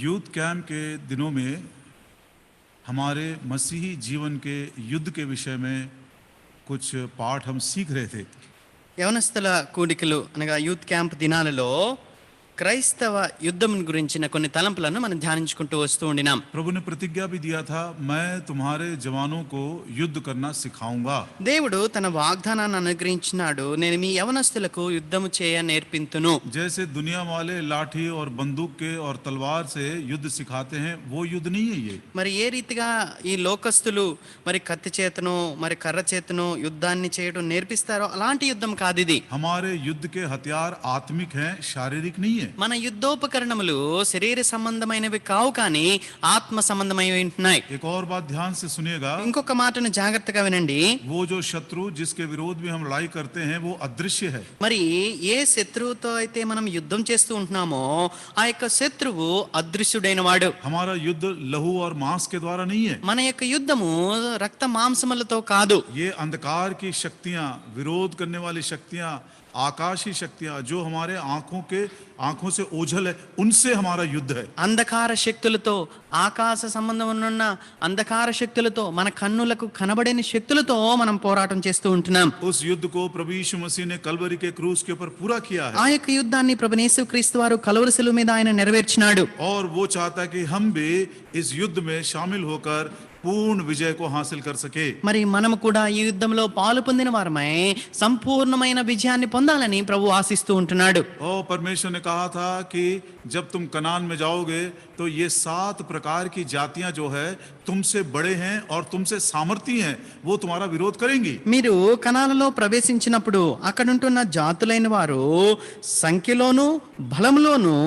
Youth camp के दिनों में हमारे मसीही जीवन के युद्ध के विषय में कुछ पाठ हम सीख रहे थे। యవనస్తుల కూడికలు అనగా యూత్ క్యాంప్ దినాలలో క్రైస్తవ యుద్ధం గురించిన కొన్ని తలంపులను మనం ధ్యానించుకుంటూ వస్తూ ఉండినాం. प्रभु ने प्रतिज्ञा भी दिया था, मैं तुम्हारे जवानों को युद्ध करना सिखाऊंगा. దేవుడు తన వాగ్దానాన్ని అనుగ్రహించినాడు, నేను మీ యవనస్తులకు యుద్ధము చేయ నేర్పింతును. जैसे दुनिया वाले लाठी और बंदूक के और तलवार से युद्ध सिखाते हैं, वो युद्ध नहीं है ये. మరి ఏ రీతిగా ఈ లోకస్తులు మరి కత్తి చేతను మరి కర్ర చేతను యుద్ధాన్ని చేయడం నేర్పిస్తారో అలాంటి యుద్ధం కాదు ఇది. हमारे युद्ध के हथियार आत्मिक हैं, शारीरिक नहीं है. మన యుద్ధోపకరణములు శరీర సంబంధమైనవి కావు కానీ ఆత్మ సంబంధమైనవి ఉంటున్నాయి. एक और बात ध्यान से सुनिएगा, ఇంకొక మాటను జాగ్రత్తగా వినండి. वो जो शत्रु जिसके विरोध में हम लड़ाई करते हैं वो अदृश्य है. మరి ఏ శత్రువుతో అయితే మనం యుద్ధం చేస్తూ ఉంటున్నామో ఆ యొక్క శత్రువు అదృశ్యుడైన వాడు. हमारा युद्ध लहू और मांस के द्वारा नहीं है. మన యొక్క యుద్ధము రక్త మాంసములతో కాదు. ये अंधकार की शक्तियां, विरोध करने वाली शक्तियां, आकाशीय शक्तियां जो हमारे आंखों से ओझल है, उनसे हमारा युद्ध है. అంధకార శక్తులతో, ఆకాశ సంబంధం ఉన్న అంధకార శక్తులతో, మన కన్నులకు కనబడని శక్తులతో మనం పోరాటం చేస్తూ ఉంటున్నాం. उस युद्ध को प्रभु यीशु मसीह ने कलवरी के क्रूस के ऊपर पूरा किया है. ఆ యొక్క యుద్ధాన్ని ప్రభువు యేసుక్రీస్తు వారు కలువరి శిలువ మీద ఆయన నెరవేర్చినాడు. और वो चाहता है कि हम भी इस युद्ध में शामिल होकर पूर्ण विजय को हासिल कर सके. మరి మనము కూడా ఈ యుద్ధంలో పాలు పొందిన వారమై సంపూర్ణమైన విజయాన్ని పొందాలని ప్రభు ఆశిస్తూ ఉంటున్నాడు. और परमेश्वर ने कहा था कि जब तुम कनान में जाओगे तो ये 7 प्रकार की जातियां जो है तुमसे बड़े हैं और तुमसे सामर्थी हैं, वो तुम्हारा विरोध करेंगी. మీరు కనానులో ప్రవేశించినప్పుడు అక్కడ ఉంటున్న జాతులైన వారు సంఖ్యలోను బలంలోను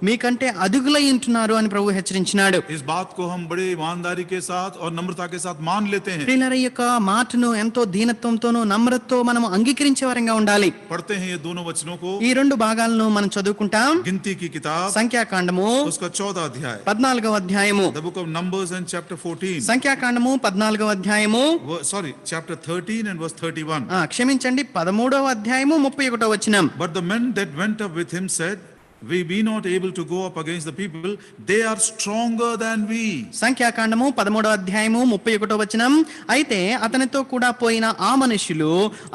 మీకంటే అధికులై ఉంటున్నారు అని ప్రభు హెచ్చరించినాడు. इस बात को हम बड़े ईमानदारी के साथ और नम्रता के साथ मान लेते हैं. ప్రియులారా, ఈ యొక్క మాటను ఎంతో దీనత్వంతోను నమ్రతతో మనం అంగీకరించే వారంగా ఉండాలి. पढ़ते हैं ये दोनों वचनों को. ఈ రెండు భాగాలను మనం చదువుకుంటాం. गिनती की किताब సంఖ్యాకాండము उसका 14 अध्याय, 14వ అధ్యాయము. the book of Numbers and chapter 14, సంఖ్యాకాండము 14వ అధ్యాయము, chapter 13 and verse 31. క్షమించండి 13వ అధ్యాయము 31వ వచనం. But the men that went up with him said, we be not able to go up against the people, they are stronger than we. సంఖ్యాకాండము 13వ అధ్యాయము 31వ వచనం. అయితే అతనితో కూడా పోయిన ఆ మనుషులు,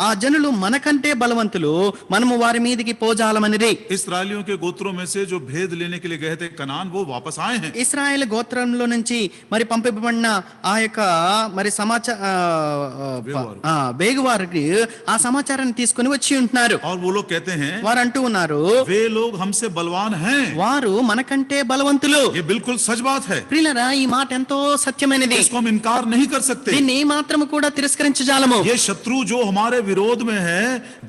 ఆ జనులు మనకంటే బలవంతులు, మనము వారి మీదకి పోజాలమనిరి. इस्राएलियों के गोत्रों में से जो भेद लेने के लिए गए थे कनान, वो वापस आए हैं. ఇశ్రాయేలు గోత్రంలో నుంచి మరి పంపబడిన ఆ యొక్క మరి వేగువారికి ఆ సమాచారాన్ని తీసుకొని వచ్చి ఉంటున్నారు. और वो लोग कहते हैं, వారు అంటూ ఉన్నారు, वे लोग हमसे बलवान हैं. వారు మనకంటే బలవంతులు. ये बिल्कुल सच बात है. ప్రియులారా, ఈ మాట ఎంతో సత్యమైనది. इसको हम इनकार नहीं कर सकते. దీన్ని ఏ మాత్రము కూడా తిరస్కరించజాలము. ये शत्रु जो हमारे विरोध में है,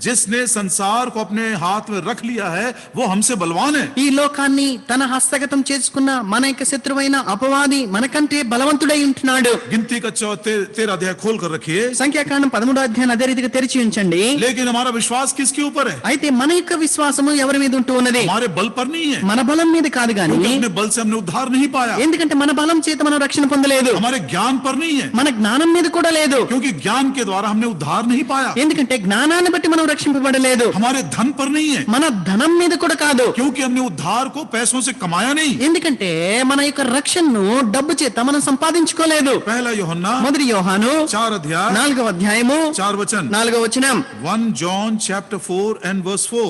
जिसने संसार को अपने हाथ में रख लिया है, वो हमसे बलवान है. ఈ లోకాన్ని తన హస్తగతం చేసుకున్న మన యొక్క శత్రువైన అపవాది మనకంటే బలవంతుడై ఉంటున్నాడు. गिनती का 13 अध्याय खोल कर रखिए. సంఖ్యాకాండం 13వ అధ్యాయం అదే రీతిగా తెరిచి ఉంచండి. लेकिन हमारा विश्वास किसके ऊपर है? అయితే మన యొక్క విశ్వాసము ఎవరి మీద ఉంటూ ఉన్నది? हमारे बल पर नहीं है. మన బలం మీద కాదు గాని, क्योंकि अपने बल से हमने उद्धार नहीं पाया. ఎందుకంటే మన బలం చేత మనం రక్షణ పొందలేదు. हमारे ज्ञान पर नहीं है, మన జ్ఞానం మీద కూడా లేదు. क्योंकि ज्ञान के द्वारा हमने उद्धार नहीं पाया. ఎందుకంటే జ్ఞానాన్ని బట్టి మనం రక్షింపబడలేదు. हमारे धन पर नहीं है, మన ధనం మీద కూడా కాదు. क्योंकि हमने उद्धार को पैसों से कमाया नहीं. ఎందుకంటే మన యొక్క రక్షణను డబ్బు చేత మనం సంపాదించుకోలేదు. पहला यूहन्ना 1 యోహాను 4 अध्याय 4వ అధ్యాయము 4 वचन, 4వ వచనం. 1 John chapter 4 and verse 4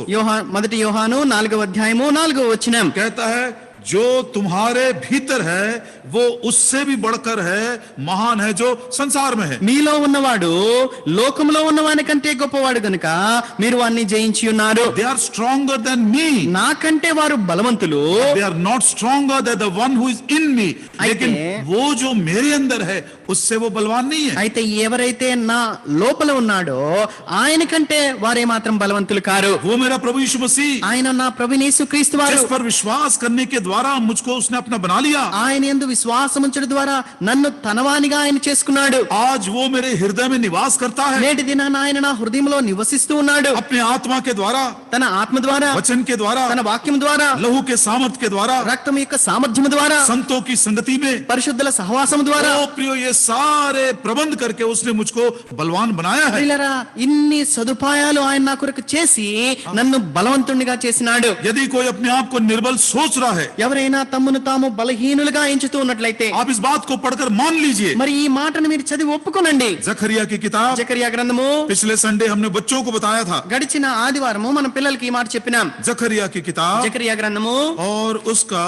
1 యోహాను 4వ అధ్యాయము 4వ వచనం कहता है, जो तुम्हारे भीतर है वो उससे भी बढ़कर है, महान है जो संसार में है. మీలో ఉన్నవాడు లోకంలో ఉన్నవాని కంటే గొప్పవాడు గనుక మీరు వాన్ని జయించి ఉన్నారు. They are stronger than me. నాకంటే వారు బలవంతులు. They are not stronger than the one who is in me. लेकिन वो जो मेरे अंदर है उससे वो बलवान नहीं है. అయితే ఎవరైతే నా లోపల ఉన్నాడో ఆయన కంటే వారే మాత్రం బలవంతులు కారు. वो मेरा प्रभु यीशु मसीह, ఆయన నా ప్రభువైన యేసుక్రీస్తు వారు. जिस पर विश्वास करने के द्वारा मुझको उसने अपना बना लिया. ఆయన యందు విశ్వాసం ఉంచడం ద్వారా నన్ను తనవానిగా ఆయన చేసుకున్నాడు. आज वो मेरे हृदय में निवास करता है. నేటి దినాన ఆయన నా హృదయంలో నివసిస్తూ ఉన్నాడు. अपने आत्मा के द्वारा, తన ఆత్మ ద్వారా, वचन के द्वारा, తన వాక్యం ద్వారా, लहू के सामर्थ्य के द्वारा, రక్తం యొక్క సామర్థ్యం ద్వారా, संतों की संगति में, పరిశుద్ధుల సహవాసం ద్వారా, ओ प्रियो, ये सारे प्रबंध करके उसने मुझको बलवान बनाया है. ప్రియులారా, ఇన్ని సదుపాయాలు ఆయన నా కొరకు చేసి నన్ను బలవంతునిగా చేసినాడు. यदि कोई अपने आप को निर्बल सोच रहा है, ఎవరైనా తమ్మును తాము బలహీనులుగా ఎంచుతూ ఉన్నట్లయితే आप इस बात को पढ़कर मान लीजिए। మరి ఈ మాటను మీరు చదివి ఒప్పుకోనండి. जकरिया की किताब జకరియా గ్రంథము पिछले संडे हमने बच्चों को बताया था। గడిచిన ఆదివారము మన పిల్లలకి ఈ మాట చెప్పినాం. जकरिया की किताब జకరియా గ్రంథము और उसका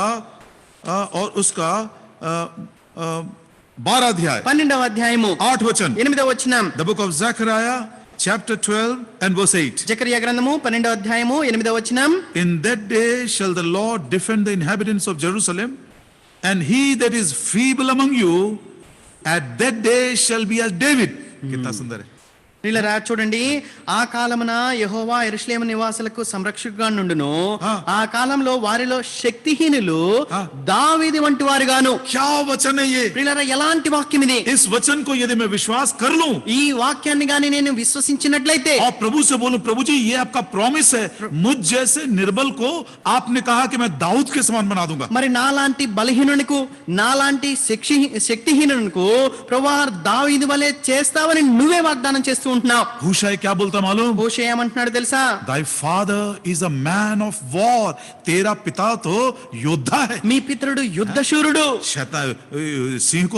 12 अध्याय 12వ అధ్యాయము 8 वचन। 8వ వచనం. The book of Zechariah chapter 12 and verse 8. Zechariah గ్రంథము 12వ అధ్యాయము 8వ వచనం. In that day shall the Lord defend the inhabitants of Jerusalem, and he that is feeble among you at that day shall be as David. कितना सुंदर है। ప్రియులారా చూడండి, ఆ కాలమున యెహోవా యెరూషలేము నివాసులకు సంరక్షకుగా నుండును. ఆ కాలంలో వారిలో శక్తిహీనులు దావీదు వంటి వారుగాను. क्या वचन है ये? ప్రియులారా ఎలాంటి వాక్యం ఇది? इस वचन को यदि मैं विश्वास कर लूं ఈ వాక్యాన్ని గాని నేను విశ్వసించినట్లయితే और प्रभु से बोलूं, प्रभु जी ये आपका प्रॉमिस है, मुझ जैसे निर्बल को आपने कहा कि मैं दाऊद के समान बना दूंगा। మరి నాలాంటి బలహీనునికు నాలాంటి శక్తిహీనునికు ప్రభువా దావీదు వలె చేస్తావని నువ్వే వాగ్దానం చేస్తూ ఉంటున్నావు. हूशाय क्या बोलता मालूम? హోషేయ ఏమంటున్నాడు తెలుసా? Thy father is a man of war. तेरा पिता तो योद्धा है। మీ పితరుడు యుద్ధ శూరుడు. शैतान सिंह को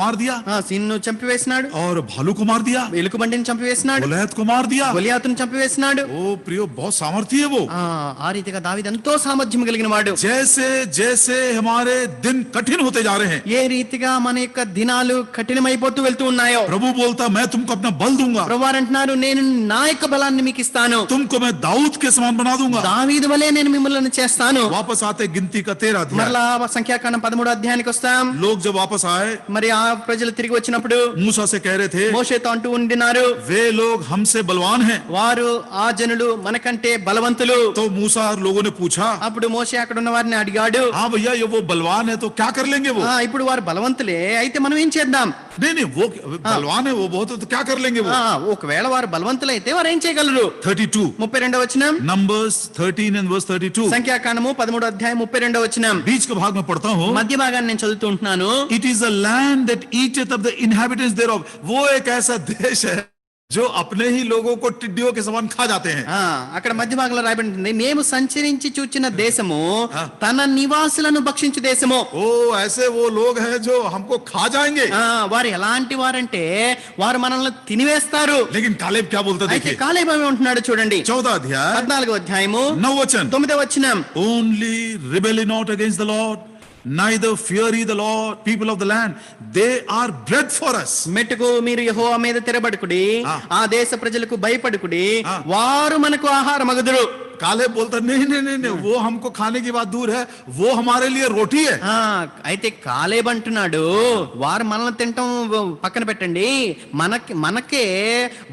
मार दिया సిన్ను చంపివేసినాడు, और भालू को मार दिया, ఎలుకబంటిని చంపివేసినాడు, गोलियत को मार दिया। గొలియాతును చంపివేసినాడు. ओ प्रियो, बहुत सामर्थ्य है वो। ఆ రీతిగా దావీదు ఎంతో సామర్థ్యం కలిగిన వాడు. जैसे जैसे हमारे दिन कठिन होते जा रहे हैं, ఏ రీతిగా మన యొక్క దినాలు కఠినమైపోతూ వెళ్తూ ఉన్నాయో प्रभु बोलता मैं तुमको अपना बल दूंगा, ప్రభువారు అంటున్నారు నేను నా యొక్క బలాన్ని మీకు ఇస్తాను, तुमको मैं दाऊद के समान बना दूंगा। దావీదు వలె నేను మిమ్మల్ని చేస్తాను. वापस आते गिनती का 13 अध्याय। మరలా సంఖ్యాకాండం 13వ అధ్యాయానికి వస్తాం. लोग जब वापस आए, మరి ఆ ప్రజలు తిరిగి వచ్చినప్పుడు मूसा से कह रहे थे మోషేతో అంటూ ఉండినారు, वे लोग हमसे बलवान हैं। వారు ఆ జనులు మనకంటే బలవంతులు. तो मूसा और लोगों ने पूछा, అప్పుడు మోషే అక్కడ ఉన్న వారిని అడిగాడు, हाँ भैया ये वो बलवान है तो क्या कर लेंगे वो? ఇప్పుడు వారు బలవంతులే, అయితే మనం ఏం చేద్దాం? नहीं वो बलवान है वो बहुत, तो क्या कर लेंगे वो? ఒకవేళ వారు బలవంతులైతే వారు ఏం చేయగలరు? 32 32వ వచనం. Numbers 13 and verse 32। సంఖ్యాకాండము 13వ అధ్యాయం 32వ వచనం. बीच के भाग में पढ़ता हूँ। మధ్య భాగాన్ని నేను చదువుతూ ఉంటున్నాను. It is a land that eateth up the inhabitants thereof। वो एक ऐसा देश है जो अपने ही लोगों को टिड्डियों के समान खा जाते हैं। అక్కడ మధ్య భాగంలో రాయబడి ఉంటుంది, మేము సంచరించి చూచిన దేశము తన నివాసులను భక్షించు దేశము. ओ ऐसे वो लोग हैं जो हमको खा जाएंगे। వారు ఎలాంటి వారంటే వారు మనల్ని తినివేస్తారు. लेकिन कालेब क्या बोलता అయితే देखिए, కాలేబు ఏమంటున్నాడు చూడండి. 14 अध्याय 14వ అధ్యాయము 9 वचन। 9వ వచనం. Only rebel ye not against the Lord, neither fear ye the Lord, people of the land, they are bread for us. మెట్టుకు మీరు యెహోవా మీద తిరబడుకుడి, ఆ దేశ ప్రజలకు భయపడుకుడి, వారు మనకు ఆహారం మగదురు. कालेब बोलता नहीं नहीं नहीं नहीं, वो हमको खाने की बात दूर है, वो हमारे लिए रोटी है। అయితే కాలేబ్ అంటున్నాడు, వారు మనల్ని తినటం పక్కన పెట్టండి, మనకే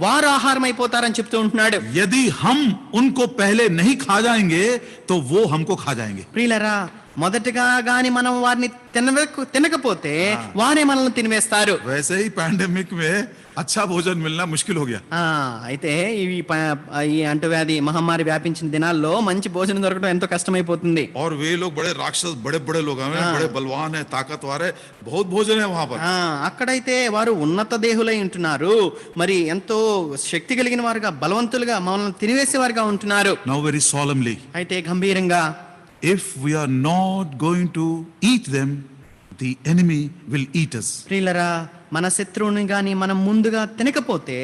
వారు ఆహారం అయిపోతారని చెప్తూ ఉంటున్నాడు. यदि हम उनको पहले नहीं खा जाएंगे तो वो हमको खा जाएंगे। ప్రియులారా మొదటగా గాని మనం వారిని తినకపోతే వారే మనల్ని తినివేస్తారు. वैसे ही पैंडेमिक में अच्छा भोजन मिलना मुश्किल हो गया। అయితే ఈ అంటువ్యాధి మహమ్మారి వ్యాపించిన దినాల్లో మంచి భోజనం దొరకడం ఎంతో కష్టమైపోతుంది. और वे लोग बड़े राक्षस, बड़े बड़े लोग हैं, बड़े बलवान है, ताकतवर है, बहुत भोजन है वहां पर। అక్కడైతే వారు ఉన్నత దేహులై ఉంటున్నారు, మరి ఎంతో శక్తి కలిగిన వారుగా బలవంతులుగా మనల్ని తినివేసే వారుగా ఉంటున్నారు. Now very solemnly, అయితే గంభీరంగా if we are not going to eat them, the enemy will eat us. ప్రియులరా మన శత్రువుని గాని మనం ముందుగా తినకపోతే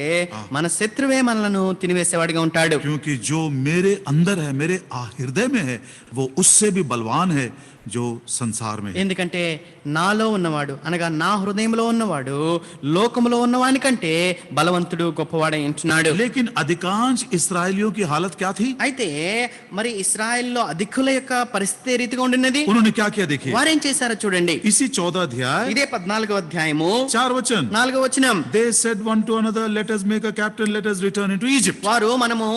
మన శత్రువే మనలను తినివేసేవాడిగా ఉంటాడు. क्योंकि जो मेरे अंदर है, मेरे हृदय में है, वो उससे भी बलवान है जो संसार में है। ఎందుకంటే నాలో ఉన్నవాడు అనగా నా హృదయంలో ఉన్నవాడు లోకములో ఉన్నవాని కంటే బలవంతుడు గొప్పవాడై ఉంటున్నాడు. लेकिन अधिकांश इस्राएलियों की हालत क्या थी? అయితే మరి ఇశ్రాయేల్లో అధికుల యొక్క పరిస్థితి ఏ రీతిగా ఉండినది? उन्होंने क्या किया देखिए, వారేం చేశారో చూడండి. इसी 14 अध्याय ఇదే 14వ అధ్యాయము 4 वचन। 4వ వచనం. They said one to another, let us make a captain, let us return into Egypt. వారు మనము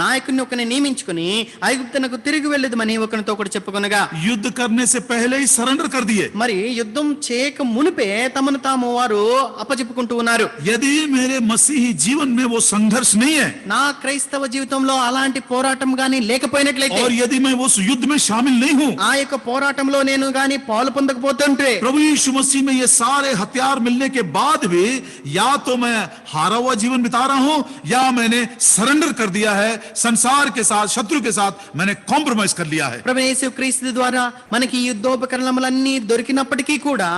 నాయకుని ఒకరిని నియమించుకుని ఐగుప్తునకు తిరిగి వెళ్ళేదమని ఒకరితో ఒకటి చెప్పుకొనగా युद्ध करने से पहले ही सरेंडर कर दिए। మరి యుద్ధం చేయక మునిపే తమను తాము వారు అప్పచెప్పుకుంటూ ఉన్నారు. यदि मेरे मसीही जीवन में वो संघर्ष नहीं है, నా క్రైస్తవ జీవితంలో అలాంటి పోరాటం గాని లేకపోయినట్లయితే, और यदि मैं उस युद्ध में शामिल नहीं हूँ, ఆ యొక్క పోరాటంలో నేను గాని పాలు పొందకపోతుంటే, प्रभु यीशु मसीह में ये सारे हथियार मिलने के बाद भी या तो मैं हारा हुआ जीवन बिता रहा हूं या मैंने सरेंडर कर दिया है संसार के साथ, शत्रु के साथ मैंने कॉम्प्रोमाइज कर लिया है। ప్రభు యేసు క్రీస్తు ద్వారా మనకి ఈ యుద్ధోపకరణములన్నీ దొరికినప్పటికీ కూడా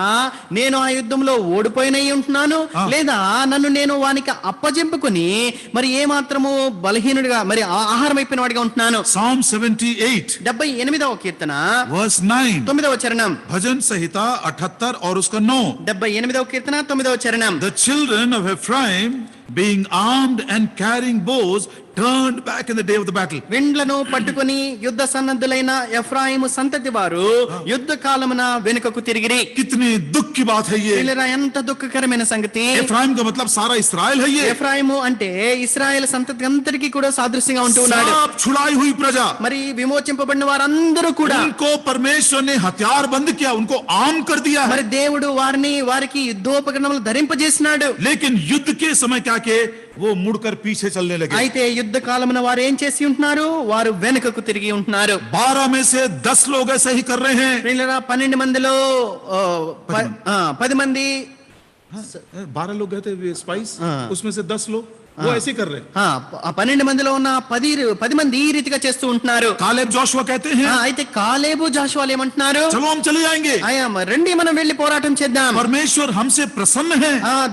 నేను ఆ యుద్ధంలో ఓడిపోయినై ఉంటున్నాను, లేదా నన్ను నేను వానికి అప్పజెంపుకుని మరి ఏ మాత్రము బలహీనుడిగా మరి ఆహారం అయిపోయిన వాడిగా ఉంటున్నాను. Psalm 78 78వ కీర్తన verse 9, 9వ చరణం. भजन संहिता 78 और उसका 9, 78వ కీర్తన 9వ చరణం. the children of Ephraim being armed and carrying bows turned back in the day of the battle. విండ్లను పట్టుకొని యుద్ధ సన్నద్ధులైన ఎఫ్రాయిము సంతతి వారు యుద్ధ కాలమున వెనుకకు తిరిగిరి. कितनी दुख की बात है ये। వీళ్ళరా ఎంత దుఃఖకరమైన సంగతి. एफ्राइम का मतलब सारा इस्राएल है ये। ఎఫ్రాయిము అంటే ఇశ్రాయేల్ సంతతి అంతటికి కూడా సాదృశ్యంగా ఉంటూ ఉన్నాడు. सब छुड़ाई हुई प्रजा, మరి విమోచింపబడిన వారందరూ కూడా उनको परमेश्वर ने हथियार बंद किया, उनको आर्म कर दिया है। మరి దేవుడు వారికి యుద్ధోపకరణములు ధరింపజేసినాడు. लेकिन युद्ध के समय क्या किए, वो मुड़कर पीछे चलने लगे। అయితే యుద్ధ కాలమున వారు ఏం చేసి ఉంటున్నారు, వారు వెనుకకు తిరిగి ఉంటున్నారు. 12 में से 10 लोग ऐसा ही कर रहे हैं। 12 మందిలో 10 మంది 12 लोग गए थे स्पाइस, उसमें से 10 लोग वो ऐसे कर रहे हैं। 12 మందిలో ఉన్న 10 మంది ఈ రీతిగా చేస్తూ ఉంటున్నారు. कालेब जोशुआ कहते हैं అయితే కాలేబు జాషువాలు ఏమంటున్నారు, चलो हम चले जाएंगे, రండి మనం వెళ్లి పోరాటం చేద్దాం. परमेश्वर हमसे प्रसन्न है,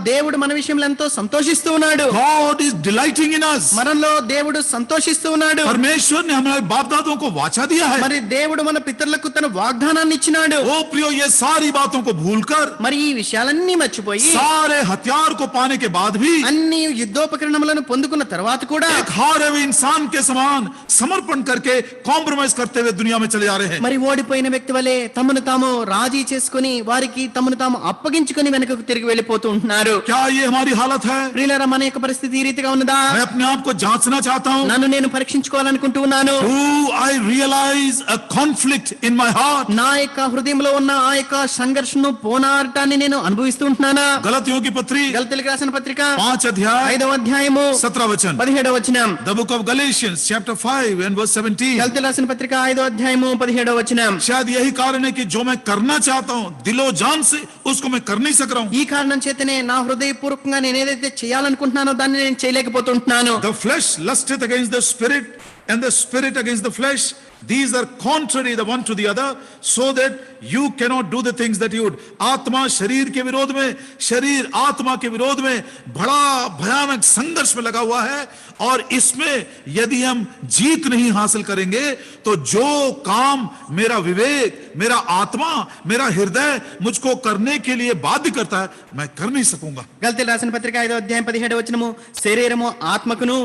దేవుడు మన విషయంలో ఎంతో సంతోషిస్తూ ఉన్నాడు. God is delighting in us। మనలో దేవుడు సంతోషిస్తూ ఉన్నాడు. परमेश्वर ने हमारे बाप दादों को वाचा दिया है। మరి దేవుడు మన పితరులకు తన వాగ్దానాన్ని ఇచ్చినాడు. ओ प्रियो, ये सारी बातों को भूलकर, మరి ఈ విషయాలన్నీ మర్చిపోయి सारे हथियार को पाने के बाद भी అన్ని యుద్ధోపకరణములను పొందుకున్న తర్వాత కూడా एक हारे हुए इंसान के समान समर्पण करके कॉम्प्रोमाइज करते हुए दुनिया में चले जा रहे हैं। మరి ఓడిపోయిన వ్యక్తి వలె తమను తాము రాజీ చేసుకుని వారికి తమను తాము అప్పగించుకుని వెనుకకు తిరిగి వెళ్ళిపోతూ ఉంటున్నారు. क्या ये हमारी हालत है? ప్రియులారా, మన యొక్క పరిస్థితి ఈ రీతిగా ఉన్నదా? मैं अपने आप को जांचना चाहता हूँ। నన్ను నేను పరీక్షించుకోవాలనుకుంటూ ఉన్నాను. Do I realize a conflict in my heart? నా యొక్క హృదయంలో ఉన్న ఆ యొక్క సంఘర్షణను పోరాటాన్ని నేను అనుభవిస్తూ ఉంటున్నానా? गलतियों की पत्री గలతీయులకు రాసిన పత్రిక 5 अध्याय 5వ అధ్యాయము 17 वचन। 17వ వచనం. The book of Galatians chapter 5 and verse 17। గలతీయులకు రాసిన పత్రిక 5వ అధ్యాయము 17వ వచనం. शायद यही कारण है कि जो मैं करना चाहता हूँ दिलो जान से, उसको मैं कर नहीं सक रहा हूँ। ఈ కారణం చేతనే నా హృదయపూర్వకంగా నేను ఏదైతే చేయాలనుకుంటున్నానో దాన్ని నేను చేయలేకపోతుంటున్నాను. The flesh lusteth against the spirit and the spirit against the flesh. These are contrary the one to the other, so that you cannot do the things that you would. आत्मा शरीर के विरोध में, शरीर आत्मा के विरोध में बड़ा भयानक संघर्ष में लगा हुआ है, और इसमें यदि हम जीत नहीं हासिल करेंगे तो जो काम मेरा विवेक, मेरा आत्मा, मेरा हृदय मुझको करने के लिए बाध्य करता है, मैं कर नहीं सकूंगा। గలతీయులకు రాసిన పత్రిక 5వ అధ్యాయం 17వ వచనము, శరీరము ఆత్మకును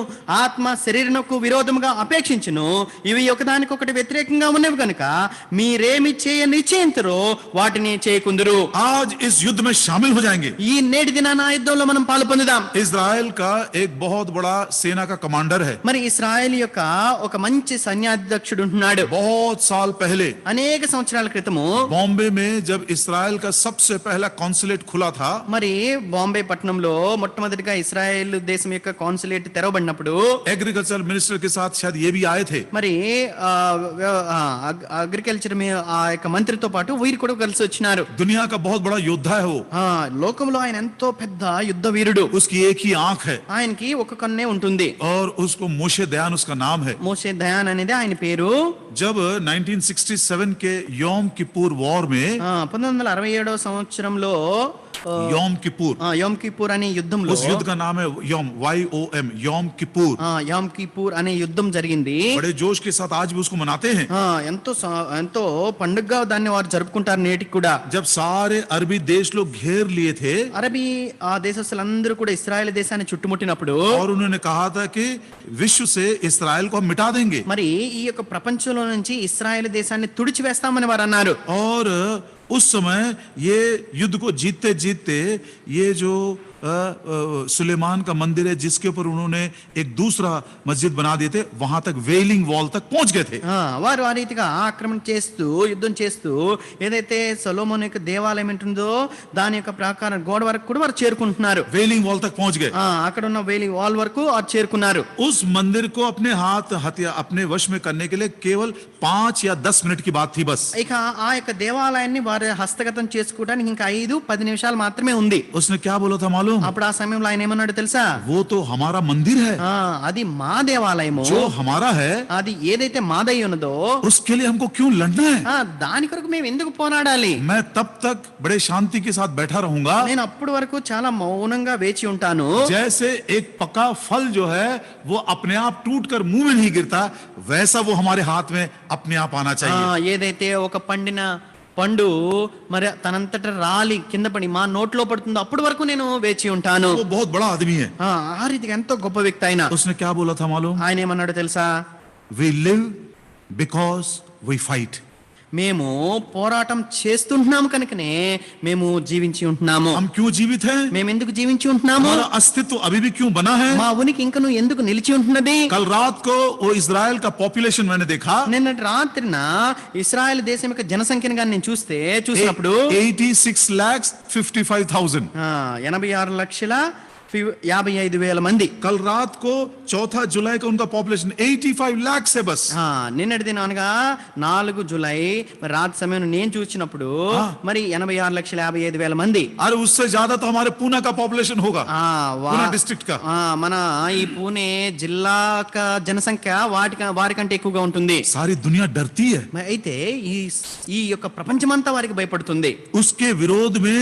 ఆత్మ శరీరమునకు విరోధముగా అపేక్షించును, ఇవి ఒకదానికొకటి వ్యతిరేకంగా ఉన్నవి కనుక మీరేమి చేయ నిశ్చయింతురో వాటిని చేయకుందురు. आज इस युद्ध में शामिल हो जाएंगे। ఈ నేటి దినాన ఆ యుద్ధంలో మనం పాలు పొందుదాం. इजराइल का एक बहुत बड़ा सेना का कमांडर है। మరి ఇశ్రాయేల్ యొక్క ఒక మంచి సైన్యాధ్యక్షుడు ఉంటున్నాడు. बहुत साल पहले అనేక సంవత్సరాల క్రితము बॉम्बे में जब इस्राएल का सबसे पहला कॉन्सुलेट खुला था, మరి బాంబే పట్టణంలో మొట్టమొదటిగా ఇశ్రాయేల్ దేశం యొక్క కాన్సులేట్ తెరవబడినప్పుడు एग्रीकल्चर मिनिस्टर के साथ शायद ये भी आए थे। మరి అగ్రికల్చర్ ఆ యొక్క మంత్రితో పాటు వీరు కూడా కలిసి వచ్చినారు. दुनिया का बहुत बड़ा योद्धा है वो। లోకంలో ఆయన ఎంతో పెద్ద యుద్ధ వీరుడు. उसकी एक ही आंख है ఆయనకి ఒక కన్నే ఉంటుంది. और उसको मोशे दयान उसका नाम है। మోషే దయాన్ అనేది ఆయన పేరు. जब 1967 के योम किपुर वॉर में 1967వ సంవత్సరంలో योम किपुर, యోమ్ కిపూర్ అనే యుద్ధంలో, उस युद्ध का नाम है योम, YOM, योम किपुर। యోమ్ కిపూర్ అనే యుద్ధం జరిగింది. बड़े जोश के साथ आज भी उसको मनाते हैं। ఎంతో పండుగగా దాన్ని వారు జరుపుకుంటారు నేటికి కూడా. जब सारे अरबी देश लोग घेर लिए थे అరబీ ఆ దేశస్తులందరూ కూడా ఇశ్రాయేల్ దేశాన్ని చుట్టుముట్టినప్పుడు, और उन्होंने कहा था कि विश्व से इस्राएल को हम मिटा देंगे, మరి ఈ యొక్క ప్రపంచంలో నుంచి ఇశ్రాయేల్ దేశాన్ని తుడిచివేస్తామని వారు అన్నారు. और उस समय ये युद्ध को जीतते जीतते ये जो सुलेमान का मंदिर है जिसके ऊपर उन्होंने एक दूसरा मस्जिद बना दिए थे, वहां तक वेलिंग वॉल तक पहुंच गए थे। వారు ఆ రీతిగా ఆక్రమణ చేస్తూ యుద్ధం చేస్తూ ఏదైతే సొలొమోను యొక్క దేవాలయం ఉంటుందో దాని యొక్క ప్రకారం గోడ వరకు కూడా వారు చేరుకుంటున్నారు. वेलिंग वॉल तक पहुंच गए। అక్కడ ఉన్న వేలి వాల్ వరకు వారు చేరుకున్నారు. उस मंदिर को अपने हथियार अपने वश में करने के लिए केवल 5 या 10 मिनट की बात थी बस। ఇక ఆ యొక్క దేవాలయాన్ని వారు హస్తగతం చేసుకోవడానికి ఇంకా 5-10 నిమిషాలు మాత్రమే ఉంది. उसने क्या बोला था मालूम? అప్పుడు ఆ సమయంలో ఆయన ఏమన్నాడు తెలుసా? वो तो हमारा मंदिर है, అది మా దేవాలయము, जो हमारा है, అది ఏదైతే మాదై ఉన్నదో उसके लिए हमको क्यों लड़ना है? దాని కొరకు మేము ఎందుకు పోరాడాలి? मैं तब तक बड़े शांति के साथ बैठा रहूंगा నేను అప్పటి వరకు చాలా మౌనంగా వేచి ఉంటాను. जैसे एक पका फल जो है वो अपने आप टूट कर मुंह में नहीं गिरता, वैसा वो हमारे हाथ में अपने आप आना चाहिए। ఏదైతే ఒక పండిన పండు మరి తనంతట రాలి కింద పడి మా నోట్లో పడుతుందో అప్పటి వరకు నేను వేచి ఉంటాను. वो बहुत बड़ा आदमी है। ఆ రీతిగా ఎంతో గొప్ప వ్యక్తి ఆయన. उसने क्या बोला था मालूम? ఆయన ఏమన్నాడు తెలుసా? We live because we fight. మేము పోరాటం చేస్తుంటున్నాము కనుకనే మేము జీవించి ఉంటున్నాము. हम क्यों जीवित हैं? మేము ఎందుకు జీవించి ఉంటున్నాము? हमारा अस्तित्व अभी भी क्यों बना है? మా ఉనికి ఇంకను ఎందుకు నిలిచి ఉంటున్నది? कल रात को वो इजराइल का पॉपुलेशन मैंने देखा, నిన్నటి రాత్రిన ఇశ్రాయేల్ దేశం యొక్క జనసంఖ్యను గాని నేను చూసినప్పుడు 86,55,000। 86,55,000 మంది. कल रात को 4 जुलाई का उनका पॉपुलेशन 85 लाख से बस। నిన్నటి దినం అనగా 4 జూలై రాత్రి సమయం నేను చూసినప్పుడు మరి 86,55,000 మంది. अरे उससे ज्यादा तो हमारे पूना का पॉपुलेशन होगा, पूना डिस्ट्रिक्ट का। మన ఈ పూణే జిల్లా జనసంఖ్య వారికంటే ఎక్కువగా ఉంటుంది. सारी दुनिया डरती है, అయితే ఈ యొక్క ప్రపంచమంతా వారికి భయపడుతుంది. उसके विरोध में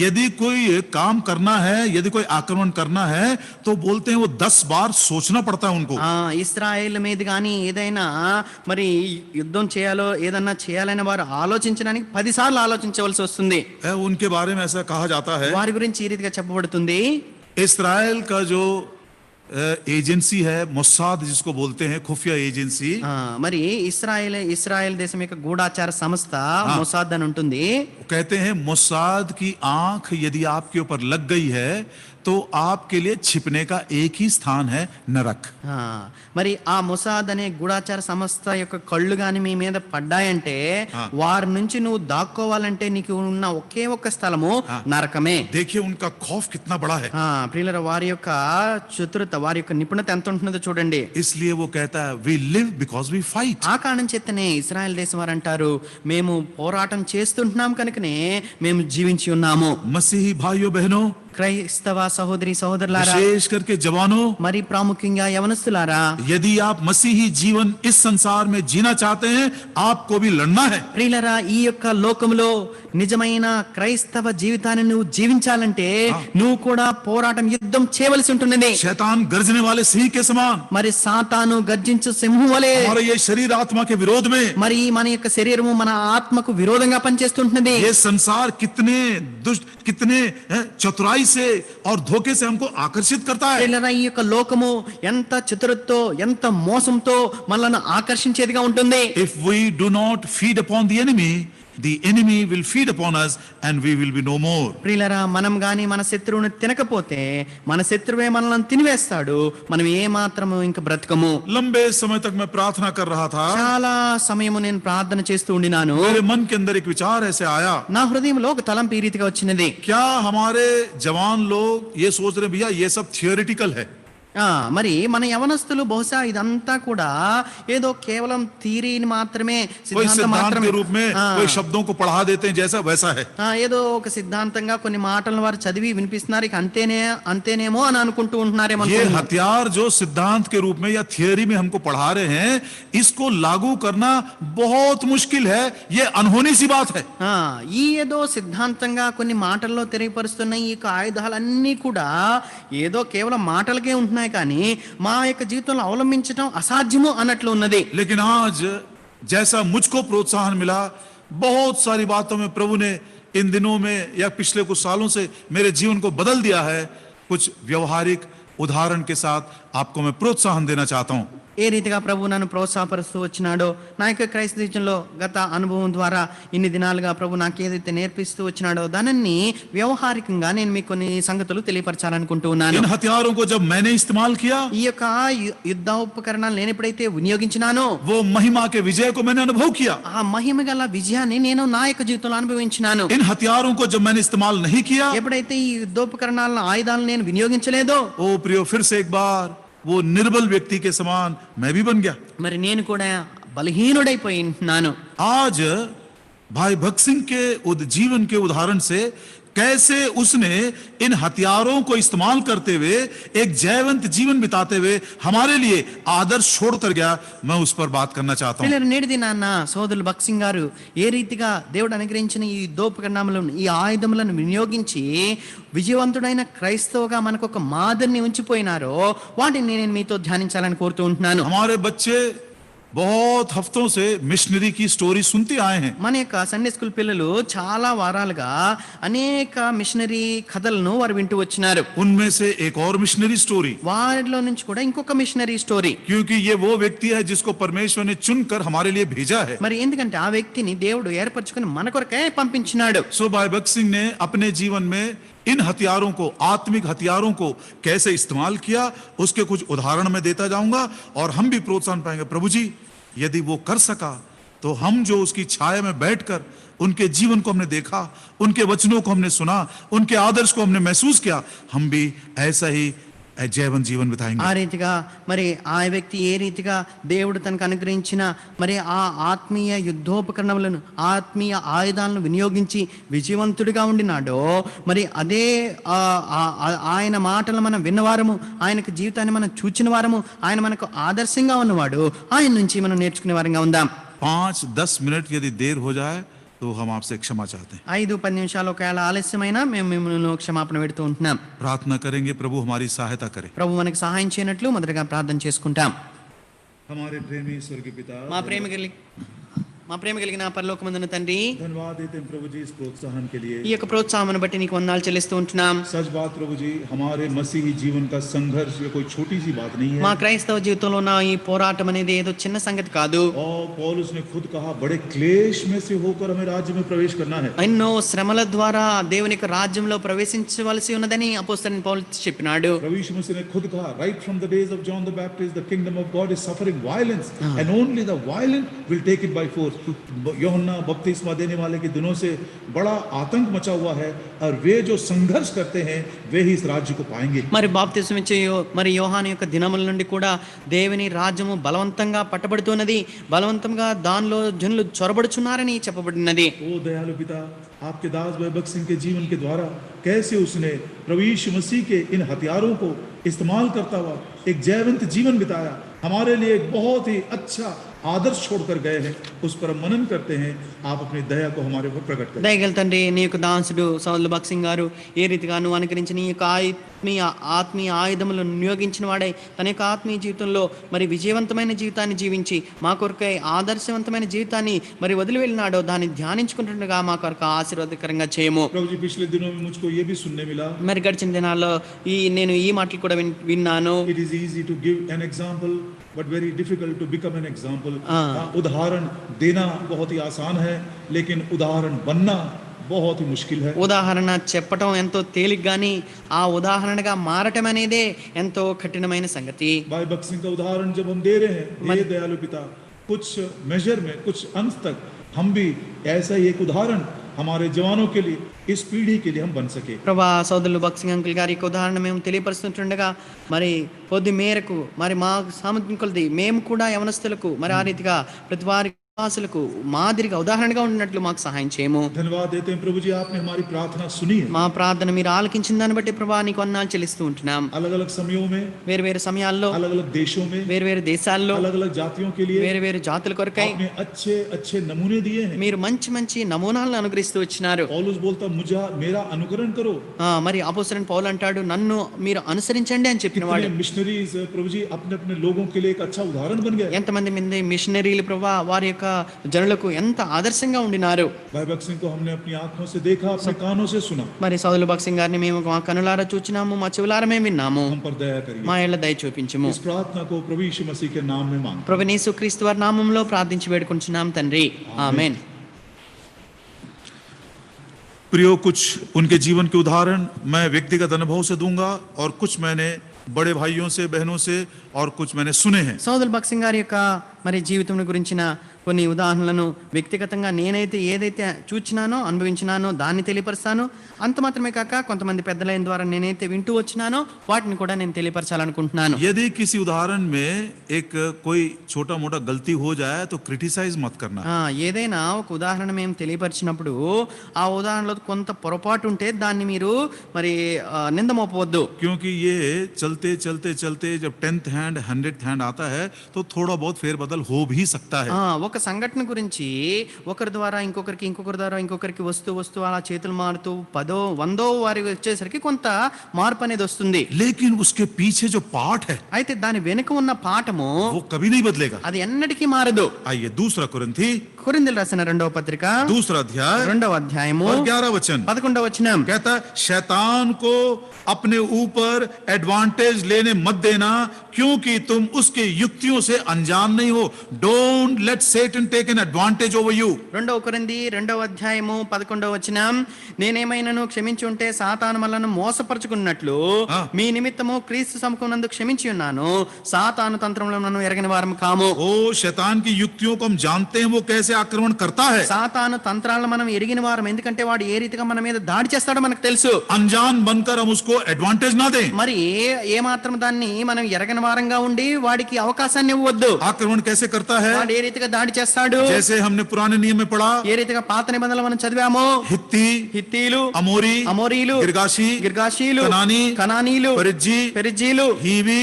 यदि कोई काम करना है, यदि कोई आक्रमण करना है तो बोलते हैं वो 10 बार सोचना पड़ता है उनको। ఇస్రాయేల్ మీద కానీ ఏదైనా మరి యుద్ధం చేయాలో ఏదన్నా చేయాలని వారు ఆలోచించడానికి 10 సార్లు ఆలోచించవలసి వస్తుంది. उनके बारे में ऐसा कहा जाता है, వారి గురించి ఈ రీతిగా చెప్పబడుతుంది. इस्राएल का जो एजेंसी है मोसाद जिसको बोलते हैं, खुफिया एजेंसी, మరి ఇస్రాయేల్ దేశం యొక్క గూఢాచార సంస్థ మొసాద్ అని ఉంటుంది. कहते हैं मोसाद की आंख यदि आपके ऊपर लग गई है तो आपके लिए छिपने का एक ही स्थान है, नरक। మరి ఆ మొసాద్ అనే గూఢాచార సంస్థ యొక్క కళ్ళు గాని మీ మీద పడ్డాయంటే వారి నుంచి నువ్వు దాక్కోవాలంటే నీకు ఉన్న ఒకే ఒక్క స్థలము నరకమే. देखिए उनका खौफ कितना बड़ा है। ప్రియులారా వారి యొక్క చతురత వారి యొక్క నిపుణత ఎంత ఉంటుందో చూడండి. इसलिए वो कहता है we live because we fight। ఆ కారణం చేతనే ఇశ్రాయేల్ దేశం వారు అంటారు మేము పోరాటం చేస్తుంటున్నాం కనుకనే మేము జీవించి ఉన్నాము. मसीही भाइयों बहनों, క్రైస్తవ సహోదరి సహోదరులారా, विशेष करके जवानों, మరి ప్రాముఖ్యంగా యవనస్తులారా, यदि आप मसीही जीवन इस संसार में जीना चाहते हैं आपको भी लड़ना है। ప్రియులారా ఈ యొక్క లోకంలో నిజమైన క్రైస్తవ జీవితాన్ని నువ్వు జీవించాలంటే నువ్వు కూడా పోరాటం యుద్ధం చేయవలసి ఉంటున్నది. शैतान गरजने वाले सिंह के समान మరి సాతాను గర్జించు సింహం వలె हमारे ये शरीर आत्मा के विरोध में, మరి మన యొక్క శరీరము మన ఆత్మకు విరోధంగా పనిచేస్తుంటున్నది. ये संसार कितने दुष्ट, कितने चतुराई से और धोखे से हमको आकर्षित करता है। ప్రియులారా ఈ యొక్క లోకము ఎంత చతురతతో ఎంత మోసంతో మనల్ని ఆకర్షించేదిగా ఉంటుంది. If we do not feed upon the enemy will feed upon us and we will be no more. ప్రియులారా మనం గాని మన శత్రువుని తినకపోతే మన శత్రువే మనల్ని తినివేస్తాడు, మనం ఏ మాత్రము ఇంకా బ్రతకము. लंबे समय तक मैं प्रार्थना कर रहा था, చాలా సమయము నేను ప్రార్థన చేస్తూ ఉండినాను. मेरे मन के अंदर एक विचार ऐसे आया, నా హృదయంలో ఒక తలంపు ఈ రీతిగా వచ్చినది. क्या हमारे जवान लोग ये सोच रहे भैया ये सब थियोरिटिकल है? మరి మన యవనస్తులు బహుశా ఇదంతా కూడా ఏదో కేవలం థియరీని మాత్రమే कोई సిద్ధాంతం सिद्धांत మాత్రమే के रूप में कोई शब्दों को पढ़ा देते हैं जैसा वैसा है। ఏదో ఒక సిద్ధాంతంగా కొన్ని మాటలను వారు చదివి వినిపిస్తున్నారు, ఇక అంతేనేమో అని అనుకుంటూ ఉంటున్నారేమో. ये हथियार जो सिद्धांत के रूप में या थियोरी में हमको पढ़ा रहे हैं इसको लागू करना बहुत मुश्किल है, ये अनहोनी सी बात है। ఈ ఏదో సిద్ధాంతంగా కొన్ని మాటల్లో తెలియపరుస్తున్న ఈ ఆయుధాలన్నీ కూడా ఏదో కేవలం మాటలకే ఉంటున్నాయి కానీ మా యొక్క జీవితంలో అవలంబించడం అసాధ్యము అన్నట్లు ఉన్నది. लेकिन आज जैसा मुझको प्रोत्साहन मिला, बहुत सारी बातों में प्रभु ने इन दिनों में या पिछले कुछ सालों से मेरे जीवन को बदल दिया है। कुछ व्यवहारिक उदाहरण के साथ आपको मैं प्रोत्साहन देना चाहता हूं। ఏ రీతిగా ప్రభు నన్ను ప్రోత్సాహపరుస్తూ వచ్చినాడో, నా యొక్క క్రైస్తవ జీవితంలో గత అనుభవం ద్వారా ఇన్ని దినాలుగా ప్రభు నాకు ఏదైతే నేర్పిస్తూ వచ్చినాడో దానిని వ్యవహారికంగా నేను మీకు కొన్ని సంగతులు తెలియపరచాలనుకుంటూ ఉన్నాను. इन हथियारों को जब मैंने इस्तेमाल किया, ఈ యొక్క యుద్ధ ఉపకరణాలు నేను ఎప్పుడైతే వినియోగించినానో वो महिमा के विजय को मैंने अनुभव किया. ఆ మహిమ గల విజయాన్ని నేను నా యొక్క జీవితంలో అనుభవించినాను. इन हथियारों को जब मैंने इस्तेमाल नहीं किया, ఎప్పుడైతే ఈ యుద్ధోపకరణాలను ఆయుధాలను నేను వినియోగించలేదో ओ प्रियो, फिर से एक बार वो निर्बल व्यक्ति के समान मैं भी बन गया. మరి నేను కూడా బలహీనుడైపోయినాను. आज भाई भगत सिंह के जीवन के उदाहरण से कैसे उसने इन हथियारों को इस्तेमाल करते हुए एक जयवंत जीवन बिताते हुए हमारे लिए आदर्श छोड़कर गया, मैं उस पर बात करना चाहता हूं. పిల్లలు నేటి దినాన్న సోదరులు భగత్ సింగ్ గారు ఏ రీతిగా దేవుడు అనుగ్రహించిన ఈ యుద్ధోపకరణములను ఈ ఆయుధములను వినియోగించి విజయవంతుడైన క్రైస్తవుగా మనకు ఒక మాదిరిని ఉంచిపోయినారో వాటిని నేను మీతో ధ్యానించాలని కోరుతూ ఉంటున్నాను. हमारे बच्चे बहुत हफ्तों से मिशनरी की स्टोरी सुनते आए हैं. మన యొక్క సండే స్కూల్ పిల్లలు చాలా వారాలుగా అనేక మిషనరీ కథలను వారు వింటూ వచ్చినారు. उनमें से एक और मिशनरी स्टोरी, వారిలో నుంచి కూడా ఇంకొక మిషనరీ స్టోరీ. क्योंकि ये वो व्यक्ति है जिसको परमेश्वर ने चुनकर हमारे लिए भेजा है. మరి ఎందుకంటే ఆ వ్యక్తిని దేవుడు ఏర్పరచుకొని మన కొరకే పంపించినాడు. सो भाई भगत सिंह ने अपने जीवन में इन हथियारों को, आत्मिक हथियारों को कैसे इस्तेमाल किया, उसके कुछ उदाहरण मैं देता जाऊंगा और हम भी प्रोत्साहन पाएंगे. प्रभु जी, यदि वो कर सका तो हम जो उसकी छाया में बैठकर उनके जीवन को हमने देखा, उनके वचनों को हमने सुना, उनके आदर्श को हमने महसूस किया, हम भी ऐसा ही जयवन जीवन बिताएंगे. ఆ రీతిగా మరి ఆ వ్యక్తి ఏ రీతిగా దేవుడు తనకు అనుగ్రహించిన మరి ఆ ఆత్మీయ యుద్ధోపకరణములను ఆత్మీయ ఆయుధాలను వినియోగించి విజయవంతుడిగా ఉండినాడో మరి అదే ఆయన మాటలు మనం విన్నవారము, ఆయనకు జీవితాన్ని మనం చూచిన వారము, ఆయన మనకు ఆదర్శంగా ఉన్నవాడు, ఆయన నుంచి మనం నేర్చుకునే వారంగా ఉందాం. 5-10 मिनट यदि देर हो जाए तो हम आपसे क्षमा चाहते हैं. 5-10 నిమిషాలు ఒకవేళ ఆలస్యమైనా మేము మిమ్మల్ని క్షమాపణ పెడుతూ ఉంటున్నాం. प्रार्थना करेंगे, प्रभु हमारी सहायता करे. ప్రభు మనకు సహాయం చేయనట్లు మొదటగా ప్రార్థన చేసుకుంటాం. हमारे प्रेमी स्वर्गीय पिता, మా ప్రేమ కలిగిన పరలోకమందున తండ్రి, धन्यवाद देते हैं प्रभु जी इस प्रोत्साहन के लिए. ఈ యొక్క ప్రోత్సాహం బట్టి నీకు వందనాలు చెల్లిస్తూ ఉంటున్నాం. सच बात प्रभु जी, हमारे मसीही जीवन का संघर्ष ये कोई छोटी सी बात नहीं మా है. క్రైస్తవ జీవితంలో ఉన్న ఈ పోరాటం అనేది ఏదో చిన్న సంగతి కాదు. और पौलुस ने खुद कहा, बड़े क्लेश में से होकर हमें राज्य में प्रवेश करना है. ఎన్నో శ్రమల ద్వారా దేవుని యొక్క రాజ్యంలో ప్రవేశించవలసి ఉన్నదని అపోస్తలుడైన పౌలు చెప్పినాడు. प्रभु यीशु मसीह ने खुद कहा, right from the days of John the Baptist, the kingdom of God is suffering violence and only the violent will take it by force. यूहन्ना बपतिस्मा देने वाले के दिनों से बड़ा आतंक मचा हुआ है और वे जो संघर्ष करते हैं वे ही इस राज्य को पाएंगे. మరి బాప్తిస్మం ఇచ్చే మరి యోహాను యొక్క దినముల నుండి కూడా దేవుని రాజ్యము బలవంతంగా పట్టబడుతున్నది, బలవంతంగా దానిలో జనులు చొరబడుచున్నారని చెప్పబడినది. ओ दयालु पिता, आपके दास भाई भगत सिंह के जीवन के द्वारा कैसे उसने प्रभु यीशु मसीह के इन हथियारों को इस्तेमाल करता हुआ एक जयवंत जीवन बिताया, हमारे लिए एक बहुत ही अच्छा आदर्श छोड़कर गए हैं, उस पर हम मनन करते हैं. आप अपनी दया को हमारे ऊपर प्रकट करें. దయగల తండ్రి, నీ యొక్క దాసుడు సౌలు భగత్ సింగ్ గారు ఏ రీతిగా నువ్వు అనుకరించిన నీ యొక్క ఆత్మీయ ఆయుధములను వినియోగించిన వాడై తన యొక్క ఆత్మీయ జీవితంలో మరి విజయవంతమైన జీవితాన్ని జీవించి మా కొరకై ఆదర్శవంతమైన జీవితాన్ని మరి వదిలి వెళ్ళినాడో దాన్ని ధ్యానించుకుంటుండగా మా కొరకు ఆశీర్వాదకరంగా చేయము. प्रभु जी, पिछले दिनों में मुझको ये भी सुनने मिला, మరి గడిచిన దినాల్లో నేను ఈ మాటలు కూడా విన్నాను. it is easy to give an example but very difficult to become an example. उदाहरण देना बहुत ही आसान है, लेकिन उदाहरण बनना बहुत ही मुश्किल है. ఉదాహరణ చెప్పటం ఎంతో తేలిక గాని ఆ ఉదాహరణగా మారటం అనేదే ఎంతో కఠినమైన సంగతి. भाई भगत सिंह का उदाहरण जब हम दे रहे हैं, हे दयालु पिता, कुछ मेजर में, कुछ अंश तक हम भी ऐसा ही एक उदाहरण हमारे जवानों के लिए, इस पीढ़ी के लिए हम बन सके. ప్రభా సోదరులు భగత్ సింగ్ అంకుల్ గారి యొక్క ఉదాహరణ మేము తెలియపరుస్తుండగా మరి కొద్ది మేరకు మరి మా సామర్థ్యం కొలది మేము కూడా యవనస్తులకు మరి ఆ రీతిగా ప్రతి వారి విశ్వాసులకు మాదిరిగా ఉదాహరణగా ఉండినట్లు మాకు సహాయం చేయము. धन्यवाद देते हैं प्रभु जी, आपने हमारी प्रार्थना सुनी है. మా ప్రార్థన మీరు ఆలకించిన దాన్ని బట్టి ప్రభా నీకు వందనాలు చెల్లిస్తూ ఉంటున్నాం. अलग अलग समयों में, వేరు వేరు సమయాల్లో, अलग अलग देशों में, వేరు వేరు దేశాల్లో, अलग अलग जातियों के लिए వేరు వేరు జాతుల కొరకై आपने अच्छे अच्छे नमूने दिए हैं. మీరు మంచి మంచి నమూనాలను అనుగ్రహిస్తూ వచ్చినారు. पौलुस बोलता, मुझे मेरा अनुकरण करो. మరి అపోస్తలుడైన పౌలు అంటాడు, నన్ను మీరు అనుసరించండి అని చెప్పిన వాడు. मिशनरीज प्रभु जी अपने अपने लोगों के लिए एक अच्छा उदाहरण बन गए. ఎంతమంది మిషనరీలు ప్రభా వారి యొక్క యొక్క జనులకు ఎంత ఆదర్శంగా ఉండినారు. भाई भगत सिंह को हमने अपनी आंखों से देखा, अपने कानों से सुना। మరి సౌదులు భగత్ సింగ్ గారిని మేము మా కనులారా చూచినాము, మా చెవులారా మేము విన్నాము. हम पर दया करिए। మా ఏళ్ళ దయ చూపించుము. इस प्रार्थना को प्रभु यीशु मसीह के नाम में मांग। ప్రభువైన యేసుక్రీస్తు వారి నామములో ప్రార్థించి వేడుకొంచున్నాం తండ్రి, ఆమేన్. प्रियो, कुछ उनके जीवन के उदाहरण मैं व्यक्तिगत अनुभव से दूंगा और कुछ मैंने बड़े भाइयों से, बहनों से और कुछ मैंने सुने हैं। సౌదులు భగత్ సింగ్ గారి యొక్క మరి జీవితం గురించిన కొన్ని ఉదాహరణలను వ్యక్తిగతంగా నేనైతే ఏదైతే చూచినానో, అనుభవించినానో దాన్ని తెలియపరుస్తాను. అంత మాత్రమే కాక కొంతమంది పెద్దలైన ద్వారా నేనైతే వింటూ వచ్చినానో వాటిని కూడా నేను తెలియపరచాలనుకుంటున్నాను. यदि किसी उदाहरण में एक कोई छोटा मोटा गलती हो जाए तो क्रिटिसाइज मत करना। ఏదైనా ఒక ఉదాహరణ మేము తెలియపరిచినప్పుడు ఆ ఉదాహరణలో కొంత పొరపాటు ఉంటే దాన్ని మీరు మరి నింద మోపవద్దు. क्योंकि ये चलते चलते चलते जब 10th हैंड 100th हैंड आता है तो थोड़ा बहुत फेरबदल हो भी सकता है। ఒక సంఘటన గురించి ఒకరి ద్వారా ఇంకొకరికి, ఇంకొకరి ద్వారా ఇంకొకరికి వస్తూ అలా చేతులు మారుతూ 10వ 100వ వారికి వచ్చేసరికి కొంత మార్పు అనేది వస్తుంది. लेकिन उसके पीछे जो पाठ है అయితే దాని వెనుక ఉన్న పాఠము वो कभी नहीं बदलेगा। అది ఎన్నటికీ మారదు. आइए दूसरा कुरिन्थी కొరింథీయులకు రాసిన 2వ పత్రిక दूसरा अध्याय 2వ అధ్యాయము और 11 वचन 11వ వచనం कहता है, शैतान को अपने ऊपर एडवांटेज लेने मत देना, क्योंकि तुम उसके युक्तियों से अनजान नहीं हो। Don't let Satan take an advantage over you. 2వ కొరింథీ 2వ అధ్యాయము 11వ వచనం, నేనేమైనాను క్షమించి ఉంటే సాతాను మనలను మోసపరుచుకున్నట్లు మీ నిమిత్తము క్రీస్తు సముఖమునందు క్షమించి ఉన్నాను. సాతాను తంత్రములను మనం ఎరగని వారం కాము. ओ शैतान की युक्तियों को हम जानते हैं, वो कैसे आक्रमण करता है। సాతాను తంత్రాలను మనం ఎరిగిన వారం, ఎందుకంటే వాడు ఏ రీతిగా మన మీద దాడి చేస్తాడో మనకు తెలుసు. अनजान बनकर हम उसको एडवांटेज ना दें। మరి ఏ మాత్రం దాన్ని మనం ఎరగని వారంగా ఉండి వాడికి అవకాశాన్ని ఇవ్వద్దు. आक्रमण कैसे करता है? వాడు ఏ రీతిగా దాడి చేస్తాడు? जैसे हमने पुराने नियम में पढ़ा, ఏ రీతిగా పాత నిబంధనలు మనం చదివామో, हित्ती, హిత్తీలు, अमोरी, అమోరీలు, गिर्गाशी, గిర్గాషీలు, कनानी, కనానీలు, परिज्जी, పెరిజ్జీలు, हीवी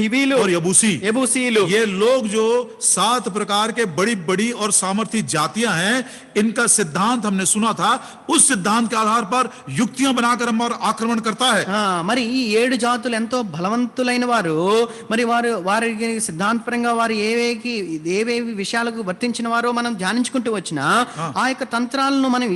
హివీలు और यबूसी, యెబూసీలు, ये लोग जो 7 प्रकार के बड़ी बड़ी और सामर्थी जातियां हैं, इनका सिद्धांत हमने सुना था। उस सिद्धांत के आधार पर युक्तियां बनाकर हम और आक्रमण करता है। మరి ఈ 7 జాతులు ఎంతో బలవంతులైన వారు, మరి వారి సిద్ధాంతపరంగా వారు ఏవేవి విషయాలకు వర్తించిన వారో మనం ధ్యానించుకుంటూ వచ్చిన ఆ యొక్క తంత్రాలను మనం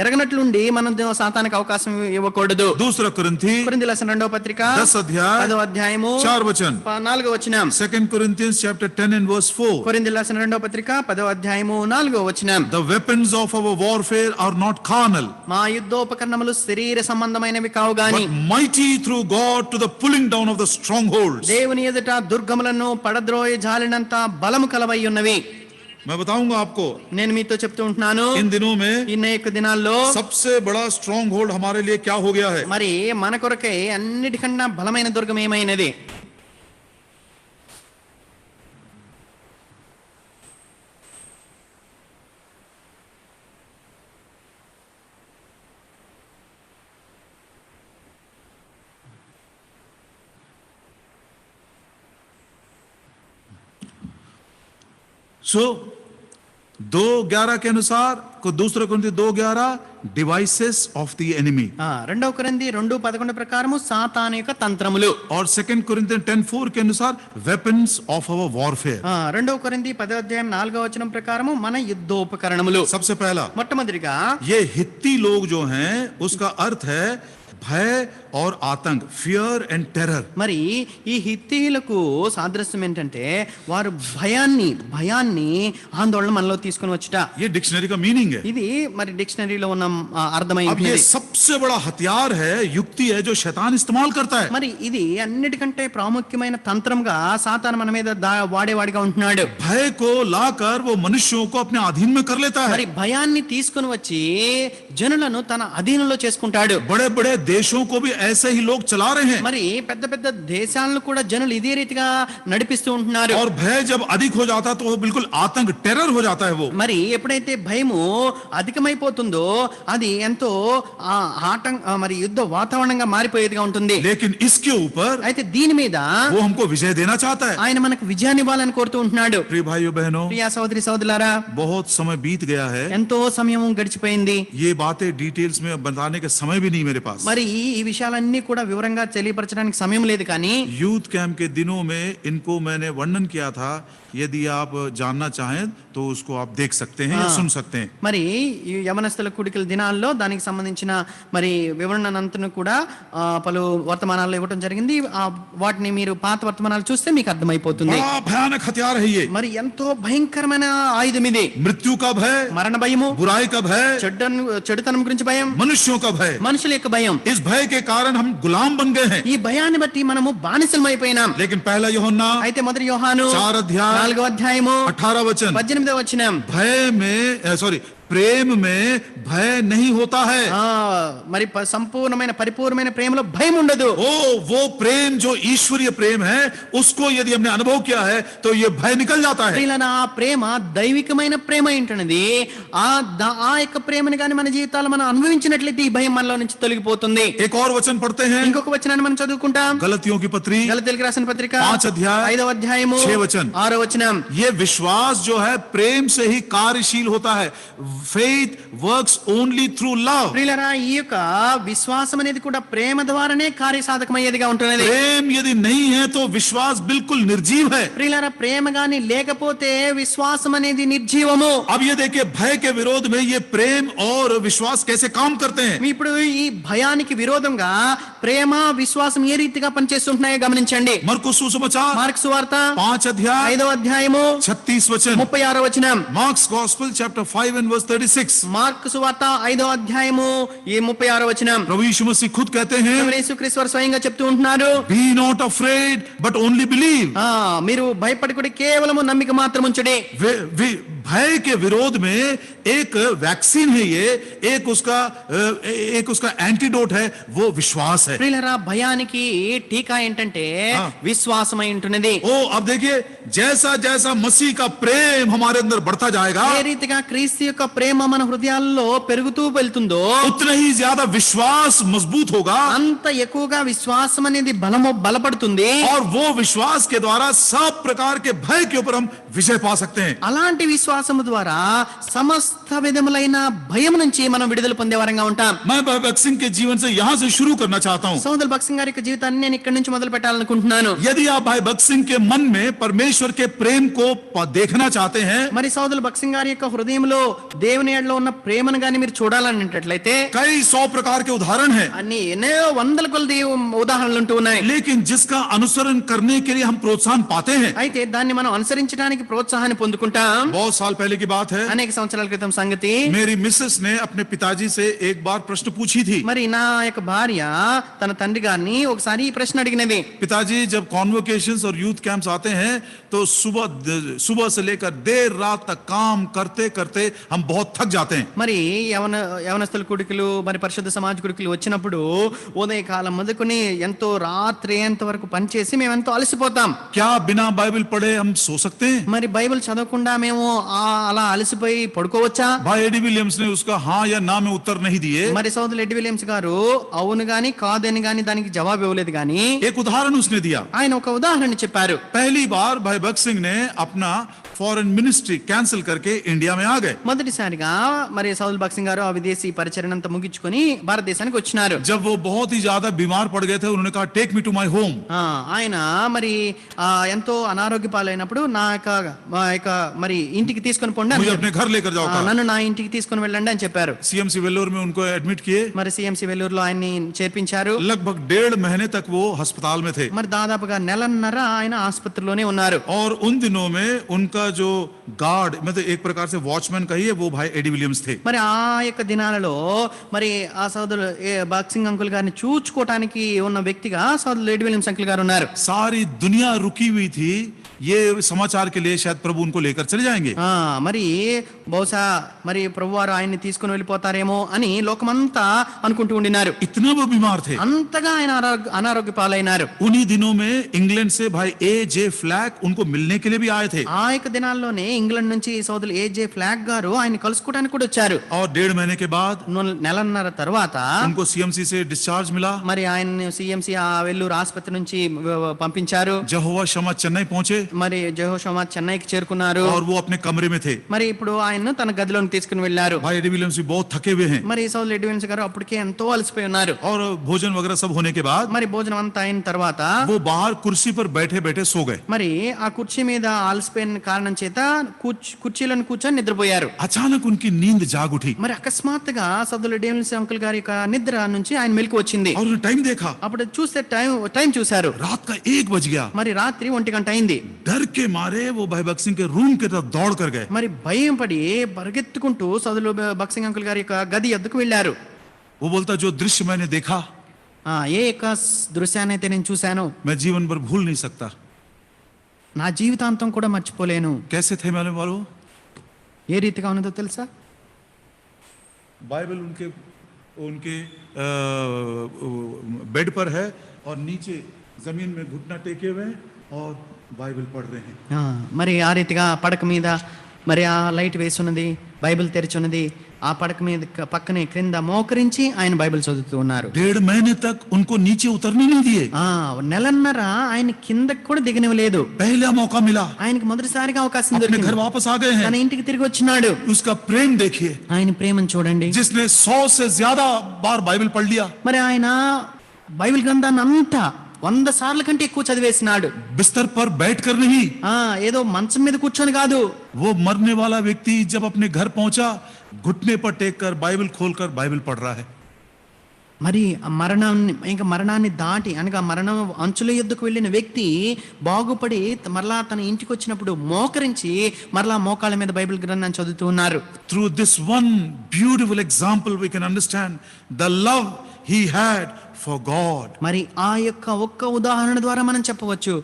ఎరగనట్లుండి మనం సాతానికి అవకాశం ఇవ్వకూడదు. दूसरा कुरिन्थी కొరింథీయులకు రాసిన 2వ పత్రిక 10 अध्याय 10వ అధ్యాయము 4 वचन, 4వ వచనం. 2 Corinthians chapter 10 and verse 4, కొరింథీయులకు రాసిన 2వ పత్రిక 10వ అధ్యాయము 4వ వచనం. the weapons of our warfare are not carnal, మా యుద్ధోపకరణములు శరీర సంబంధమైనవి కావు గాని but mighty through God to the pulling down of the strongholds. దేవుని ఎదుట దుర్గములను పడద్రోయ జాలినంత బలము కలవై ఉన్నవి. मैं बताऊंगा आपको, నేను మీతో చెప్తూ ఉంటున్నాను, इन दिनों में ఇన్న యొక్క దినాల్లో सबसे बड़ा स्ट्रॉन्ग होल्ड हमारे लिए क्या हो गया है? మరి మన కొరకై అన్నిటికన్నా బలమైన దుర్గం ఏమైనది? सो 2:11 के अनुसार को दूसरा कुरिन्थी 2:11 डिवाइसेस ऑफ द एनिमी, 2వ కొరింథీ 2:11 ప్రకారము సాతాను యొక్క తంత్రములు. और 2 Corinthians 10:4 के अनुसार वेपन्स ऑफ आवर वॉरफेयर. 2వ కొరింథీ 10వ అధ్యాయం 4వ వచనం ప్రకారము మన యుద్ధోపకరణములు. सबसे पहला, మొట్టమొదటిగా ये हित्ती लोग जो हैं उसका अर्थ है भय और आतंक, फियर एंड टेरर. మరి ఈ హిత్తీయులకు సాదృశ్యం ఏంటంటే వారు భయాన్ని ఆందోళన మనలో తీసుకొని వచ్చుట. ये डिक्शनरी का मीनिंग है. ఇది మరి డిక్షనరీలో ఉన్న अब ये అర్థమైంది. सबसे बड़ा हथियार है, युक्ति है जो शैतान इस्तेमाल करता है. మరి ఇది అన్నిటికంటే ప్రాముఖ్యమైన తంత్రంగా సాతాను మన మీద వాడేవాడిగా ఉంటున్నాడు. भय को लाकर वो मनुष्यों को अपने अधीन में कर लेता है. మరి భయాన్ని తీసుకొని వచ్చి జనులను తన అధీనంలో చేసుకుంటాడు. बड़े बड़े देशों को भी ऐसे ही लोग चला रहे हैं. మరి పెద్ద పెద్ద దేశాలను కూడా జనులు ఇదే రీతిగా నడిపిస్తూ ఉంటున్నారు. और भय जब अधिक हो जाता है तो वो बिल्कुल आतंक, टेरर हो जाता है वो. మరి ఎప్పుడైతే భయము అధికమైపోతుందో అది ఎంతో మరి యుద్ధ వాతావరణంగా మారిపోయేదిగా ఉంటుంది. लेकिन इसके ऊपर అయితే దీని మీద वो हमको विजय देना चाहता है. ఆయన మనకు విజయాన్ని ఇవ్వాలని కోరుతూ ఉంటున్నాడు. प्रिय भाइयों बहनों, ప్రియ సోదరి సోదరులారా, बहुत समय बीत गया है. ఎంతో సమయం గడిచిపోయింది. ये बातें डिटेल्स में बताने के समय भी नहीं मेरे पास. మరి ఈ విషయాల వివరాలన్నీ కూడా వివరంగా తెలియపరచడానికి సమయం లేదు కానీ यूथ कैंप के दिनों में इनको मैंने वर्णन किया था। यदि आप जानना चाहें तो उसको आप देख सकते हैं या सुन सकते हैं। మరి ఈ యవనస్తుల కూడికల దినాల్లో దానికి సంబంధించిన మరి వివరణనంతను కూడా పలు వర్తమానాల్లో ఇవ్వడం జరిగింది. వాటిని మీరు పాత వర్తమానాలు చూస్తే మీకు అర్థమైపోతుంది. बड़ा भयानक हथियार है ये। మరి ఎంతో భయంకరమైన ఆయుధం ఇది. मृत्यु का भय, మరణ భయము, बुराई का भय, చెడుతనం గురించి భయం, मनुष्यों का भय। మనుషుల యొక్క భయం. इस भय के कारण हम गुलाम बन गए हैं। ఈ భయాన్ని బట్టి మనము బానిసలమైపోయినాం. लेकिन पहला यूहन्ना అయితే మొదటి యోహాను 4 अध्याय 4వ అధ్యాయము 18 वचन, 18వ వచనం, भय में प्रेम में भय नहीं होता है। మరి సంపూర్ణమైన పరిపూర్ణమైన ప్రేమలో భయం ఉండదు. वो ప్రేम जो ईश्वरीय प्रेम है उसको यदि हमने अनुभव किया है तो ये भय निकल जाता है। ప్రియులారా, ఆ ప్రేమ దైవికమైన ప్రేమ ఏంటనేది ఆ యొక్క ప్రేమని గాని మన జీవితాల్లో మనం అనుభవించినట్లయితే ఈ భయం మనలో నుంచి తొలగిపోతుంది. एक और वचन पढ़ते हैं, ఇంకొక వచనాన్ని మనం చదువుకుంటాం. गलतियों की पत्री గలతీయులకు రాసిన పత్రిక 5 अध्याय 5వ అధ్యాయము 6 वचन, 6వ వచనం. ये विश्वास जो है प्रेम से ही कार्यशील होता है। faith works only through love। ప్రియులారా, ఈ యొక్క విశ్వాసం అనేది కూడా ప్రేమ ద్వారానే కార్యసాధకమయ్యేదిగా ఉంటున్నది. प्रेम यदि नहीं है तो विश्वास बिल्कुल निर्जीव है। ప్రియులారా, ప్రేమ గాని లేకపోతే విశ్వాసం అనేది నిర్జీవము. अब ये देखिए, भय के विरोध में ये प्रेम और विश्वास कैसे काम करते हैं। ఇప్పుడు ఈ భయానికి విరోధంగా ప్రేమ విశ్వాసం ఏ రీతిగా పనిచేస్తుంటున్నాయో గమనించండి. मरकुस सुसमाचार మార్కు సువార్త 5 अध्याय 5వ అధ్యాయము 36 वचन, 36వ వచనం. Mark's Gospel chapter 5 and verse 36। Mark సువార్త 5వ అధ్యాయము 36వ వచనం. प्रभु यीशु मसीह खुद कहते हैं, యేసుక్రీస్తు వారు స్వయంగా చెప్తూ ఉంటున్నారు, be not afraid but only believe। మీరు భయపడకుడి, కేవలము నమ్మిక మాత్రం ఉంచుడి. भय के विरोध में एक वैक्सीन है, ये एक उसका एंटीडोट है, वो विश्वास है। ప్రియులారా, భయానికి టీకా ఏంటంటే విశ్వాసమై ఉంటున్నది. अब देखिए, जैसा जैसा मसीह का प्रेम हमारे अंदर बढ़ता जाएगा, ఏ రీతిగా క్రీస్తు యొక్క ప్రేమ మన హృదయాల్లో పెరుగుతూ వెళ్తుందో उतना ही ज्यादा विश्वास मजबूत होगा, అంత ఎక్కువగా విశ్వాసం అనేది బలపడుతుంది. और वो विश्वास के द्वारा सब प्रकार के भय के ऊपर हम विजय पा सकते हैं। అలాంటి విశ్వాసము ద్వారా సమస్త విధములైన భయం నుంచి మనం విడుదల పొందే వారంగా ఉంటాం. मैं भाई भगत सिंह के जीवन से यहाँ से शुरू करना चाहता हूँ। సోదరు భగత్ సింగ్ గారి యొక్క జీవితాన్ని నేను ఇక్కడి నుంచి మొదలు పెట్టాలనుకుంటున్నాను. यदि आप भाई भगत सिंह के मन में परमेश्वर के प्रेम को देखना चाहते हैं, మరి సోదరు భగత్ సింగ్ గారి యొక్క హృదయంలో దేవుని ఎడలో ఉన్న ప్రేమను గాని మీరు చూడాలనేటట్లయితే कई 100 प्रकार के उदाहरण हैं, అన్ని ఎన్నో వందల కొలది ఉదాహరణలు ఉంటూ ఉన్నాయి. लेकिन जिसका अनुसरण करने के लिए हम प्रोत्साहन पाते हैं। అయితే దాన్ని మనం అనుసరించడానికి ప్రోత్సాహాన్ని పొందుకుంటాం. बहुत साल पहले की बात है, అనేక సంవత్సరాల క్రితం సంగతి. मेरी मिसेस ने अपने पिताजी से एक बार प्रश्न पूछी थी। మరి నా యొక్క భార్య తన తండ్రి గారిని ఒకసారి ఈ ప్రశ్న అడిగినది. पिताजी, जब कॉन्वोकेशंस और यूथ कैंप्स आते हैं तो सुबह से लेकर देर रात तक काम करते करते हम बहुत थक जाते हैं। మరి యవనస్తుల కూడికలు, మరి పరిశుద్ధ సమాజ కూడికలు వచ్చినప్పుడు ఉదయకాలం మొదలుకొని ఎంతో రాత్రి ఎంత వరకు పనిచేసి మేము ఎంతో అలసిపోతాం. क्या बिना बाइबल पढ़े हम सो सकते हैं? మరి బైబిల్ చదవకుండా మేము అలా అలసిపోయి పడుకోవచ్చా? भाई एडी विलियम्स ने उसका हाँ या ना में उत्तर नहीं दिए। మరి సోదరులు ఎడ్డి విలియమ్స్ గారు అవును గాని కాదని గాని దానికి జవాబు ఇవ్వలేదు గాని एक उदाहरण उसने दिया। ఆయన ఒక ఉదాహరణ చెప్పారు. पहली बार भाई भगत सिंह ने अपना फॉरेन मिनिस्ट्री कैंसिल करके इंडिया में आ गए। మొదటిసారిగా మరి సౌదల్ భగత్ సింగ్ గారు ఆ విదేశీ పరిచర్యను అంతా ముగించుకొని భారతదేశానికి వచ్చినారు. जब वो बहुत ही ज्यादा बीमार पड़ गए थे, उन्होंने कहा take me to my home. ఆయన మరి ఎంతో అనారోగ్య పాలైనప్పుడు మా యొక్క మరి ఇంటికి తీసుకొని పోండి, मुझे अपने घर लेकर जाओ। నన్ను నా ఇంటికి తీసుకొని వెళ్ళండి అని చెప్పారు. सीएमसी वेल्लोर में उनको एडमिट किए। మరి సిఎంసి వెల్లూరులో ఆయన్ని చేర్పించారు. लगभग 1.5 महीने तक वो अस्पताल में थे। మరి దాదాపుగా నెలన్నర ఆయన ఆసుపత్రిలోనే ఉన్నారు. और उन दिनों में उनका जो गार्ड, मतलब एक प्रकार से वॉचमैन कहिए, वो भाई एडी विलियम्स थे। మరి ఆ యొక్క దినాలలో మరి ఆ సోదరుడు భగత్ సింగ్ అంకుల్ గారిని చూచుకోవటానికి ఉన్న వ్యక్తిగా సోదరుడు ఎడ్డి విలియమ్స్ అంకుల్ గారు ఉన్నారు. सारी दुनिया रुकी हुई थी, ये समाचार के लिए शायद प्रभु उनको लेकर चले जाएंगे। మరి బహుశా మరి ప్రభువారు ఆయన్ని తీసుకుని వెళ్ళిపోతారేమో అని లోకమంతా అనుకుంటూ ఉండినారు. इतना वो बीमार थे। అంతగా ఆయన అనారోగ్య పాలైనారు. उन्हीं दिनों में इंग्लैंड से भाई ए जे फ्लैक उनको मिलने के लिए भी आए थे। ఆ యొక్క దినాల్లోనే ఇంగ్లాండ్ నుంచి సోదరులు ఏజే ఫ్లాగ్ గారు ఆయన కలుసుకోవడానికి కూడా వచ్చారు. और 1.5 महीने के बाद నెలన్నర తర్వాత उनको सीएमसी से डिस्चार्ज मिला. మరి ఆయన సిఎంసి ఆ వెల్లూరు ఆసుపత్రి నుంచి పంపించారు. यहोवा शमा चेन्नई पहुंचे మరి జెహోషామా చెన్నైకి చేరుకున్నారు. और वो अपने कमरे में थे. మరి ఇప్పుడు ఆయన్ను తన గదిలోకి తీసుకుని వెళ్లారు. भाई एडी विलियम्स भी बहुत थके हुए हैं. మరి సోదరులు ఎడ్విన్స్ గారు అప్పటికే ఎంతో అలసిపోయి ఉన్నారు. और भोजन वगैरह सब होने के बाद మరి భోజనం అంతా అయిన తర్వాత वो बाहर कुर्सी पर बैठे बैठे सो गए. మరి ఆ కుర్చీ మీద అలసిపోయిన కారణం చేత కుర్చీలను కూర్చొని నిద్రపోయారు. अचानक उनकी नींद जाग उठी మరి అకస్మాత్తుగా సోదరులు డేవిల్స్ అంకుల్ గారి యొక్క నిద్ర నుంచి ఆయన మెలకు వచ్చింది. और उन्होंने टाइम देखा. అప్పుడు చూస్తే టైం చూశారు. रात का 1 बज गया. మరి రాత్రి 1 గంట అయింది. डर के मारे वो भाई भगत सिंह के रूम की तरफ दौड़ कर गए. మరి భయం పడి పరిగెత్తుకుంటూ సోదరులు భగత్ సింగ్ అంకుల్ గారి యొక్క గది ఎద్దుకు వెళ్లారు. वो बोलता जो दृश्य मैंने देखा ఏ యొక్క దృశ్యాన్ని అయితే నేను చూశాను मैं जीवन भर भूल नहीं सकता. నా జీవితాంతం కూడా మర్చిపోలేను. कैसे थे मालूम वालों? ఏ రీతిగా ఉన్నదో తెలుసా? बाइबल उनके उनके बेड पर है और नीचे जमीन में घुटना टेके हुए हैं और बाइबल पढ़ रहे हैं. మరి ఆ రీతిగా పడక మీద మరి ఆ లైట్ వేసున్నది, బైబిల్ తెరిచున్నది. ఆ పడక మీద పక్కనే క్రింద మోకరించి ఆయన బైబిల్ చదువుతూ ఉన్నారు. 1.5 महीने तक उनको नीचे उतरने नहीं दिए. నెలన్నర ఆయన కిందకి కూడా దిగనివ్వలేదు. पहला मौका मिला. ఆయనకి మొదటిసారిగా అవకాశం अपने దొరికింది. घर वापस आ गए తన हैं. ఇంటికి తిరిగి వచ్చినాడు. उसका प्रेम देखिए. ఆయన ప్రేమను చూడండి. जिसने 100 से ज्यादा बार बाइबल पढ़ लिया. మరి ఆయన బైబిల్ గ్రంథాన్ని అంతా 100 సార్లు కంటే ఎక్కువ చదివేసినాడు. बिस्तर पर बैठकर नहीं. ఏదో మంచం మీద కూర్చొని కాదు. वो मरने वाला व्यक्ति जब अपने घर पहुंचा घुटने पर टेक कर बाइबल खोलकर बाइबल पढ़ रहा है. మరి మరణాన్ని దాటి అనగా మరణం అంచుల యుద్ధకు వెళ్ళిన వ్యక్తి బాగుపడి మరలా తన ఇంటికి వచ్చినప్పుడు మోకరించి మరలా మోకాళ్ళ మీద బైబిల్ గ్రంథాన్ని చదువుతూ ఉన్నారు. Through this one beautiful example we can understand the love he had for God. మరి ఆ యొక్క ఒక్క ఉదాహరణ ద్వారా మనం చెప్పవచ్చు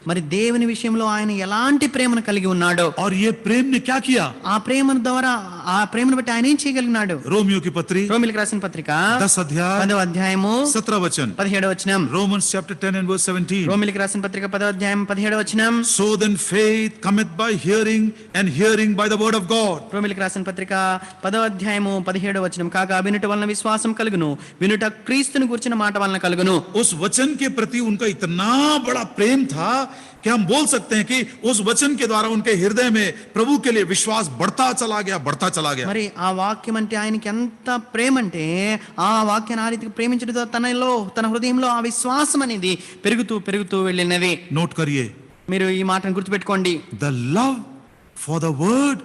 మరి దేవుని విషయంలో ఆయన ఎలాంటి ప్రేమను కలిగి ఉన్నాడో. और ये प्रेम ने क्या किया? ఆ ప్రేమ ద్వారా ఆ ప్రేమను బట్టి ఆయన ఏం చేయగలిగినాడు? रोमियो की पत्री రోమిలికి రాసిన పత్రిక 10 अध्याय 10వ అధ్యాయము 17 वचन. 17వ వచనం. Romans chapter 10 and verse 17. రోమిలికి రాసిన పత్రిక 10వ అధ్యాయం 17వ వచనం. So then faith cometh by hearing and hearing by the word of God. రోమిలికి రాసిన పత్రిక 10వ అధ్యాయము 17వ వచనం. కాగా వినుట వలన విశ్వాసం కలుగును, వినుట క్రీస్తుని గురించిన మాట వలన కలుగును. उस वचन के प्रति उनका इतना बड़ा प्रेम था कि हम बोल सकते हैं कि उस वचन के द्वारा उनके हृदय में प्रभु के लिए विश्वास बढ़ता चला गया. మరి ఆ వాక్యం అంటే ఆయనకి ఎంత ప్రేమ అంటే ఆ వాక్యాన్ని ఆ రీతికి ప్రేమించడంతో తన హృదయంలో ఆ విశ్వాసం అనేది పెరుగుతూ వెళ్ళినది. नोट करिए, మీరు ఈ మాటను గుర్తుపెట్టుకోండి. the love for the word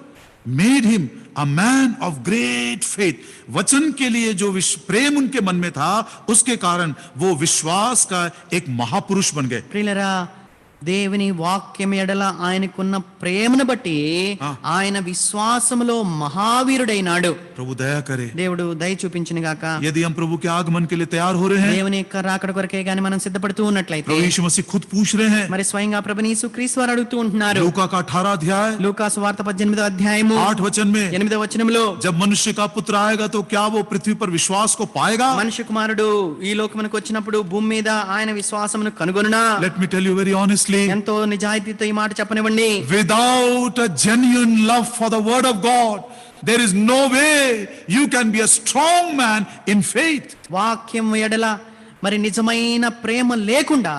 made him a man of great faith. वचन के लिए जो प्रेम उनके मन में था उसके कारण वो विश्वास का एक महापुरुष बन गए. ప్రియులారా, దేవుని వాక్యం ఎడల ఆయనకున్న ప్రేమను బట్టి ఆయన విశ్వాసములో మహావీరుడైనాడు. प्रभु दया करे. దేవుడు దయ చూపించిన గాక. यदि हम प्रभु के आगमन के लिए तैयार हो रहे हैं, దేవుని యొక్క రాకడ కొరకే గాని మనం సిద్ధపడుతూ ఉన్నట్లయితే प्रभु यीशु मसीह खुद पूछ रहे हैं. మరి స్వయంగా ప్రభుని యేసుక్రీస్తు వారు అడుగుతూ ఉంటున్నారు. लूका का 18 अध्याय లూకా సువార్త 18వ అధ్యాయము 8 वचन में 8వ వచనంలో जब मनुष्य का पुत्र आएगा तो क्या वो पृथ्वी पर विश्वास को पाएगा? మనుష్య కుమారుడు ఈ లోకమునకు వచ్చినప్పుడు భూమి మీద ఆయన విశ్వాసమును కనుగొనునా? Let me tell you very honestly, ఎంతో నిజాయితీతో ఈ మాట చెప్పనివ్వండి. without a genuine love for the word of God, there is no way you can be a strong man in faith. వాక్యం ఎడల మరి నిజమైన ప్రేమ లేకుండా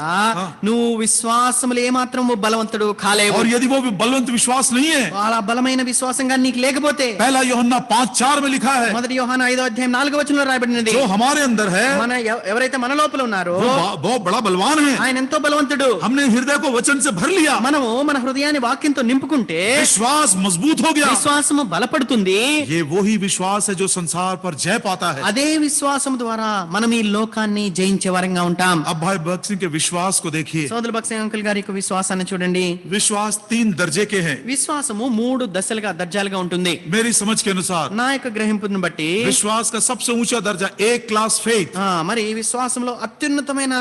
నువ్వు విశ్వాసములు ఏమాత్రము బలవంతుడు కాలేవు. और यदि वो बलवंत विश्वास नहीं है, అలా బలమైన విశ్వాసంగా నీకు లేకపోతే पहला यूहन्ना 5:4 में लिखा है, మొదటి యోహాను 5వ అధ్యాయం 4వ వచనంలో రాయబడినది, जो हमारे अंदर है మన ఎవరైతే మన లోపల ఉన్నారో वो बहुत बड़ा बलवान है. ఆయన ఎంతో బలవంతుడు. हमने हृदय को वचन से भर लिया, మనము మన హృదయాన్ని వాక్యంతో నింపుకుంటే विश्वास मजबूत हो गया. విశ్వాసము బలపడుతుంది. ये वही विश्वास है जो संसार पर जय पाता है. అదే విశ్వాసం ద్వారా మనం ఈ లోకాన్ని జయించే వారంగా ఉంటాం. अब भाई भगत सिंह के विश्वास को देखिए. సోదరు భక్త సింగ్ అంకుల్ గారి యొక్క విశ్వాసాన్ని చూడండి. विश्वास 3 दर्जे के हैं. విశ్వాసము 3 దర్జాలుగా ఉంటుంది. मेरी समझ के अनुसार నా యొక్క గ్రహింపును బట్టి विश्वास का सबसे ऊंचा दर्जा A क्लास फेथ, మరి ఈ విశ్వాసంలో అత్యున్నతమైన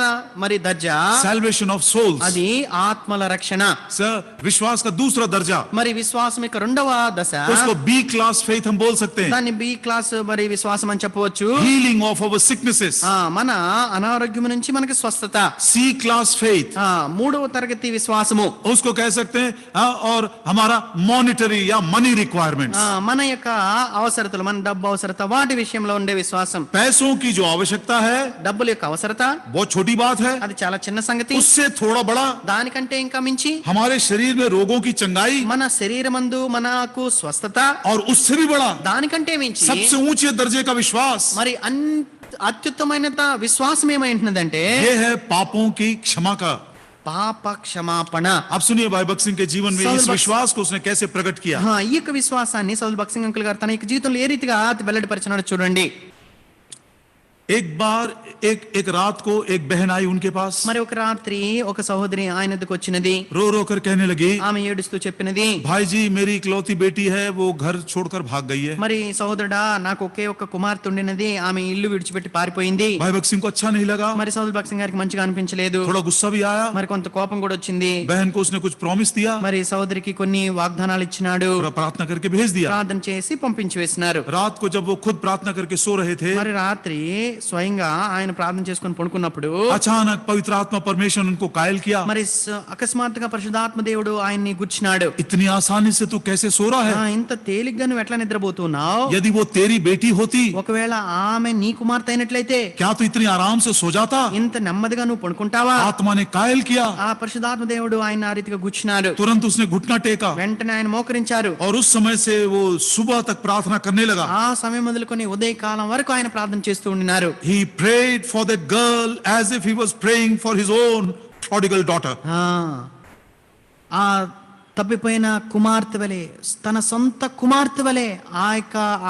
మరి దర్జా salvation of souls. అది ఆత్మల రక్షణ. सर विश्वास का दूसरा दर्जा, మరి విశ్వాసం యొక్క రెండవ దశ उसको B क्लास फेथ हम बोल सकते हैं. దాన్ని బి క్లాస్ మరి విశ్వాసం అని చెప్పవచ్చు. healing of our sicknesses. మన అనారోగ్యం నుంచి మనకి స్వస్థత. C class faith, మూడవ తరగతి విశ్వాసము. उसको कह सकते हैं, और हमारा मॉनिटरी या मनी रिक्वायरमेंट्स, మన యొక్క అవసరతలు, మన డబ్బు అవసరత, వాటి విషయంలో ఉండే విశ్వాసం. पैसों की जो आवश्यकता है డబ్బుల యొక్క అవసరత बहुत छोटी बात है, అది చాలా చిన్న సంగతి. उससे थोड़ा बड़ा దానికంటే ఇంకా మించి हमारे शरीर में रोगों की चंगाई, మన శరీరమందు మనకు స్వస్థత, और उससे भी बड़ा దానికంటే మించి सबसे ऊंचे दर्जे का विश्वास, మరి అత్యుత్తమైన విశ్వాసం ఏమైంటున్నదంటే ये है पापों की क्षमा का। పాప క్షమాపణ. आप सुनिए भाई बख्त सिंह के जीवन में सौल इस बख्श- विश्वास को उसने कैसे प्रकट किया। ఈ యొక్క విశ్వాసాన్ని సౌల్ బక్సింగ్ అంకుల్ గారు తన యొక్క జీవితంలో ఏ రీతిగా వెల్లడిపరిచినాడో చూడండి. एक बार एक रात को एक बहन आई उनके पास, మరి ఒక రాత్రి ఒక సహోదరి ఆయన వద్దకు వచ్చినది. रो रो कर कहने लगी, ఆమె ఏడుస్తూ చెప్పినది, भाई जी मेरी इकलौती बेटी है, वो घर छोड़कर भाग गई है। మరి సహోదరుడా, నాకు ఒకే ఒక్క కుమార్తె ఉండినది, ఆమె ఇల్లు విడిచిపెట్టి పారిపోయింది. भाई बख्त सिंह को अच्छा नहीं लगा, మరి సౌల్ బక్సింగ్ గారికి మంచిగా అనిపించలేదు. थोड़ा गुस्सा भी आया। మరి కొంత కోపం కూడా వచ్చింది. बहन को उसने कुछ प्रॉमिस दिया, మరి సహోదరికి కొన్ని వాగ్దానాలు ఇచ్చినాడు. थोड़ा प्रार्थना करके भेज दिया। ప్రార్థన చేసి పంపించి వేసినారు. रात को जब वो खुद प्रार्थना करके सो रहे थे, మరి రాత్రి స్వయంగా ఆయన ప్రార్థన చేసుకొని పడుకున్నప్పుడు अचानक पवित्र आत्मा परमेश्वर उनको कायल किया। మరి అకస్మాత్తుగా పరిశుద్ధాత్మ దేవుడు ఆయన్ని గుచ్చినాడు. इतनी आसानी से तू कैसे सो रहा है? ఇంత తేలిగ్గా నువ్వు ఎట్లా నిద్రపోతున్నావు? यदि वो तेरी बेटी होती, ఒకవేళ ఆమె నీ కుమార్తె అయినట్లయితే क्या तू इतनी आराम से सो जाता? ఇంత నెమ్మదిగా నువ్వు పడుకుంటావా? आत्मा ने कायल किया, ఆ పరిశుద్ధాత్మ దేవుడు ఆయన ఆ రీతిగా గుచ్చినాడు. तुरंत उसने घुटना टेका, వెంటనే ఆయన మోకరించారు. और उस समय से वो सुबह तक प्रार्थना करने लगा। ఆ సమయం మొదలుకొని ఉదయకాలం వరకు ఆయన ప్రార్థన చేస్తూ ఉండినారు. He prayed for that girl as if he was praying for his own prodigal daughter. ఆ తప్పిపోయిన కుమార్తె వలె, తన సొంత కుమార్తె వలె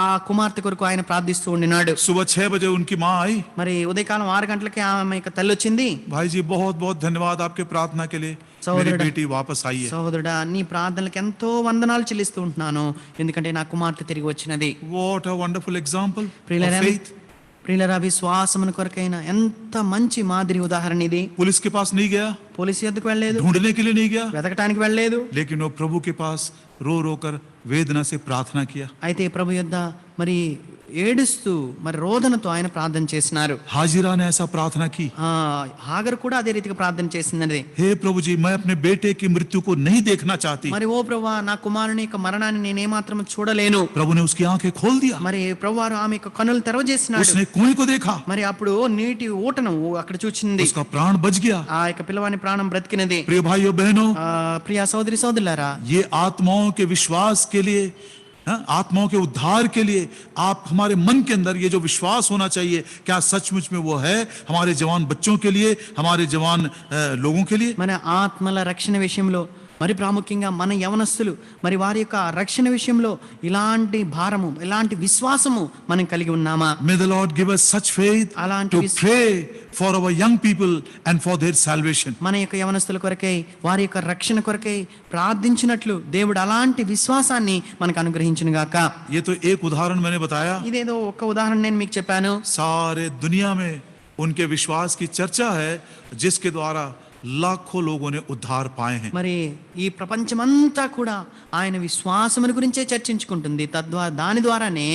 ఆ కుమార్తె కొరకు ఆయన ప్రార్థిస్తూ ఉండినాడు. सुबह 6 बजे उनकी माँ आई, మరి ఉదయకాలం 6 గంటలకి ఆమె యొక్క తల్లి వచ్చింది. भाई जी बहुत बहुत धन्यवाद आपके प्रार्थना के लिए, मेरी बेटी वापस आई है। సహోదరుడా, నీ ప్రార్థనలకు ఎంతో వందనాలు చెల్లిస్తూ ఉంటున్నాను, ఎందుకంటే నా కుమార్తె తిరిగి వచ్చినది. What a wonderful example of faith. ప్రియులరా, విశ్వాసమును కొరకైన ఎంత మంచి మాదిరి ఉదాహరణ ఇది. पुलिस के पास नहीं गया, పోలీసు ఎద్దుకు వెళ్ళలేదు, ढूंढने के लिए नहीं गया, వెతకటానికి వెళ్ళలేదు. लेकिन वो प्रभु के पास रो रो कर वेदना से प्रार्थना किया। అయితే ప్రభు యొద్ద మరి ఏడుస్తూ మరి రోదనతో ఆయన ప్రార్థన చేసినారు. हाजिरा ने ऐसा प्रार्थना की, హాగర్ కూడా అదే రీతిగా ప్రార్థన చేసింది. हे प्रभु जी मैं अपने बेटे की मृत्यु को नहीं देखना चाहती। మరి ఓ ప్రభువా, నా కుమారుని యొక్క మరణాన్ని నేనేమాత్రం చూడలేను. प्रभु ने उसकी आंखें खोल दिया, మరి ప్రభువారు ఆమె యొక్క కన్నులు తెరవజేసినాడు. उसने कुएं को देखा, మరి అప్పుడు నీటి ఊటను అక్కడ చూచింది. उसका प्राण बच गया। ఆ యొక్క పిల్లవాని ప్రాణం బ్రతికినది. प्रिय भाइयों बहनों, ప్రియ సోదరి సోదరులారా, ये आत्माओं के विश्वास के लिए, आत्माओं के उद्धार के लिए आप हमारे मन के अंदर ये जो विश्वास होना चाहिए, क्या सचमुच में वो है हमारे जवान बच्चों के लिए, हमारे जवान लोगों के लिए? మన ఆత్మల రక్షణ విషయంలో, మరి ప్రాముఖ్యంగా మన యవనస్తులు మరి వారి యొక్క రక్షణ విషయంలో ఇలాంటి భారము, ఇలాంటి విశ్వాసము మనం కలిగి ఉన్నామా? May the Lord give us such faith to pray for our young people and for their salvation. మన యొక్క యవనస్తుల కొరకై, వారి యొక్క రక్షణ కొరకై ప్రార్థించినట్లు దేవుడు అలాంటి విశ్వాసాన్ని మనకు అనుగ్రహించును గాక. ये तो एक उदाहरण मैंने बताया, ఇదేదో ఒక్క ఉదాహరణ నేను మీకు చెప్పాను. सारे दुनिया में उनके विश्वास की चर्चा है, जिसके द्वारा लाखों लोगों ने उद्धार पाए हैं। మరి ఈ ప్రపంచమంతా కూడా ఆయన విశ్వాసమును గురించే చర్చించుకుంటుంది. దాని ద్వారానే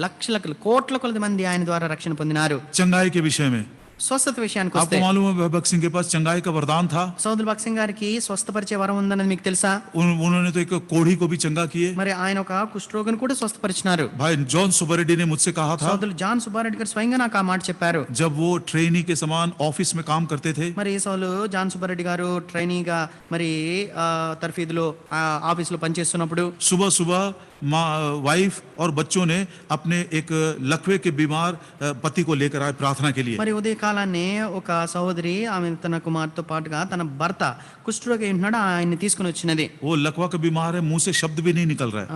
లక్షల కోట్ల కొలది మంది ఆయన ద్వారా రక్షణ పొందినారు. चंगाई के विषय में స్వస్థత విషయానికి आपको వస్తే, मालूम है भगत सिंह के पास चंगाई का वरदान था। సౌదర్ బక్సింగ్ గారికి స్వస్థపరిచే వరం ఉందన్నది మీకు తెలుసా? उन्होंने तो एक कोढ़ी को भी चंगा किए। మరి ఆయన ఒక కుష్ఠరోగిని కూడా స్వస్థపరిచినారు. भाई जॉन सुबरेड्डी ने मुझसे कहा था, సోదరులు జాన్ సుబ్బారెడ్డి గారు స్వయంగా నాకు ఆ మాట చెప్పారు. जब वो ट्रेनी के समान ऑफिस में काम करते थे, మరి సోదరులు జాన్ సుబ్బారెడ్డి గారు ట్రైనీగా మరి తర్ఫీదులో ఆఫీసులో పనిచేస్తున్నప్పుడు सुबह सुबह वाइफ और बच्चों ने अपने एक लकवे के बीमार पति को लेकर आए प्रार्थना के लिए। మరి ఉదయకాలాన్ని ఒక సహోదరి ఆమె తన కుమార్తెతో పాటుగా తన భర్త కుష్ఠరోగి ఉంటున్నాడు, ఆయన్ని తీసుకుని వచ్చినది. वो लकवा का बीमार है, मुंह से शब्द भी नहीं निकल रहा है।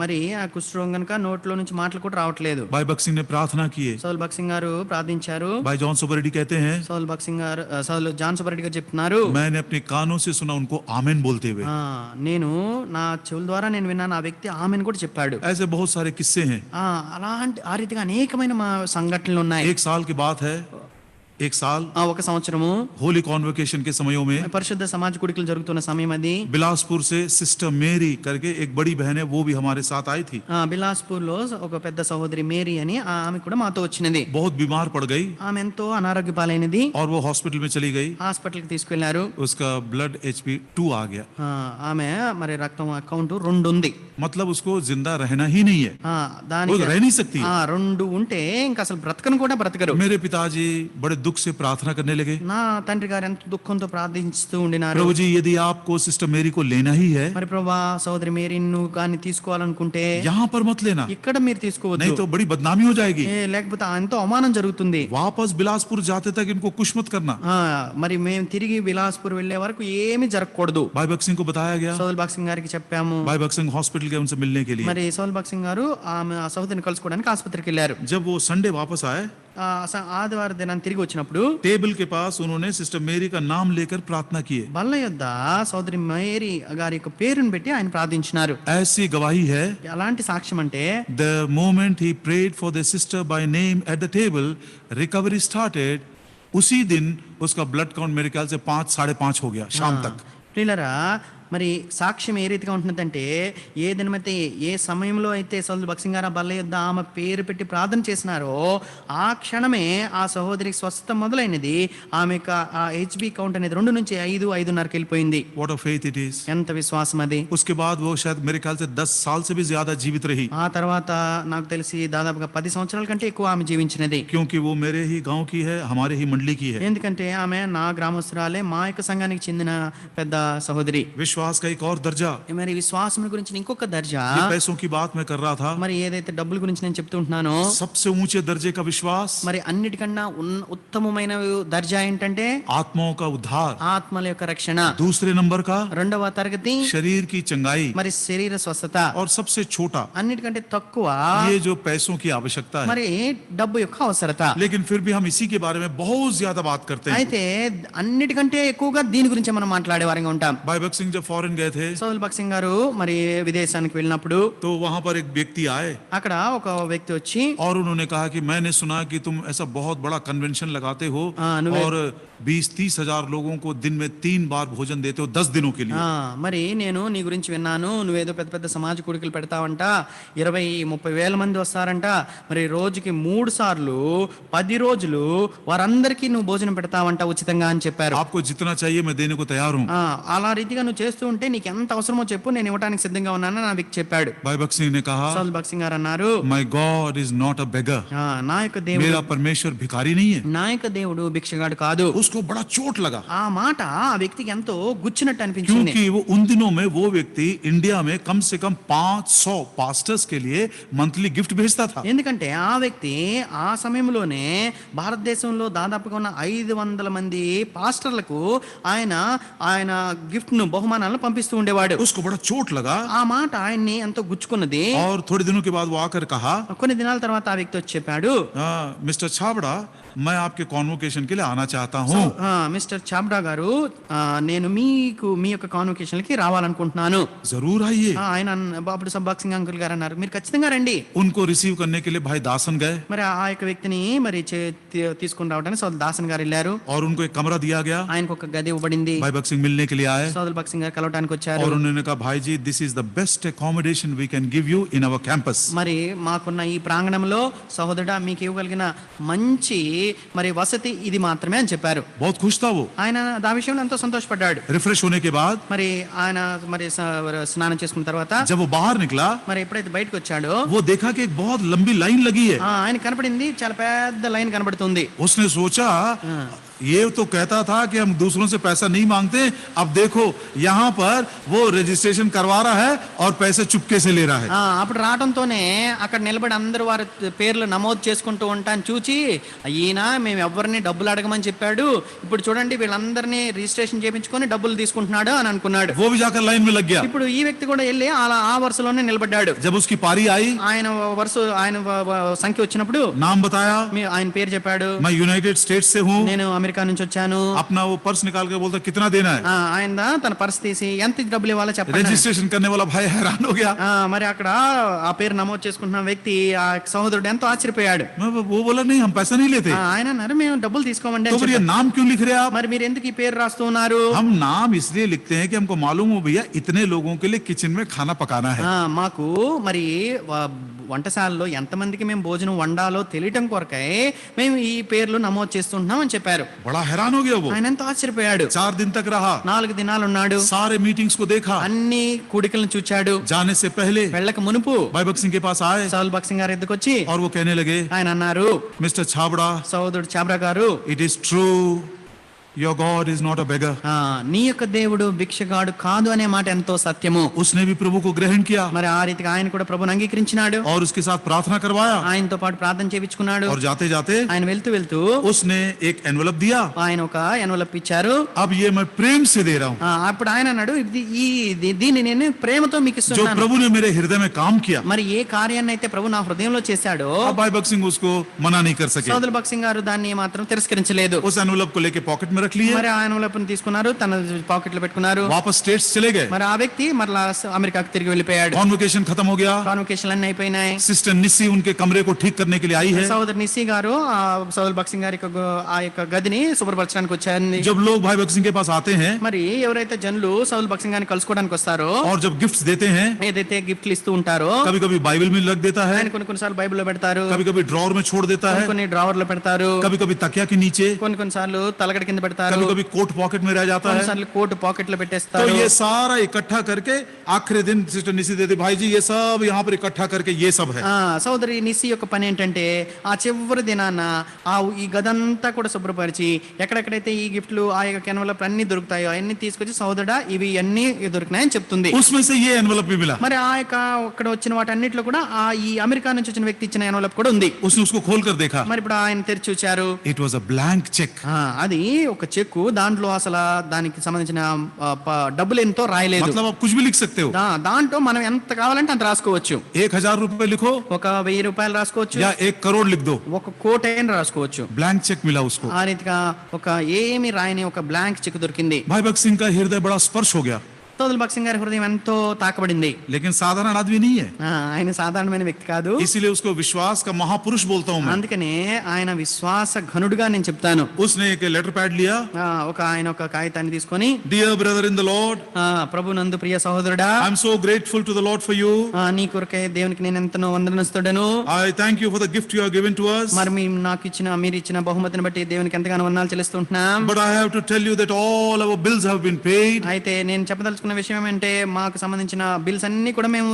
మరి ఆ కుష్ఠరోగం కనుక నోట్లో నుంచి మాటలు కూడా రావట్లేదు. भाई बख्त सिंह ने प्रार्थना की है। సౌల్ బక్సింగ్ గారు ప్రార్థించారు. भाई जॉन सुबरेड्डी कहते हैं, సౌల్ బక్సింగ్ గారు సౌల్ జాన్ సుబ్బారెడ్డి గారు చెప్తున్నారు, मैंने अपने कानों से सुना उनको आमीन बोलते हुए। నేను నా చెవుల ద్వారా నేను విన్నాను, ఆ వ్యక్తి ఆమెను కూడా చెప్పాడు. ऐसे बहुत सारे किस्से हैं। అలాంటి ఆ రీతిగా అనేకమైన మా సంఘటనలు ఉన్నాయి. एक साल की बात है, एक साल ఒక సంవత్సరము होली कॉन्वोकेशन के समयों में పరిశుద్ధ సమాజ కూడికలు జరుగుతున్న సమయం అది. बिलासपुर से सिस्टर मेरी करके एक बड़ी बहन है, वो भी हमारे साथ आई थी. బిలాస్పూర్ లో ఒక పెద్ద సహోదరి మేరీ అని ఆమె కూడా మాతో వచ్చినది. बहुत बीमार पड़ गई ఆమె ఎంతో అనారోగ్య పాలైనది. और वो हॉस्पिटल में चली गई. హాస్పిటల్ కి తీసుకెళ్లారు. उसका ब्लड HP 2 आ गया. ఆమె మరి రక్తం అకౌంట్ 2 ఉంది. मतलब उसको जिंदा रहना ही नहीं है, वो దానికి रह नहीं सकती. 2 ఉంటే ఇంకా అసలు బ్రతకను కూడా బ్రతకరు. मेरे पिताजी बड़े दुख से प्रार्थना करने लगे, నా తండ్రి గారు ఎంత దుఃఖంతో ప్రార్థిస్తూ ఉండినారు. प्रभु जी यदि आपको सिस्टर मेरी को लेना ही है, మరి ప్రభువా సహోదరి మేరీని నువ్వు కానీ తీసుకోవాలనుకుంటే यहाँ पर मत लेना, ఇక్కడ మీరు తీసుకోవద్దు. नहीं तो बड़ी बदनामी हो जाएगी. లేకపోతే ఎంతో అవమానం జరుగుతుంది. वापस बिलासपुर जाते तक इनको कुछ मत करना. మరి మేము తిరిగి బిలాస్పూర్ వెళ్లే వరకు ఏమీ జరగకూడదు. भाई भगत सिंह को बताया गया. సోదల్ బక్సింగ్ గారికి చెప్పాము. भाई भगत सिंह हॉस्पिटल गए उनसे मिलने के लिए. మరి సోదల్ బక్సింగ్ గారు ఆమె ఆ సహోదరిని కలుసుకోవడానికి ఆసుపత్రికి వెళ్ళారు. जब वो संडे वापस आए, ఆదివారం దినాన్ని తిరిగి వచ్చినప్పుడు टेबल के पास उन्होंने सिस्टर मेरी का नाम लेकर प्रार्थना की. బల్ల యొద్ద సోదరి మేరీ గారి యొక్క పేరును పెట్టి ఆయన ప్రార్థించినారు. ऐसी गवाही है, అలాంటి సాక్ష్యం అంటే the moment he prayed for the sister by name at the table, recovery started. उसी दिन उसका ब्लड काउंट मेरे ख्याल से 5-5:30 हो गया शाम तक. ప్రియులారా, మరి సాక్ష్యం ఏ రీతిగా ఉంటుందంటే ఏ దినమైతే ఏ సమయంలో అయితే సోదరు బక్సింగ్ గారు ఆ బల్ల యొద్ద ఆమె పేరు పెట్టి ప్రార్థన చేసినారో ఆ క్షణమే ఆ సహోదరికి స్వస్థత మొదలైనది. ఆమె ఆ HB కౌంట్ అనేది 2 నుంచి 5-5:30కి వెళ్ళిపోయింది. What a faith it is. ఎంత విశ్వాసం అది. उसके बाद वो शायद मेरे ख्याल से 10 साल से भी ज्यादा जीवित रही, ఆ తర్వాత నాకు తెలిసి దాదాపుగా 10 సంవత్సరాల కంటే ఎక్కువ ఆమె జీవించినది. क्योंकि वो मेरे ही गांव की है, हमारे ही मंडली की है. ఎందుకంటే ఆమె నా గ్రామస్తురాలే, మా యొక్క సంఘానికి చెందిన పెద్ద సహోదరి. विश्वास का एक और दर्जा. మరి విశ్వాసం గురించి ఇంకొక దర్జా. ये पैसों की बात मैं कर रहा था, మరి ఏదైతే డబ్బుల గురించి నేను చెప్తూ ఉంటున్నానో सबसे ऊंचे दर्जे का विश्वास, మరి అన్నిటికన్నా ఉత్తమమైన దర్జా ఏంటంటే आत्माओं का उद्धार. ఆత్మల యొక్క రక్షణ. दूसरे नंबर का 2వ తరగతి शरीर की चंगाई. మరి శరీర స్వస్థత. और सबसे छोटा అన్నిటికంటే తక్కువ ये जो पैसों की आवश्यकता है. మరి డబ్బు యొక్క అవసరత. लेकिन फिर भी हम इसी के बारे में बहुत ज्यादा बात करते हैं. అయితే అన్నిటికంటే ఎక్కువగా దీని గురించి మనం మాట్లాడే వారంగా ఉంటాం. भाई भगत सिंह जब फॉरेन गए थे సోదల్ బక్సింగ్ గారు మరి విదేశానికి వెళ్ళినప్పుడు तो वहां पर एक व्यक्ति आए అక్కడ ఒక వ్యక్తి వచ్చి और उन्होंने कहा कि मैंने सुना कि तुम ऐसा बहुत बड़ा कन्वेंशन लगाते हो और 20-30 हजार लोगों को दिन में 3 बार भोजन देते हो 10 दिनों के लिए. మరి నేను నీ గురించి విన్నాను, నువ్వేదో పెద్ద పెద్ద సమాజ కూడికలు పెడతావంట, 20-30 వేల మంది వస్తారంట, మరి రోజుకి 3 సార్లు 10 రోజులు వారందరికీ నువ్వు భోజనం పెడతావంట ఉచితంగా అని చెప్పారు. आपको जितना चाहिए मैं देने को तैयार हूँ. అలా రీతిగా నువ్వు చేస్తూ ఉంటే నీకు ఎంత అవసరమో చెప్పు, నేను ఇవ్వడానికి సిద్ధంగా ఉన్నానని నా వ్యక్తి చెప్పాడు. भाई भगत सिंह ने कहा, సోదల్ బక్సింగ్ గారు అన్నారు, My God is not a beggar. నా యొక్క దేవుడు, मेरा परमेश्वर भिखारी नहीं है. నా యొక్క దేవుడు భిక్షగాడు కాదు. उसको बड़ा चोट लगा, ఆ మాట ఆ వ్యక్తికి ఎంతో గుచ్చినట్టు అనిపించింది. क्योंकि वो उन दिनों में वो व्यक्ति इंडिया में कम से कम 500 पास्टर्स के लिए मंथली गिफ्ट भेजता था. ఎందుకంటే ఆ వ్యక్తి ఆ సమయంలోనే భారతదేశంలో దాదాపుగా ఉన్న 500 మంది పాస్టర్లకు ఆయన ఆయన గిఫ్ట్ ను బహుమానాలను పంపిస్తూ ఉండేవాడు. उसको बड़ा चोट लगा ఆ మాట ఆయన్ని ఎంతో గుచ్చుకున్నది. और थोड़े दिनों के बाद वो आकर कहा, కొన్ని దినాల తర్వాత ఆ వ్యక్తి వచ్చి చెప్పాడు, मिस्टर छाबड़ा मैं आपके कॉन्वोकेशन के लिए आना चाहता हूँ. మిస్టర్ చాబ్డా గారు, నేను మీకు మీ యొక్క కాన్వకేషన్ కి రావాలనుకుంటున్నాను. जरूर आइए. ఆయన అప్పుడు బక్సింగ్ అంకుల్ గారు అన్నారు, మీరు ఖచ్చితంగా రండి. उनको रिसीव करने के लिए भाई दासन गए మరి ఆ యొక్క వ్యక్తిని మరి తీసుకుని రావడానికి సోదరు దాసన్ గారు వెళ్ళారు. और उनको एक कमरा दिया गया. ఆయనకు ఒక గది ఇవ్వబడింది. भाई भगत सिंह मिलने के लिए आए సోదరు బక్సింగ్ గారు కలవడానికి వచ్చారు. और उन्होंने कहा, भाई जी this is the best accommodation we can give you in our campus. మరి మాకున్న ఈ ప్రాంగణంలో సహోదరుడా మీకు ఇవ్వగలిగిన మంచి మరి వసతి ఇది మాత్రమే అని చెప్పారు. बहुत खुश था वो. ఆయన ఆ విషయంలో ఎంతో సంతోషపడ్డాడు. रिफ्रेश होने के बाद మరి ఆయన మరి స్నానం చేసుకున్న తర్వాత जब वो बाहर निकला మరి ఎప్పుడైతే బయటకు వచ్చాడో वो देखा कि एक बहुत लंबी लाइन लगी है. ఆయన కనపడింది, చాలా పెద్ద లైన్ కనబడుతుంది. उसने सोचा ये तो कहता था कि हम दूसरों से पैसा नहीं मांगते, अब देखो यहाँ पर वो रजिस्ट्रेशन करवा रहा है और पैसे चुपके से ले रहा है. అప్పుడు రావడంతోనే అక్కడ నిలబడి అందరూ వారి పేర్లు నమోదు చేసుకుంటూ ఉంటాను చూచి, ఈయన మేము ఎవరిని డబ్బులు అడగమని చెప్పాడు, ఇప్పుడు చూడండి వీళ్ళందరినీ రిజిస్ట్రేషన్ చేయించుకొని డబ్బులు తీసుకుంటున్నాడు అని అనుకున్నాడు. वो भी जाकर लाइन में लग गया. ఇప్పుడు ఈ వ్యక్తి కూడా వెళ్ళి ఆ వరుసలోనే నిలబడ్డాడు. जब उसकी पारी आई ఆయన సంఖ్య వచ్చినప్పుడు नाम बताया, ఆయన పేరు చెప్పాడు, मैं यूनाइटेड स्टेट्स से हूँ. నేను అమెరికా అమెరికా నుంచి వచ్చాను. अपना वो पर्स निकाल के बोलता कितना देना है। ఆయన తన పర్స్ తీసి ఎంత డబ్బులు ఇవ్వాలో చెప్పండి. रजिस्ट्रेशन करने वाला भाई हैरान हो गया। మరి అక్కడ ఆ పేరు నమోదు చేసుకుంటున్న వ్యక్తి ఆ సహోదరుడు ఎంతో ఆశ్చర్యపోయాడు. वो बोला नहीं हम पैसा नहीं लेते। ఆయన అన్నారు మేము డబ్బులు తీసుకోమండి तो అని फिर ये చెప్పారు. नाम क्यों लिख रहे हैं आप? మరి మీరు ఎందుకు ఈ పేరు రాస్తూ ఉన్నారు? हम नाम इसलिए लिखते हैं कि हमको मालूम हो भैया इतने लोगों के लिए किचन में खाना पकाना है। మాకు మరి వంటశాలలో ఎంతమందికి మేము భోజనం వండాలో తెలియటం కొరకై మేము ఈ పేర్లు నమోదు చేస్తుంటున్నాం అని చెప్పారు. बड़ा हैरान हो गया वो। ఆయన ఎంతో ఆశ్చర్యపోయాడు. 4 दिन तक रहा, 4 దినాలు ఉన్నాడు. सारे मीटिंग्स को देखा। అన్ని కూడికలను చూచాడు. जाने से पहले వెళ్ళక మునుపు भाई भगत सिंह के पास आए సౌల్ భక్సింగ్ గారి ఎద్దుకు వచ్చి और वो कहने लगे ఆయన అన్నారు, मिस्टर छाबड़ा సోదరుడు చాబ్రా గారు, it is true your God is not a beggar। నీ యొక్క దేవుడు భిక్షగాడు కాదు అనే మాట ఎంతో సత్యము. उसने भी प्रभु को ग्रहण किया మరి ఆ రీతిగా ఆయన కూడా ప్రభుని అంగీకరించినాడు. और उसके साथ प्रार्थना करवाया ఆయనతో పాటు ప్రార్థన చేయించుకున్నాడు. और जाते जाते ఆయన వెళ్తూ వెళ్తూ उसने एक एनवलप दिया। ఆయన ఒక ఎన్వలప్ ఇచ్చారు. अब ये मैं प्रेम से दे रहा हूँ అప్పుడు ఆయన అన్నాడు, దీన్ని నేను ప్రేమతో మీకు जो ఇస్తున్నాను. प्रभु ने मेरे हृदय में काम किया। మరి ఏ కార్యాన్ని అయితే ప్రభు నా హృదయంలో చేశాడో अब भाई भगत सिंह उसको मना नहीं कर सके। సోదరు భక్సింగ్ గారు దాన్ని మాత్రం తిరస్కరించలేదు. उस ఎన్వలప్ को लेके पॉकेट में रख लिए, మరి ఆ ఎన్వలప్ తీసుకున్నారు, తన పాకెట్ లో పెట్టుకున్నారు. वापस स्टेट्स चले गए। మరి ఆ వ్యక్తి మరలా అమెరికాకు తిరిగి వెళ్ళిపోయాడు. कॉन्वोकेशन खत्म हो गया। కాన్వకేషన్లు అన్ని అయిపోయినాయి. सिस्टर निस्सी उनके कमरे को ठीक करने के लिए आई है। సోదరు నిస్సి గారు సోదరు భక్సింగ్ గారి ఆ యొక్క గదిని శుభ్రపరచడానికి వచ్చారు. जब लोग भाई भगत सिंह के पास आते हैं మరి ఎవరైతే జనులు సౌల్ భక్సింగ్ గారిని కలుసుకోవడానికి వస్తారో और जब गिफ्ट्स देते हैं, ఏదైతే గిఫ్ట్లు ఇస్తూ ఉంటారో कभी कभी बाइबल में लग देता है, ఆయన కొన్నిసార్లు బైబిల్లో పెడతారు, कभी कभी ड्रॉर में छोड़ देता है, కొన్ని డ్రావర్ లో పెడతారు, कभी कभी तकिया के नीचे, కొన్నిసార్లు తలగడ కింద పెడతారు, कभी कभी कोट पॉकेट में रह जाता है। కొన్నిసార్లు కోట్ పాకెట్ లో तो పెట్టేస్తారు. ये सारा इकट्ठा करके आखिरी दिन सिस्टर निस्सी देती भाई जी ये सब यहाँ पर इकट्ठा करके ये सब है। సోదరి నిస్సి యొక్క పని ఏంటంటే ఆ చివరి దినాన ఈ గదంతా కూడా శుభ్రపరిచి ఎక్కడెక్కడైతే ఈ గిఫ్ట్లు ఆ యొక్క ఎన్వలప్ అన్ని దొరుకుతాయో అన్ని తీసుకొచ్చి సోదరుడా ఇవి అన్ని దొరికినాయని చెప్తుంది. उसमें से ये एनवलप भी मिला। మరి ఆ యొక్క అక్కడ వచ్చిన వాటన్నిటిలో కూడా ఈ అమెరికా నుంచి వచ్చిన వ్యక్తి ఇచ్చిన ఎన్వలప్ కూడా ఉంది. उसने उसको खोल कर देखा, మరి ఇప్పుడు ఆయన తెరిచి చూచారు. It was a blank cheque. అది ఒక చెక్కు, దాంట్లో అసలు దానికి సంబంధించిన డబ్బులు ఎంతో రాయలేదు. मतलब आप कुछ भी लिख सकते हो। దాంట్లో మనం ఎంత కావాలంటే అంత రాసుకోవచ్చు. 1000 रुपए लिखो, ఒక 1000 రూపాయలు రాసుకోవచ్చు, या 1 करोड़ लिख दो, ఒక కోటైన రాసుకోవచ్చు. ब्लैंक चेक मिला उसको। ఆ రీతిగా ఒక ఏమి రాయని ఒక బ్లాంక్ చెక్ దొరికింది. भाई भगत सिंह का हृदय बड़ा स्पर्श हो गया। సోదరు భక్సింగ్ గారి హృదయం ఎంతో తాకబడింది. लेकिन साधारण आदमी नहीं है, ఆయన సాధారణమైన వ్యక్తి కాదు. इसीलिए उसको विश्वास का महापुरुष बोलता हूं मैं। అందుకనే ఆయన విశ్వాస ఘనుడుగా నేను చెప్తాను. उसने एक लेटर पैड लिया, ఆయన ఒక కాగితాన్ని తీసుకొని, dear brother in the lord, ప్రభు నందు ప్రియ సహోదరుడా, I am so grateful to the lord for you. నీ కొరకే దేవునికి నేను ఎంతనో వందనస్తుడను. I thank you for the gift you have given to us, మరి మీరు ఇచ్చిన బహుమతిని బట్టి దేవునికి ఎంతగానో వందనాలు చెల్లిస్తుంటున్నాం. but I have to tell you that all our bills have been paid. అయితే నేను చెప్పదలుచుకున్న విషయం ఏమంటే మాకు సంబంధించిన బిల్స్ అన్ని కూడా మేము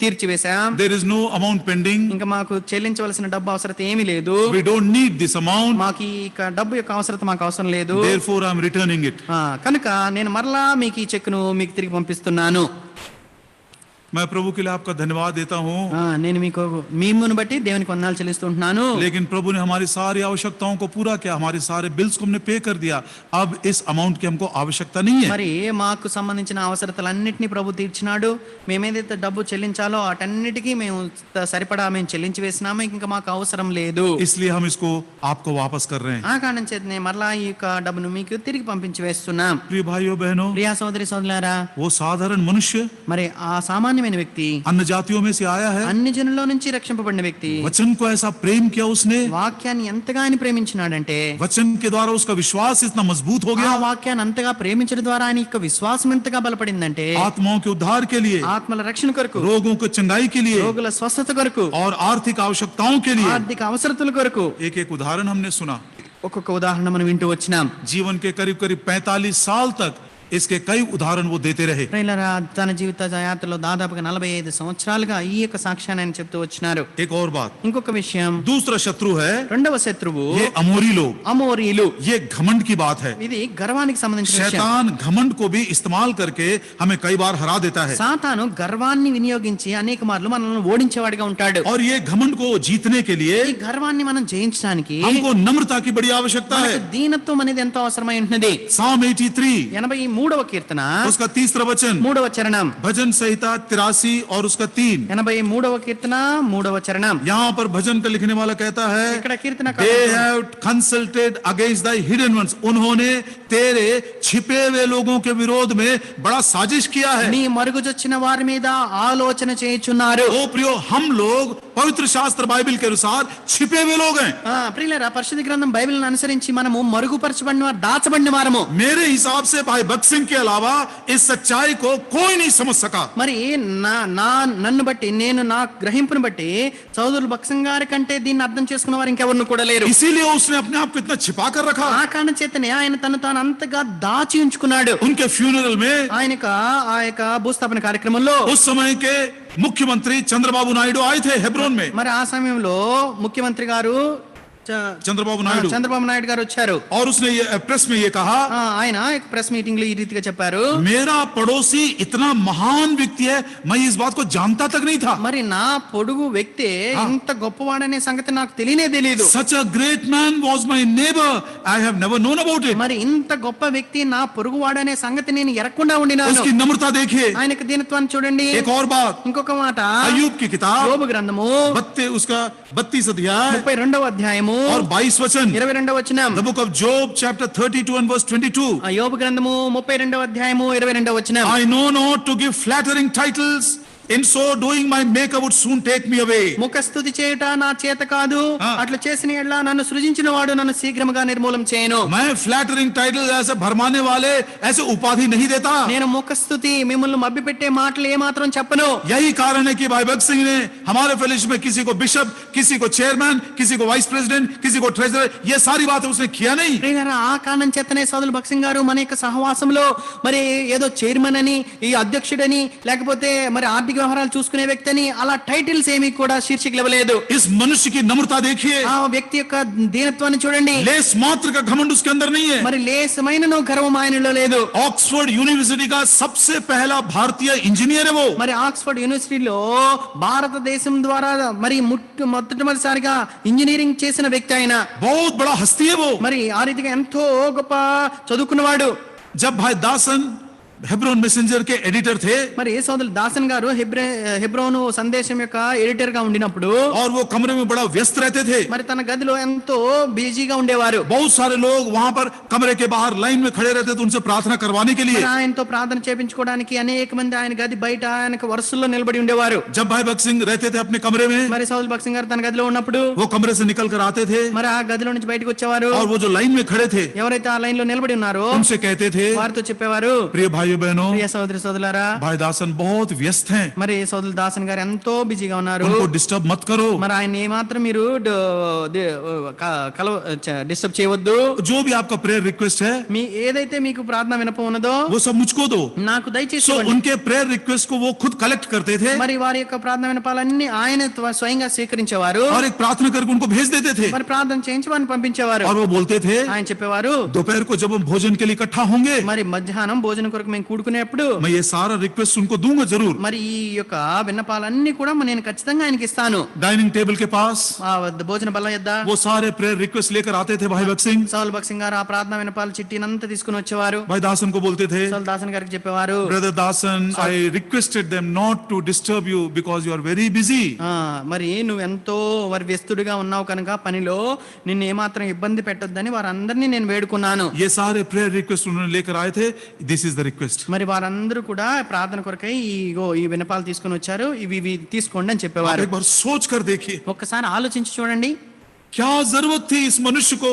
తీర్చివేశాం. There is no amount pending. ఇంకా మాకు చెల్లించవలసిన డబ్బు అవసరం ఏమీ లేదు. We don't need this amount. మాకు ఈ డబ్బు యొక్క అవసరం మాకు అవసరం లేదు. Therefore I am returning it. కనుక నేను మరలా మీకు ఈ చెక్కును మీకు తిరిగి పంపిస్తున్నాను. मैं प्रभु के लिए आपका धन्यवाद देता हूँ। నేను మీకు మిమ్మును బట్టి దేవునికి వందనాలు చెల్లిస్తుంటున్నాను. लेकिन प्रभु ने हमारी सारी आवश्यकताओं को पूरा किया, हमारे सारे बिल्स को हमने पे कर दिया। अब इस अमाउंट की हमको आवश्यकता नहीं है। మరి మాకు సంబంధించిన అవసరతలన్నిటినీ ప్రభు తీర్చినాడు. మేమేదైతే డబ్బు చెల్లించాలో అటన్నిటికీ మేము సరిపడా మేము చెల్లించి వేసినాము. ఇంకా మాకు అవసరం లేదు. इसलिए हम इसको आपको वापस कर रहे हैं। ఆ కారణం చేతనే మరలా ఈ యొక్క డబ్బును మీకు తిరిగి పంపించి వేస్తున్నాం. प्रिय भाइयों बहनों, ప్రియా సోదరి సోదరులారా, वो साधारण मनुष्य మరి ఆ సామాన్యమైన వ్యక్తి अन्य जातियों में से आया है। అన్ని జనుల్లో నుంచి రక్షింపబడిన వ్యక్తి वचन को ऐसा प्रेम किया उसने, వాక్యాన్ని ఎంతగా ఆయన ప్రేమించినాడంటే वचन के द्वारा उसका विश्वास इतना मजबूत हो ఆ गया, వాక్యాన్ని అంతగా ప్రేమించడం ద్వారా ఆయన యొక్క విశ్వాసం ఎంతగా బలపడిందంటే आत्माओं के उद्धार के लिए, ఆత్మల రక్షణ కొరకు, रोगों को चंगाई के लिए రోగుల స్వస్థత కొరకు, और आर्थिक आवश्यकताओं के लिए। ఆర్థిక అవసరతల కొరకు एक एक उदाहरण हमने सुना। ఒక్కొక్క ఉదాహరణ మనం వింటూ వచ్చినాం. जीवन के करीब करीब 45 साल तक इसके कई उदाहरण वो देते रहे। ప్రియులారా, తన జీవిత యాత్రలో దాదాపుగా 45 సంవత్సరాలుగా ఈ యొక్క సాక్ష్యాన్ని ఆయన చెప్తూ వచ్చినారు. एक और बात, ఇంకొక విషయం, दूसरा शत्रु है రెండవ శత్రువు ये अमोरी लोग। అమోరీలు. ये घमंड की बात है। ఇది గర్వానికి సంబంధించిన విషయం. शैतान घमंड को भी इस्तेमाल करके हमें कई बार हरा देता है, సాతాను గర్వాన్ని వినియోగించి అనేక మార్లు మనల్ని ఓడించేవాడిగా ఉంటాడు. और ये घमंड को जीतने के लिए ఈ గర్వాన్ని మనం జయించడానికి हमको नम्रता की बड़ी आवश्यकता है। మనకు దీనత్వం అనేది ఎంతో అవసరమై ఉంటున్నది. Psalm 83, 83వ కీర్తన उसका तीसरा वचन, 3వ చరణం. भजन संहिता 83 और उसका 3. 83వ కీర్తన 3వ చరణం. यहाँ पर भजन का लिखने वाला कहता है, ఇక్కడ కీర్తన they have consulted against thy hidden ones. उन्होंने तेरे छिपे हुए लोगों के विरोध में बड़ा साजिश किया है. నీ మరుగుజొచ్చిన వారి మీద ఆలోచన చేయుచున్నారు. ओ प्रियो, हम लोग पवित्र शास्त्र बाइबल के अनुसार छिपे हुए लोग हैं. ప్రియులారా, పరిశుద్ధ గ్రంథం బైబిల్ని అనుసరించి మనము మరుగుపరచబడిన వారు, దాచబడిన వారము. मेरे हिसाब से भाई भक्त सिंह के अलावा इस सच्चाई को कोई नहीं समझ सका. మరి నన్ను బట్టి, నేను నా గ్రహింపుని బట్టి చౌదరులు భక్సం గారి కంటే దీన్ని అర్థం చేసుకున్న వారు ఇంకెవరిని కూడా లేరు. इसीलिए उसने अपने आप को इतना छिपा कर रखा. ఆ కారణం చేతనే ఆయన తను తాను అంతగా దాచి ఉంచుకున్నాడు. उनके फ्यूनरल में ఆ యొక్క భూస్థాపన కార్యక్రమంలో उस समय के मुख्यमंत्री चंद्रबाबू नायडू आए थे हेब्रोन में. మరి ఆ సమయంలో ముఖ్యమంత్రి గారు चंद्रबाबू నాయుడు గారు వచ్చారు. और उसने ये प्रेस में ये कहा, ఆయన ప్రెస్ మీటింగ్ లో ఈ రీతిగా చెప్పారు, मेरा पड़ोसी इतना महान व्यक्ति है, मैं इस बात को जानता तक नहीं था. మరి నా పొడుగు వ్యక్తి ఇంత గొప్పవాడనే సంగతి నాకు తెలియనే తెలియదు. Such a great man was my neighbor, I have never known about it. మరి ఇంత గొప్ప వ్యక్తి నా పొరుగువాడనే సంగతి నేను ఎరగకుండా ఉండినాను. उसकी नम्रता देखिए. ఆయనకు దీనత్వాన్ని చూడండి. एक और बात, ఇంకొక మాట, अय्यूब की किताब యోబు గ్రంథము उसका 32 अध्याय 32వ అధ్యాయము और 22 वचन. 22వ వచనం. The book of Job chapter 32 and verse 22. యోబు గ్రంథము 32వ అధ్యాయము 22వ వచనం. I know not to give flattering titles, in so doing my maker would soon take me away. ముఖస్తుతి చేయుట నా చేత కాదు, అట్లా చేసిన ఎడ్ల నన్ను సృజించిన వాడు నన్ను శీఘ్రముగా నిర్మూలం చేయను. मैं फ्लैटरिंग टाइटल ऐसे भरमाने वाले ऐसे उपाधि नहीं देता. నేను ముఖస్తుతి, మిమ్మల్ని మభ్యపెట్టే మాటలు ఏ మాత్రం చెప్పను. यही कारण है कि भाई भक्त सिंह ने हमारे फेलोशिप में किसी को बिशप, किसी को चेयरमैन, किसी को वाइस प्रेसिडेंट, किसी को ट्रेजरर, ये सारी बातें उसने किया नहीं. ప్రియులారా, ఆ కారణం చేతనే సోదరులు భక్సింగ్ గారు మన యొక్క సహవాసంలో మరి ఏదో చైర్మన్ అని, ఈ అధ్యక్షుడని, లేకపోతే మరి ఆర్థిక వ్యవహారాలు చూసుకునే వ్యక్తి అని అలా టైటిల్స్ ఏమీ కూడా శీర్షికలు ఇవ్వలేదు. इस मनुष्य की नम्रता देखिए. ఆ వ్యక్తి యొక్క దీనత్వాన్ని చూడండి. लेस मात्र का घमंड उसके अंदर नहीं है. మరి లేసమైనను గర్వం ఆయనలో లేదు. ऑक्सफोर्ड यूनिवर्सिटी का सबसे पहला भारतीय इंजीनियर है वो. మరి ఆక్స్ఫర్డ్ యూనివర్సిటీలో భారతదేశం ద్వారా మరి మొట్టమొదటిసారిగా ఇంజనీరింగ్ చేసిన వ్యక్తి ఆయన. बहुत बड़ा हस्ती है वो. మరి ఆ రీతిగా ఎంతో గొప్ప చదువుకున్నవాడు. जब भाई दासन हेब्रोन मैसेंजर के एडिटर थे, మరి ఏ సోదరులు దాసన్ గారు హెబ్రోను సందేశం యొక్క ఎడిటర్ గా ఉండినప్పుడు और वो कमरे में बड़ा व्यस्त रहते थे. మరి తన గదిలో ఎంతో బిజీగా ఉండేవారు. बहुत सारे लोग वहां पर कमरे के बाहर लाइन में खड़े रहते थे उनसे प्रार्थना करवाने के लिए. మరి ఆయనతో ప్రార్థన చేపించుకోవడానికి అనేక మంది ఆయన గది బయట ఆయనకు వరుసల్లో నిలబడి ఉండేవారు. जब भाई भक्त सिंह रहते थे अपने कमरे में, మరి సోదరులు భక్సింగ్ గారు తన గదిలో ఉన్నప్పుడు वो कमरे से निकल कर आते थे మరి ఆ గదిలో నుంచి బయటకు వచ్చేవారు. और वो जो लाइन में खड़े थे ఎవరైతే ఆ లైన్ లో నిలబడి ఉన్నారో उनसे कहते थे, వారితో చెప్పేవారు, प्रिय भाइयों बहनों, ప్రియ సోదరి సోదరులారా, भाई दासन बहुत व्यस्त हैं, మరి సోదరులు దాసన్ గారు ఎంతో బిజీగా ఉన్నారు. उनको डिस्टर्ब मत करो. మరి ఆయన ఏమాత్రం మీరు డిస్టర్బ్ చేయవద్దు. जो भी आपका प्रेयर रिक्वेस्ट है మీ ఏదైతే మీకు ప్రార్థన వినపం ఉన్నదో वो सब मुझको दो. నాకు దయచేసి सो ఇవ్వండి. उनके प्रेयर रिक्वेस्ट को वो खुद कलेक्ट करते थे మరి వారి యొక్క ప్రార్థన వినపాలన్నీ ఆయన స్వయంగా స్వీకరించేవారు. और एक प्रार्थना करके उनको भेज देते थे. మరి ప్రార్థన చేయించి వారిని పంపించేవారు. और वो बोलते थे, ఆయన చెప్పేవారు, दोपहर को जब हम भोजन के लिए इकट्ठा होंगे మరి మధ్యాహ్నం భోజనం కొరకు మేము కూడుకునేప్పుడు मैं ये सारा रिक्वेस्ट उनको दूंगा जरूर. మరి ఈ యొక్క విన్నపాలన్నీ కూడా నేను ఖచ్చితంగా ఆయనకి ఇస్తాను. डाइनिंग टेबल के पास ఆ భోజన బల్ల యొద్ద वो सारे प्रेयर रिक्वेस्ट लेकर आते थे भाई भक्त सिंह. సౌల్ భక్సింగ్ గారు ఆ ప్రార్థన వినపాల చిట్టినంతా తీసుకుని వచ్చేవారు. भाई दासन को बोलते थे, సౌల్ దాసన్ గారికి చెప్పేవారు, brother Dasan, I requested them not to disturb you because you are very busy. మరి నువ్వు ఎంతో వారి వ్యస్తుడిగా ఉన్నావు కనుక పనిలో నిన్ను ఏమాత్రం ఇబ్బంది పెట్టొద్దని వారందరినీ నేను వేడుకున్నాను. ये सारे प्रेयर रिक्वेस्ट उन्होंने लेकर आए थे. This is the request. మరి వారందరూ కూడా ప్రార్థన కొరకై ఈ వినపాలు తీసుకొని వచ్చారు, ఇవి తీసుకోండి అని చెప్పేవారు. एक बार सोच कर देखिए, ఒక్కసారి ఆలోచించి చూడండి, क्या जरूरत थी इस मनुष्य को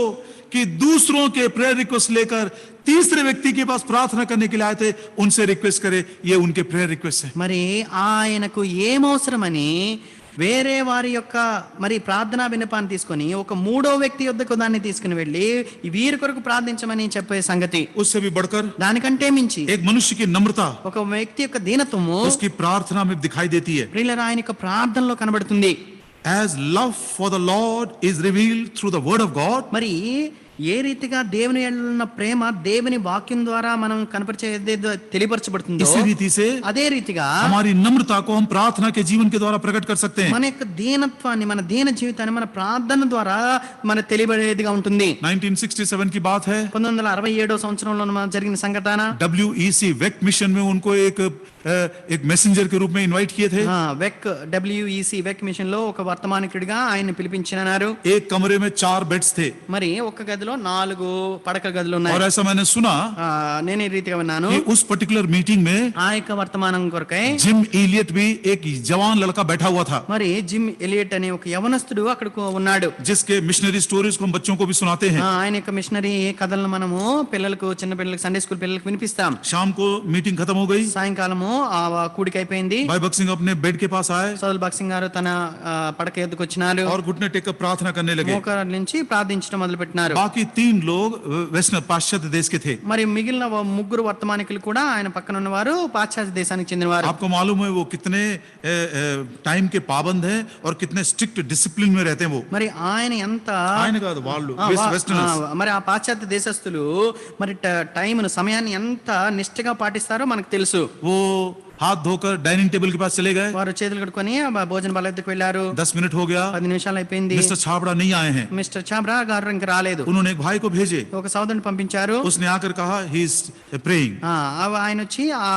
कि दूसरों के प्रेयर रिक्वेस्ट लेकर तीसरे व्यक्ति के पास प्रार्थना करने के लिए आए थे, उनसे रिक्वेस्ट करे. ये उनके प्रेयर रिक्वेस्ट है. మరి ఆయనకు ఏమవసరమని వేరే వారి యొక్క మరి ప్రార్థనా విన్నపాన్ని తీసుకొని ఒక మూడో వ్యక్తి యొద్దకు దాన్ని తీసుకుని వెళ్ళి వీరి కొరకు ప్రార్థించమని చెప్పే సంగతి. उससे भी बढ़कर దానికంటే మించి एक मनुष्य की नम्रता ఒక వ్యక్తి యొక్క దీనత్వము उसकी प्रार्थना में दिखाई देती है. ప్రియులారా, ఆయన యొక్క ప్రార్థనలో కనబడుతుంది. As love for the Lord is revealed through the word of God, మరి ఏ రీతిగా దేవుని యందు ఉన్న ప్రేమ దేవుని వాక్యం ద్వారా మనం కనపరిచే తెలియపరచబడుతుందో इसी रीति से అదే రీతిగా हमारी नम्रता को हम प्रार्थना के जीवन के द्वारा प्रकट कर सकते हैं। మన యొక్క దీనత్వాన్ని మన దీన జీవితాన్ని మన ప్రార్థన ద్వారా మన తెలియబడేదిగా ఉంటుంది. 1967 की बात है। 1967 సంవత్సరంలో జరిగిన సంఘటన. WEC वेक मिशन में उनको एक मैसेंजर के रूप में इनवाइट किए थे। WEC వెక్ మిషన్ లో ఒక వర్తమానికుడిగా ఆయన పిలిపించినారు. एक कमरे में 4 बेड्स थे మరి ఒక గదిలో 4 పడక గదులు ఉన్నాయి. और ऐसा मैंने सुना నేను ఈ రీతిగా విన్నాను, कि उस पर्टिकुलर मीटिंग में ఆ యొక్క వర్తమానం కొరకై जिम एलियट भी एक जवान लड़का बैठा हुआ था, మరి జిమ్ ఎలియట్ అనే ఒక యవనస్తుడు అక్కడ ఉన్నాడు. जिसके मिशनरी स्टोरीज को हम बच्चों को भी सुनाते हैं। ఆయన యొక్క మిషనరీ కథలను మనము పిల్లలకు, చిన్న పిల్లలకు, సండే స్కూల్ పిల్లలకు వినిపిస్తాం. शाम को मीटिंग खत्म हो गई, సాయంకాలము ఆ కూడిక అయిపోయింది. भाई भगत सिंह अपने बेड के पास आए సోదల్ భక్సింగ్ గారు తన పడక ఎద్దుకు వచ్చినారు. और घुटने टेक कर प्रार्थना करने लगे। మోకాళ్ళ నుంచి ప్రార్థించడం మొదలు పెట్టినారు. बाकी 3 लोग वेस्टर्न पाश्चात्य देश के थे। మరి మిగిలిన ముగ్గురు వర్తమానికులు కూడా ఆయన పక్కన ఉన్నవారు పాశ్చాత్య దేశానికి చెందినవారు. आपको मालूम है वो कितने टाइम के पाबंद हैं और कितने स्ट्रिक्ट डिसिप्लिन में रहते हैं वो। మరి ఆయన ఎంత ఆయన కాదు వాళ్ళు వెస్టర్నర్స్। మరి ఆ పాశ్చాత్య దేశస్తులు మరి టైంను, సమయాన్ని ఎంత నిష్ఠగా పాటిస్తారో మనకు తెలుసు. वो हाथ धोकर डाइनिंग टेबल के पास चले गए। వారు చేతులు కడుక్కొని భోజన బల్ల దగ్గరికి వెళ్ళారు. 10 मिनट हो गया, 10 నిమిషాలు అయిపోయింది. मिस्टर छाबड़ा नहीं आए हैं। మిస్టర్ చాబ్రా గారు ఇంకా రాలేదు. उन्होंने एक भाई को भेजे, ఒక సోదరుని పంపించారు. उसने आकर कहा ही इज प्रेइंग। ఆయన వచ్చి ఆ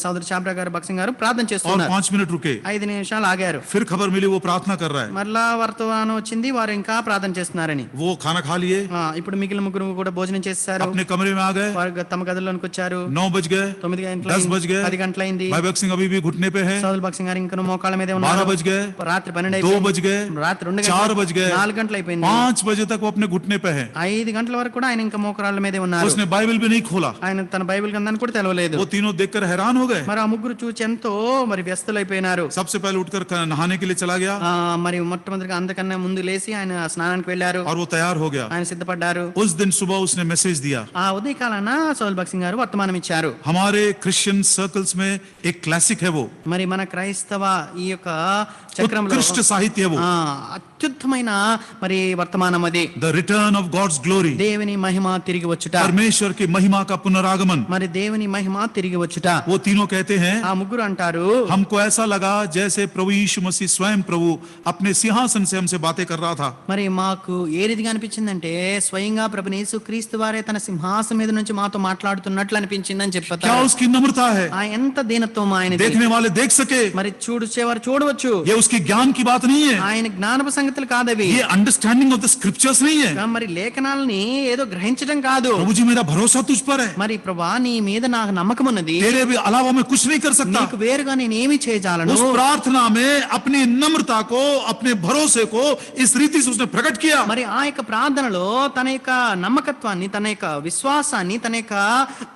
సోదరు చాబ్రా గారు, భక్సింగ్ గారు ప్రార్థన और చేస్తున్నారు. 5 मिनट रुके, 5 నిమిషాలు ఆగారు. फिर खबर मिली वो प्रार्थना कर रहा है। మరలా వర్తమానం వచ్చింది వారు ఇంకా ప్రార్థన చేస్తున్నారని. वो खाना खा लिए, ఇప్పుడు మిగిలిన ముగ్గురు కూడా భోజనం చేస్తారు. अपने कमरे में आ गए। వారు తమ గదిలోనికి వచ్చారు. 9 बज गए, 9 10 बज गए, 10 గంటలైంది. भाई भगत सिंह अभी भी घुटने पे है। సోదల్ భక్సింగ్ గారు ఇంకా మోకాళ్ళ మీదే 12 ఉన్నారు. बज गए, రాత్రి 12 2 అయిపోయింది. बज गए, రాత్రి 2 4 बज गए, 4 గంటలు అయిపోయింది. 5 बजे तक वो अपने घुटने पे है। 5 గంటల వరకు కూడా ఆయన ఇంకా మోకాళ్ళ మీదే ఉన్నారు. उसने बाइबल भी नहीं खोला। ఆయన తన బైబిల్ గ్రంథాన్ని కూడా తెలవలేదు. वो तीनों देखकर हैरान हो गए। మరి ఆ ముగ్గురు చూచి ఎంతో మరి వ్యస్తలైపోయినారు. सबसे पहले उठकर नहाने के लिए चला गया మరి మొట్టమొదటిగా అందకన్నా ముందు లేచి ఆయన స్నానానికి వెళ్ళారు. और वो तैयार हो गया। ఆయన సిద్ధపడ్డారు. उस दिन सुबह उसने मैसेज दिया। ఆ ఉదయకాలాన సోదల్ భక్సింగ్ గారు వర్తమానం ఇచ్చారు. हमारे क्रिश्चियन सर्कल्स में एक क्लासिक है वो, మరి మన క్రైస్తవ ఈ యొక్క చక్రంలో उत्कृष्ट साहित्य है वो, అత్యుత్తమైన మరి వర్తమానం అది. The return of God's glory, దేవుని మహిమ తిరిగి వచ్చుట. परमेश्वर की महिमा का पुनरागमन। మరి దేవుని మహిమ తిరిగి వచ్చుట. वो तीनों कहते हैं ఆ ముగ్గురు అంటారు, हमको ऐसा लगा जैसे प्रभु यीशु मसीह स्वयं प्रभु अपने सिंहासन से हमसे बातें कर रहा था। మరి మాకు ఏ రీతిగా అనిపించిందంటే స్వయంగా ప్రభుని యేసు క్రీస్తు వారే తన సింహాసనం మీద నుంచి మాతో మాట్లాడుతున్నట్లు అనిపించిందని क्या చెప్పారు. उसकी नम्रता है, ఆ ఎంత దీనత్వం ఆయనది. देखने वाले देख सके। మరి చూడొచ్చేవారు చూడవచ్చు. ये उसकी ज्ञान की बात नहीं है, ఆయన జ్ఞానపు సంగతులు కాదవి. ये अंडरस्टैंडिंग ऑफ द स्क्रिप्चर्स नहीं है। మరి లేఖనాలని ఏదో గ్రహించడం కాదు. प्रभु जी मेरा भरोसा तुझ पर है, మరి ప్రభా నీ మీద నాకు నమ్మకం ఉన్నది, तेरे भी अलावा मैं कुछ नहीं कर सकता। నీకు వేరుగా నేను ఏమి చేయజాలను. उस प्रार्थना में अपनी नम्रता को, अपने भरोसे को इस रीति से उसने प्रकट किया। మరి ఆ యొక్క ప్రార్థనలో తన యొక్క నమ్మకత్వాన్ని, తన యొక్క విశ్వాసాన్ని, తన యొక్క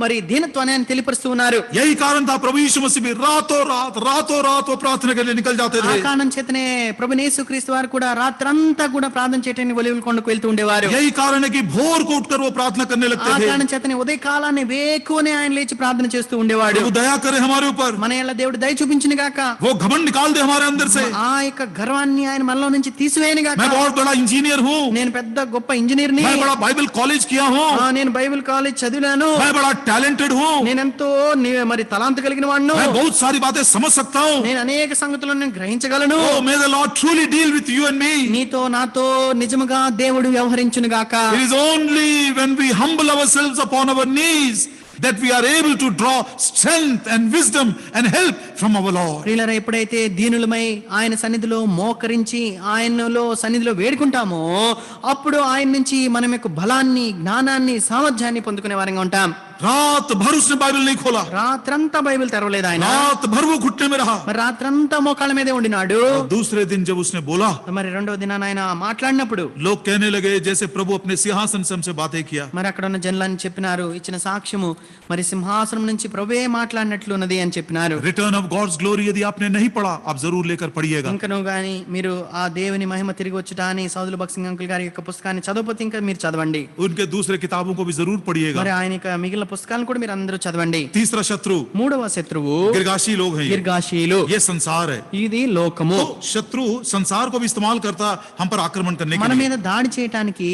మరి దీనత్వాన్ని ఆయన తెలియపరుస్తూ ఉన్నారు. यही कारण था प्रभु यीशु मसीह भी रातों रात वो प्रार्थना के लिए निकल जाते ఆ थे। కారణం చేతనే ప్రభుని యేసుక్రీస్తు వారు కూడా రాత్రంతా కూడా ప్రార్థన చేయడానికి ఒలీవల కొండకు వెళ్తూ ఉండేవారు. यही कारण है कि भोर को उठकर वो प्रार्थना करने लगते ఆ थे। కారణం చేతనే ఉదయ కాలాన్ని వేకువనే ఆయన లేచి ప్రార్థన చేస్తూ ఉండేవాడు. प्रभु दया करे हमारे ऊपर, మన యెడల దేవుడు దయ చూపించును గాక. वो घमंड निकाल दे हमारे अंदर से। ఆ యొక్క గర్వాన్ని ఆయన మనలో నుంచి తీసివేయను గాక. मैं बहुत बड़ा इंजीनियर हूँ, నేను పెద్ద గొప్ప ఇంజనీర్ని, मैं बड़ा बाइबल कॉलेज किया हूँ, నేను బైబిల్ కాలేజ్ చదివాను, मैं बड़ा टैलेंटेड हूँ, నేనెంతో మరి తలాంతు కలిగిన వాడిను, मैं बहुत सारी बातें समझ सकता हूँ। నేను అనేక సంగతులను నేను గ్రహించగలను. Oh, may the Lord truly deal with you and me. నీతో నాతో నిజముగా దేవుడు వ్యవహరించును గాక. It is only when we humble ourselves upon our knees that we are able to draw strength and wisdom and help from our Lord. ప్రియులారా, ఎప్పుడైతే దీనులమై ఆయన సన్నిధిలో మోకరించి ఆయనలో సన్నిధిలో వేడుకుంటామో అప్పుడు ఆయన నుంచి మనం యొక్క బలాన్ని, జ్ఞానాన్ని, సామర్థ్యాన్ని పొందుకునే వారంగా ఉంటాం. रात भर उसने बाइबल नहीं खोला, రాత్రంతా బైబిల్ తెరవలేదు ఆయన. रात भर वो घुटने में रहा। మరి రాత్రంతా మోకాళ్ళ మీదే ఉండినాడు. दूसरे दिन जब उसने बोला, మరి రెండవ దినాన ఆయన మాట్లాడినప్పుడు लोग कहने लगे जैसे प्रभु अपने सिंहासन से हमसे बातें किया। మరి అక్కడ ఉన్న జనులని చెప్పినారు, ఇచ్చిన సాక్ష్యము మరి సింహాసనం నుంచి ప్రభువే మాట్లాడినట్లు ఉన్నది అని చెప్పినారు. रिटर्न ऑफ गॉड्स ग्लोरी यदि आपने नहीं पढ़ा, आप जरूर लेकर पढ़िएगा। ఇంకను గాని మీరు ఆ దేవుని మహిమ తిరిగి వచ్చుట అని సౌదుల భక్సింగ్ అంకుల్ గారి యొక్క పుస్తకాన్ని చదవకపోతే ఇంకా మీరు చదవండి. उनके दूसरे किताबों को भी जरूर पढ़िएगा। మరి ఆయన యొక్క మిగిలిన పుస్తకాలను కూడా మీరు అందరూ చదవండి. तीसरा शत्रु మూడవ శత్రువు गिरगाशी लोग हैं, గిర్గాషీలు. ये संसार है। ఇది లోకము. तो शत्रु संसार को भी इस्तेमाल करता हम पर आक्रमण करने के మన लिए। మీద దాడి చేయటానికి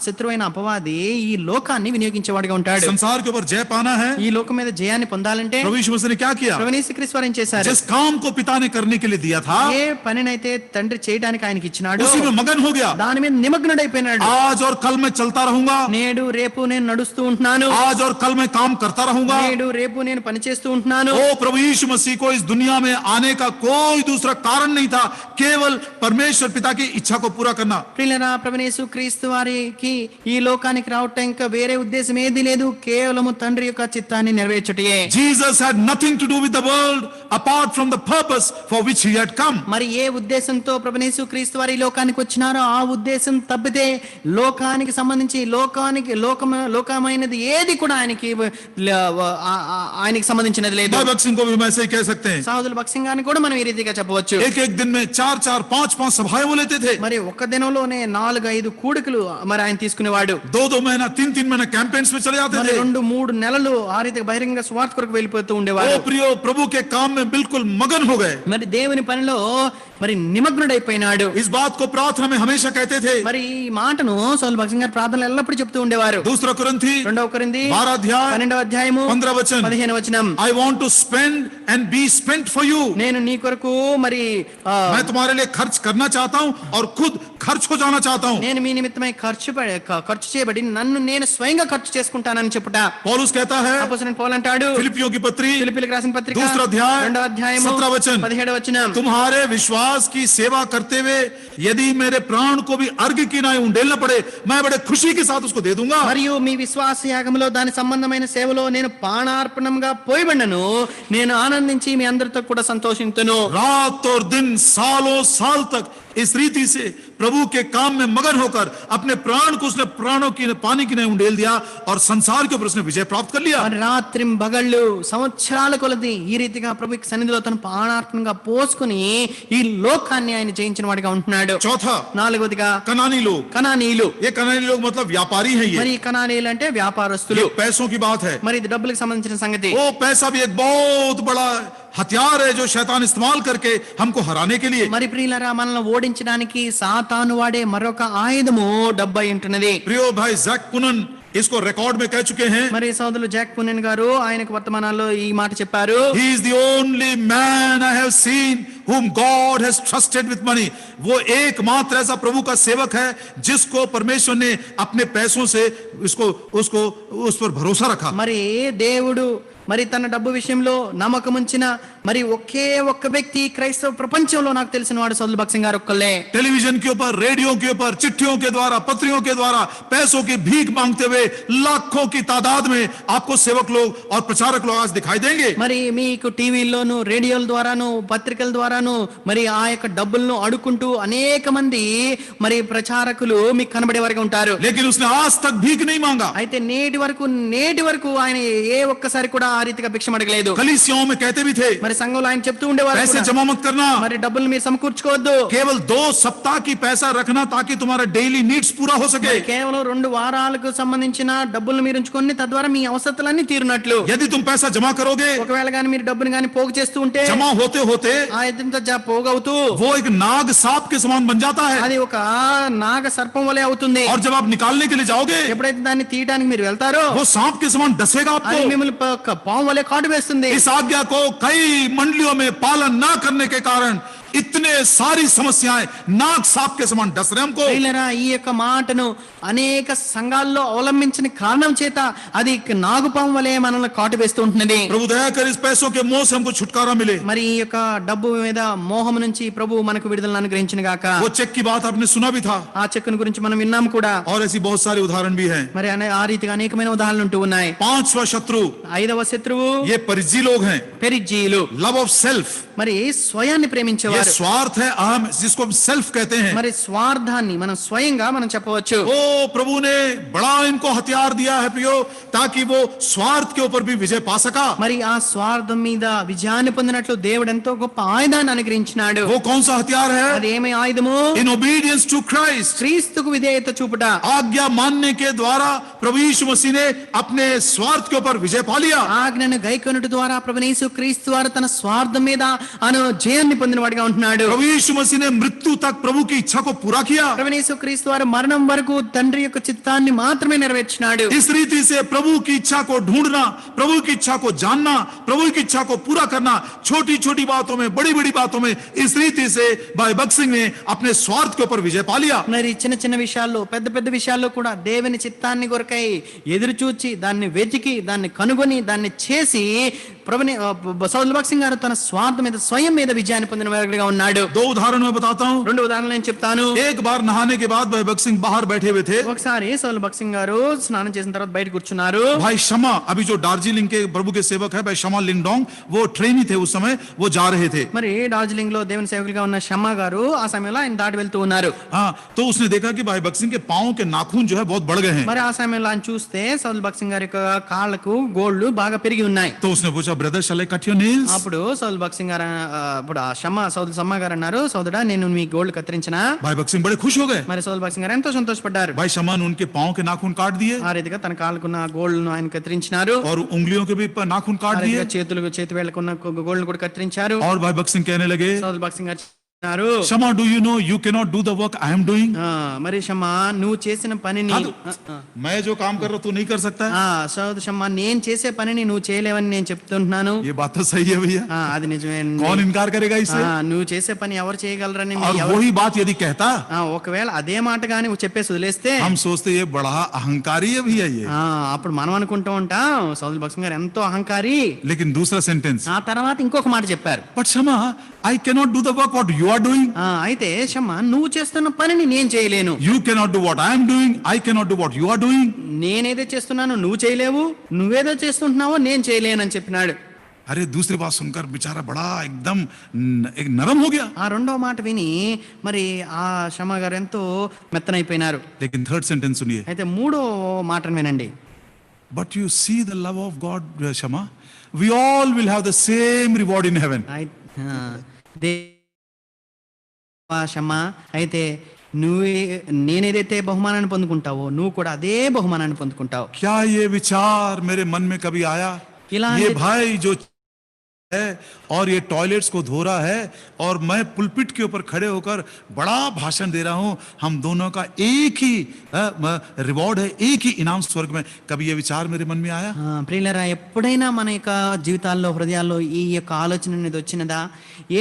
శత్రువైన అపవాది ఈ లోకాన్ని వినియోగించేవాడిగా ఉంటాడు. संसार के ऊपर जय पाना है, ఈ లోకం మీద జయాన్ని పొందాలంటే प्रभु यीशु मसीह ने क्या किया? ప్రభువు యేసుక్రీస్తు వారు ఏం చేశారు? जिस काम को पिता ने करने के लिए दिया था, ఏ పనినైతే తండ్రి చేయడానికి ఆయనకి ఇచ్చినాడు उसी में मगन हो गया। దాని మీద నిమగ్నుడైపోయినాడు. आज और कल मैं चलता रहूंगा, నేడు రేపు నేను నడుస్తూ ఉంటున్నాను, आज और कल मैं काम करता रहूंगा। నేడు రేపు నేను పని చేస్తూ ఉంటున్నాను. ओ प्रभु यीशु मसीह को इस दुनिया में आने का कोई दूसरा कारण नहीं था, केवल परमेश्वर पिता की इच्छा को पूरा करना। ప్రియులారా, ప్రభువు యేసుక్రీస్తు వారికి ఈ లోకానికి రావటం ఇంకా వేరే ఉద్దేశం ఏది లేదు, కేవలము తండ్రి యొక్క చిత్తాన్ని నెరవేర్చుటయే. Jesus had nothing to do with the world apart from the purpose for which he had come. మరి ఏ ఉద్దేశంతో ప్రభువు యేసుక్రీస్తు వారి ఈ లోకానికి వచ్చినారో ఆ ఉద్దేశం తప్పితే లోకానికి సంబంధించి లోకమైనది ఏది కూడా ఆయనకి సంబంధించినది లేదు. भाई भक्त सिंह को भी हम ऐसे ही कह सकते हैं। సహోదరులు భక్సింగ్ గారిని కూడా మనం ఈ రీతిగా చెప్పవచ్చు. एक एक दिन में 4-4, 5-5 सभाएं वो लेते थे। మరి ఒక్క దినంలోనే 4-5 కూడికలు మరి ఆయన తీసుకునేవాడు. 2-2 महीना 3-3 महीना कैंपेन्स में चले जाते మరి थे। 2-3 నెలలు ఆ రీతిగా బహిరంగ స్వార్థ కొరకు వెళ్ళిపోతూ ఉండేవాడు. ओ प्रियो, प्रभु के काम में बिल्कुल मगन हो गए। మరి దేవుని పనిలో మరి నిమగ్నుడైపోయినాడు. इस बात को प्रार्थना में हमेशा कहते थे। మరి ఈ మాటను సౌలు భక్సింగ్ గారు ప్రార్థనలు ఎల్లప్పుడూ చెప్తూ ఉండేవారు. 2 కొరింథీ 2 కొరింథీ 12 అధ్యాయం 12వ అధ్యాయము 15 వచనం 15వ వచనం. I want to spend and be spent for you. నేను నీ కొరకు మరి मैं तुम्हारे लिए खर्च करना चाहता हूं और खुद खर्च हो जाना चाहता हूं। నేను మీ నిమిత్తమై ఖర్చు చేయబడి నన్ను నేను స్వయంగా ఖర్చు చేసుకుంటానని చెప్పుట. पौलुस कहता है, అపోస్తలుడైన పౌలు అంటాడు, फिलिपियों की पत्री ఫిలిప్పీయులకు రాసిన పత్రిక 2 अध्याय 2వ అధ్యాయము 17 वचन 17వ వచనం. तुम्हारे विश्वास की सेवा करते हुए यदि मेरे प्राण को भी अर्घ की नाई उंडेलना पड़े, मैं बड़े खुशी के साथ उसको दे दूंगा। మరియు మీ విశ్వాస యాగములో దాని సంబంధమైన సేవలో నేను పానార్పణంగా పోయబడినను నేను ఆనందించి మీ అందరితో కూడా సంతోషింతును. रात और दिन सालों साल तक इस रीति से प्रभु के काम में मगन होकर अपने प्राण को उसने प्राणों की पानी की नहीं उंडेल दिया और संसार के ऊपर उसने विजय प्राप्त कर लिया। మరి రాత్రిం బగళ్ళు సంవత్సరాల కొలది ఈ రీతిగా ప్రభు సన్నిధిలో తన ప్రాణార్పణంగా పోసుకుని ఈ లోకాన్ని ఆయన జయించిన వాడిగా ఉంటున్నాడు. चौथा, 4వదిగా कनानी लोग। కనానీయులు. ये कनानी लोग मतलब व्यापारी हैं। మరి ये ఈ కనానీయులు అంటే వ్యాపారస్తులు. पैसों की बात है। మరి ఇది డబ్బులకు సంబంధించిన సంగతి. वो पैसा भी एक बहुत बड़ा हथियार है जो शैतान इस्तेमाल करके हमको हराने के लिए। మరి ప్రియులారా, మనల్ని ఓడించడానికి సాతాను వాడే మరొక ఆయుధము డబ్బు అయి ఉంటున్నది. प्रियो भाई जैक पुनन इसको रिकॉर्ड में कह चुके हैं। మరి సోదరులు జాక్ పునెన్ గారు ఆయనకు వర్తమానాల్లో ఈ మాట చెప్పారు. He is the only man I have seen whom God has trusted with money. वो एकमात्र ऐसा प्रभु का सेवक है जिसको परमेश्वर ने अपने पैसों से उस पर भरोसा रखा। మరి దేవుడు మరి తన డబ్బు విషయంలో నమ్మకం ఉంచిన మరి ఒకే ఒక్క వ్యక్తి క్రైస్తవ ప్రపంచంలో నాకు తెలిసిన వాడు సోదరులు భక్సింగ్ గారు ఒక్కలే. टेलीविजन के ऊपर, रेडियो के ऊपर, चिट्ठियों के द्वारा, पत्रियों के द्वारा पैसों की भीख मांगते हुए लाखों की तादाद में आपको सेवक लोग और प्रचारक लोग आज दिखाई देंगे। మరి మీకు టీవీల్లోను రేడియోల ద్వారాను పత్రికల ద్వారాను మరి ఆ యొక్క డబ్బులను అడుక్కుంటూ అనేక మంది మరి ప్రచారకులు మీకు కనబడే వారిగా ఉంటారు. लेकिन उसने आज तक भीख नहीं मांगा। అయితే నేటి వరకు ఆయన ఏ ఒక్కసారి కూడా ఆ రీతిగా భిక్షం అడగలేదు. कलीसियाओं में कहते भी थे, మరి సంఘంలో ఆయన చెప్తూ ఉండేవారు पैसे కూడా, जमा मत करना, మరి డబ్బులు మీరు సమకూర్చుకోవద్దు. केवल 2 सप्ताह की पैसा रखना ताकि तुम्हारा डेली नीड्स पूरा हो सके। మరి కేవలం 2 వారాలకు సంబంధించిన డబ్బులు మీరు ఉంచుకొని తద్వారా మీ అవసరతలన్నీ తీరునట్లు. यदि तुम पैसा जमा करोगे, ఒకవేళ గాని మీరు డబ్బుని గాని పోగు చేస్తూ ఉంటే जमा होते होते ఆ ఎంత పోగవుతూ वो एक नाग सांप के समान बन जाता है। అది ఒక నాగ సర్పం వలె అవుతుంది. और जब आप निकालने के लिए जाओगे, ఎప్పుడైతే దాన్ని తీయడానికి మీరు వెళ్తారో वो सांप के समान डसेगा అది आपको। మిమ్మల్ని పాము వలె కాటు వేస్తుంది. इस आज्ञा को कई मंडलियों में पालन न करने के कारण इतने सारी समस्याएं नाग सांप के समान डस रहे हमको। ప్రియులారా, ఈ యొక్క మాటను అనేక సంఘాల్లో అవలంబించిన కారణం చేత అది నాగుపాము వలె మనల్ని కాటు వేస్తూ ఉంటున్నది. प्रभु दया कर इस पैसों के मोह से हमको छुटकारा मिले। మరి ఈ యొక్క డబ్బు మీద మోహం నుంచి ప్రభు మనకు విడుదలను అనుగ్రహించిన గాక. वो चेक की बात आपने सुना भी था, ఆ చెక్కును గురించి మనం విన్నాం కూడా. और ऐसी बहुत सारे उदाहरण भी हैं। మరి ఆ రీతిగా అనేకమైన ఉదాహరణలు ఉంటూ ఉన్నాయి. 5वां शत्रु ఐదవ శత్రువు ये परिज्जी लोग हैं। పెరిజ్జీయులు लव ऑफ सेल्फ, మరి స్వయాన్ని ये ప్రేమించేవారు. स्वार्थ है, अहम, जिसको हम सेल्फ कहते हैं. మరి స్వార్థాన్ని మనం స్వయంగా మనం చెప్పవచ్చు. ओ प्रभु ने बड़ा इनको हथियार दिया है प्रियो, ताकि वो स्वार्थ के ऊपर भी विजय पा सका. మరి ఆ స్వార్థం మీద విజయాన్ని పొందినట్లు దేవుడు ఎంతో గొప్ప ఆయుధాన్ని అనుగ్రహించినాడు. वो कौन सा हथियार है? అది ఏమి ఆయుధము? इन ओबीडियंस टू क्राइस्ट, క్రీస్తుకు విధేయత చూపుట. आज्ञा मानने के द्वारा प्रभु यीशु मसीह ने अपने स्वार्थ के ऊपर विजय पा लिया. ఆజ్ఞను గైకొనుట ద్వారా ప్రభువైన యేసు క్రీస్తు వారు తన స్వార్థం మీద అను జయాన్ని పొందిన వాడిగా ఉంటున్నాడు. प्रभु यीशु मसीह ने मृत्यु तक प्रभु की इच्छा को पूरा किया. ప్రభువైన యేసు క్రీస్తు వారు మరణం వరకు తండ్రి యొక్క చిత్తాన్ని మాత్రమే నెరవేర్చినాడు. इस रीति से प्रभु की इच्छा को ढूंढना, प्रभु की इच्छा को जानना, प्रभु की इच्छा को पूरा करना, छोटी छोटी बातों में, बड़ी बड़ी बातों में, इस रीति से भाई भगत सिंह ने अपने स्वार्थ के ऊपर विजय पा लिया. మరి చిన్న చిన్న విషయాల్లో పెద్ద పెద్ద విషయాల్లో కూడా దేవుని చిత్తాన్ని కొరకై ఎదురు చూచి దాన్ని వెతికి దాన్ని కనుగొని దాన్ని చేసి ప్రభుని సౌల్ భగత్ సింగ్ గారు తన స్వార్థం మీద స్వయం మీద విజయాన్ని పొందిన వాడిగా ఉన్నాడు. दो उदाहरण मैं बताता हूं. రెండు ఉదాహరణలు నేను చెప్తాను. एक बार नहाने के बाद भाई भगत सिंह बाहर बैठे हुए थे. ఒకసారి సౌల్ భగత్ సింగ్ గారు స్నానం చేసిన తర్వాత బయట కూర్చున్నారు. भाई शमा, अभी जो दार्जिलिंग के प्रभु के सेवक है भाई शमा लिंगडोंग, वो ट्रेनी थे उस समय, वो जा रहे थे. మరి డార్జిలింగ్ లో దేవుని సేవకులుగా ఉన్న షమ్మా గారు ఆ సమయంలో ఆయన దాటి వెళ్తూ ఉన్నారు. हाँ, तो उसने देखा कि भाई भगत सिंह के पांव के नाखून जो है बहुत बढ़ गए हैं. మరి ఆ సమయంలో ఆయన చూస్తే సౌల్ భగత్ సింగ్ గారి యొక్క కాళ్ళకు గోళ్లు బాగా పెరిగి ఉన్నాయి. तो उसने पूछा, brother shall I cut your nails? అప్పుడు సౌల్ భగత్ సింగ్ గారు ఇప్పుడు ఆ సమ్మ గారు అన్నారు, సోదరా నేను మీ గోళ్లు కత్తిరించినా? भाई भगत सिंह बड़े खुश हो गए. మరి సౌల్ భగత్ సింగ్ గారు ఎంతో సంతోషపడ్డారు. भाई शमा ने उनके पांव के नाखून काट दिए ఆ రీతిగా తన కాళ్ళకున్న గోళ్లను ఆయన కత్తిరించినారు. और उंगलियों के भी नाखून ఆ काट రీతిగా दिए. చేతి వేళ్లకున్న గోళ్లను కూడా కత్తిరించారు. और भाई भगत सिंह कहने लगे, సౌల్ భగత్ సింగ్ గారు అన్నారు, Shama do you know you can not do the work I am doing? మరి షమ్మా నువ్వు చేసిన పనిని मैं जो काम कर रहा हूं तू नहीं कर सकता है. సోదరు షమ్మా నేను చేసే పనిని నువ్వు చేయలేవని నేను చెప్తుంటున్నాను. ये बात तो सही है भैया. అది నిజమే. कौन इनकार करेगा इससे? నువ్వు చేసే పని ఎవరు చేయగలరని और वही बात यदि कहता, ఒకవేళ అదే మాట గాని నువ్వు చెప్పేసి వదిలేస్తే हम सोचते ये बड़ा अहंकारी है भैया ये. అప్పుడు మనం అనుకుంటూ ఉంటాం సౌల్ భగత్ సింగ్ గారు ఎంతో అహంకారి. लेकिन दूसरा सेंटेंस, ఆ తర్వాత ఇంకొక మాట చెప్పారు, but Shama I can not do the work what you are doing. అయితే షమ్మా నువ్వు చేస్తున్న పనిని నేను చేయలేను. You cannot do what I am doing, I cannot do what you are doing. నేనేదో చేస్తున్నానో నువ్వు చేయలేవు, నువ్వేదో చేస్తుంటున్నావో నేను చేయలేను అని చెప్పినాడు. अरे दूसरी बात सुनकर बेचारा बड़ा एकदम एक नरम हो गया. ఆ రెండో మాట విని మరి ఆ షమ్మా గారు ఎంతో మెత్తనైపోయినారు. लेकिन थर्ड सेंटेंस सुनिए. అయితే మూడో మాటను వినండి. But you see the love of God, Shama, we all will have the same reward in heaven. Shammah అయితే నేనేదైతే బహుమానాన్ని పొందుకుంటావో నువ్వు కూడా అదే బహుమానాన్ని పొందుకుంటావు. क्या ये विचार मेरे मन में कभी आया? ये भाई जो है और ये टॉयलेट्स को धो रहा है और मैं पुलपिट के ऊपर खड़े होकर बड़ा भाषण दे रहा हूं, हम दोनों का एक ही रिवॉर्ड है, एक ही इनाम स्वर्ग में. कभी ये विचार मेरे मन में आया? ప్రియులారా, ఎప్పుడైనా మన యొక్క జీవితాల్లో హృదయాల్లో ఈ యొక్క ఆలోచన అనేది వచ్చినదా?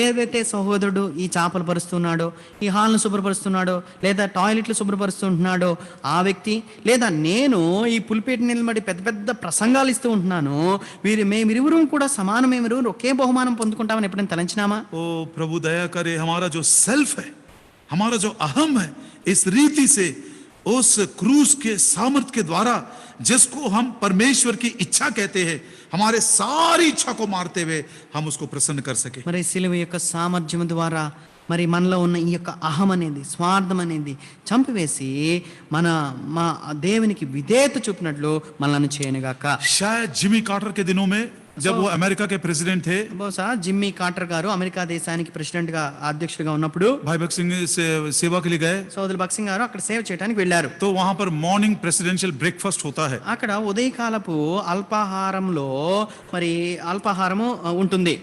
ఏదైతే సహోదరుడు ఈ చేపలు పరుస్తున్నాడో, ఈ హాల్ను శుభ్రపరుస్తున్నాడో, లేదా టాయిలెట్లు శుభ్రపరుస్తుంటున్నాడో ఆ వ్యక్తి, లేదా నేను ఈ పుల్పేట నిలబడి పెద్ద పెద్ద ప్రసంగాలు ఇస్తూ ఉంటున్నాను, మేమిరువురు కూడా సమానమేమిరు ఒకే బహుమానం పొందుకుంటామని ఎప్పుడైనా తలంచినామా? ओ प्रभु दया करे, हमारा जो सेल्फ है, हमारा जो अहम है, इस रीति से उस क्रूस के सामर्थ के द्वारा जिसको हम परमेश्वर की इच्छा कहते हैं, हमारे सारी इच्छा को मारते हुए हम उसको प्रसन्न कर सके. మరి సిలువ యొక్క సామర్థ్యం ద్వారా మరి మనలో ఉన్న ఈ యొక్క అహం అనేది, స్వార్థం అనేది చంపివేసి మా దేవునికి విధేయత చూపినట్లు మనల్ని చేయనుగాక. शायद जिमी कार्टर के दिनों में जब वो अमेरिका के प्रेसिडेंट थे, బహుశా జిమ్మీ కార్టర్ గారు అమెరికా దేశానికి ప్రెసిడెంట్ గా అధ్యక్షుడిగా ఉన్నప్పుడు भाई भगत सिंह सेवा के लिए गए. సోదరు భగత్ సింగ్ గారు అక్కడ సేవ చేయడానికి వెళ్ళారు. तो वहां पर मॉर्निंग प्रेसिडेंशियल ब्रेकफास्ट होता है. అక్కడ ఉదయకాలపు అల్పాహారంలో మరి అల్పాహారము ఉంటుంది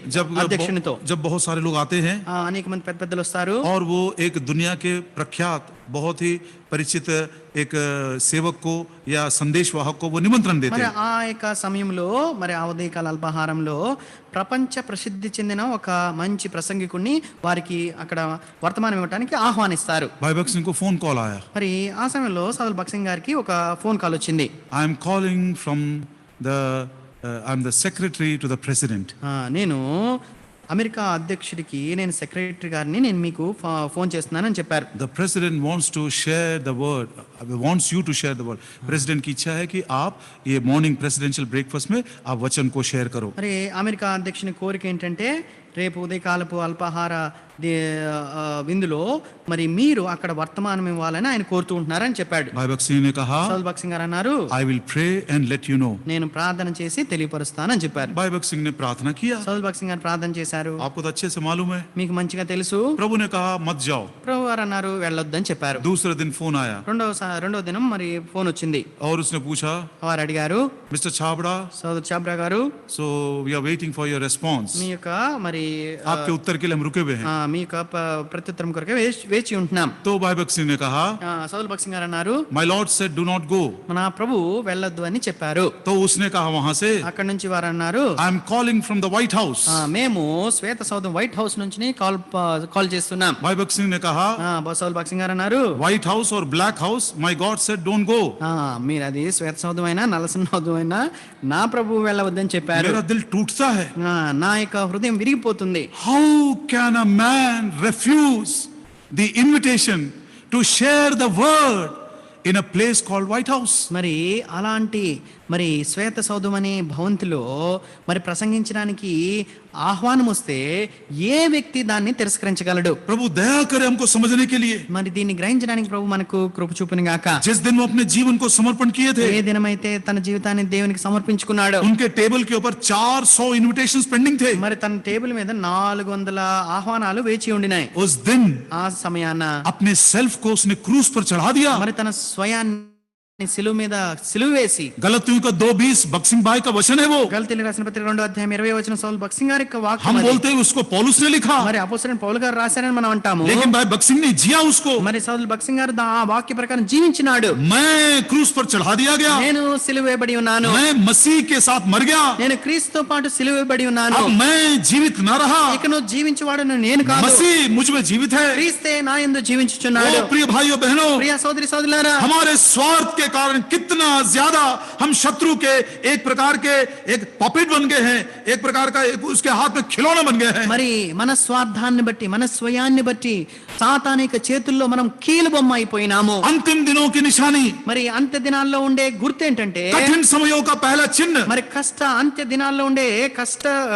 అధ్యక్షునితో. जब बहुत सारे लोग आते हैं అనేక మంది పెద్ద పెద్దలు వస్తారు. और वो एक दुनिया के प्रख्यात बहुत ही परिचित एक सेवक को या संदेश वाहक को वो निमंत्रण देते మరి हैं. ఆ యొక్క సమయంలో మరి ఆ ఉదయకాల అల్పాహారంలో ప్రపంచ ప్రసిద్ధి చెందిన ఒక మంచి ప్రసంగికుడిని వారికి అక్కడ వర్తమానం ఇవ్వడానికి ఆహ్వానిస్తారు. भाई भगत सिंह को फोन कॉल आया. మరి ఆ సమయంలో సౌల్ భగత్ సింగ్ గారికి ఒక ఫోన్ కాల్ వచ్చింది. I am calling from the I am the secretary to the president. నేను అమెరికా అధ్యక్షుడికి నేను సెక్రటరీ గారిని నేను మీకు ఫోన్ చేస్తున్నానని చెప్పారు. The president wants to share the word, wants you to share the word. President की इच्छा है कि आप ये morning presidential breakfast में आप वचन को share करो. మరి అమెరికా అధ్యక్షుని కోరిక ఏంటంటే రేపు ఉదయకాలపు అల్పాహార విందులో మరి మీరు అక్కడ వర్తమానం ఇవ్వాలని ఆయన కోరుతూ ఉంటున్నారని చెప్పాడు. भाई भगत सिंह ने कहा, సౌల్ భగత్ సింగ్ గారు అన్నారు, I will pray and let you know. నేను ప్రార్థన చేసి తెలియపరుస్తానని చెప్పారు. भाई भगत सिंह ने प्रार्थना किया. సౌల్ భగత్ సింగ్ గారు ప్రార్థన చేశారు. आपको तो अच्छे से मालूम है. మీకు మంచిగా తెలుసు. प्रभु ने कहा मत जाओ. ప్రభు గారు అన్నారు వెళ్ళొద్దని చెప్పారు. दूसरे दिन फोन आया రెండవ దినం మరి ఫోన్ వచ్చింది. और उसने पूछा, వారు అడిగారు, मिस्टर छाबड़ा, సోదరు చాబ్రా గారు, so we are waiting for your response. మీ యొక్క మరి आपके उत्तर के लिए हम रुके हुए हैं. మీ యొక్క ప్రత్యుత్తరం కొరకే వేచి ఉంటున్నాం. तो भाई भगत सिंह ने कहा, సౌల్ భగత్ సింగ్ గారు అన్నారు, my lord said do not go. నా ప్రభు వెళ్ళొద్దు అని చెప్పారు. तो उसने कहा वहां से, అక్కడ నుంచి వారు అన్నారు, I am calling from the White House. మేము శ్వేత సౌధం వైట్ హౌస్ నుంచి కాల్ చేస్తున్నాం. भाई भगत सिंह ने कहा, సౌల్ భగత్ సింగ్ గారు అన్నారు, White House or Black House, my God said don't go. మీరు అది శ్వేత సౌధం అయినా నల్ల సౌధం అయినా నా ప్రభు వెళ్ళవద్దని చెప్పారు. मेरा दिल टूटता है. నా యొక్క హృదయం విరిగిపోతుంది. How can a man refuse the invitation to share the word in a place called White House? మరి అలాంటి మరి శ్వేత సౌధం అనే భవంతిలో మరి ప్రసంగించడానికి ఆహ్వానం వస్తే ఏ వ్యక్తి దాన్ని తిరస్కరించగలడు? प्रभु दया करे हमको समझने के लिए. మరి దీన్ని గ్రహించడానికి ప్రభు మనకు కృప చూపును గాక. जिस दिन वो अपने जीवन को समर्पण किए थे, ఏ దినమైతే తన జీవితాన్ని దేవునికి సమర్పించుకున్నాడు, उनके टेबल के ऊपर 400 इन्विटेशंस पेंडिंग थे. మరి తన టేబుల్ మీద 400 ఆహ్వానాలు వేచి ఉండినాయి. उस दिन ఆ సమయాన अपने सेल्फ को उसने क्रूस पर चढ़ा दिया. మరి తన స్వయాన్ని సిలువ మీద సిలువ వేసి, गलतियों का 2:20 बक्सिंग भाई का वचन है वो. గలతీయులకు రాసిన పత్రిక 2:20 సౌల్ భగత్ సింగ్ గారి యొక్క हम వాక్యం అది. बोलते हैं उसको पौलुस ने लिखा, మరి అపోస్తలుడైన పౌలు గారు రాశారని మనం అంటాము. लेकिन भाई बक्सिंग ने जिया उसको. మరి సౌల్ భగత్ సింగ్ గారు ఆ వాక్య ప్రకారం జీవించినాడు. मैं क्रूस पर चढ़ा दिया गया. నేను సిలువ వేయబడి ఉన్నాను, मैं मसीह के साथ मर गया. నేను క్రీస్తుతో పాటు సిలువ వేయబడి ఉన్నాను. अब मैं जीवित न रहा, ఇక నువ్వు జీవించేవాడు నేను కాదు, मसीह मुझ में जीवित है. క్రీస్తే నా యందు జీవించుచున్నాడు. ओ प्रिय भाइयों बहनों, ప్రియ సోదరి సోదరులారా, हमारे स्वार्थ के कारण कितना ज्यादा हम शत्रु के एक प्रकार के एक पॉपेट बन गए हैं, एक प्रकार का उसके हाथ में खिलौना बन गए हैं. మరి మన స్వార్థాన్ని బట్టి మన స్వయాన్ని బట్టి సాతానిక చేతుల్లో మనం కీలుబొమ్మ అయిపోయినాము. अंतिम दिनों की निशानी, మరి అంత్య దినాల్లో ఉండే గుర్తు ఏంటంటే, कठिन समयों का पहला चिन्ह, మరి అంత్య దినాల్లో ఉండే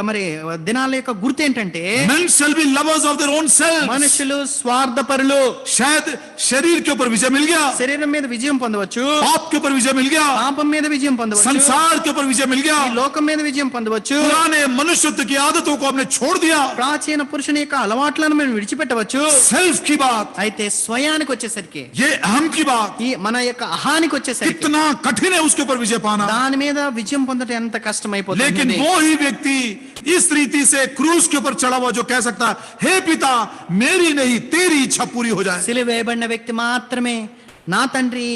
మరి దినాల యొక్క గుర్తు ఏంటంటే, men shall be lovers of their own selves. మనుషులు స్వార్థపరులు. शायद शरीर के ऊपर विजय मिल गया, శరీరం మీద విజయం పొందవచ్చు, पाप के ऊपर विजय मिल गया, పాపం మీద విజయం పొందవచ్చు, संसार के ऊपर विजय मिल गया, ఈ లోకం మీద విజయం పొందవచ్చు, पुराने मनुष्यत्व की आदतों को हमने छोड़ दिया. ప్రాచీన పురుషుని యొక్క అలవాట్లను మనం విడిచిపెట్టవచ్చు. सेल्फ की बात, అయితే స్వయానికి వచ్చేసరికి, ये अहम की बात, ఈ మన యొక్క అహానికి వచ్చేసరికి कितना कठिन है उसके ऊपर विजय पाना. దాని మీద విజయం పొందడం ఎంత लेकिन కష్టమైపోతుంది. वो ही व्यक्ति इस रीति से क्रूस के ऊपर चढ़ा हुआ जो कह सकता है, हे पिता मेरी नहीं तेरी इच्छा पूरी हो जाए. సిలువ వేయబడిన వ్యక్తి మాత్రమే నా తండ్రి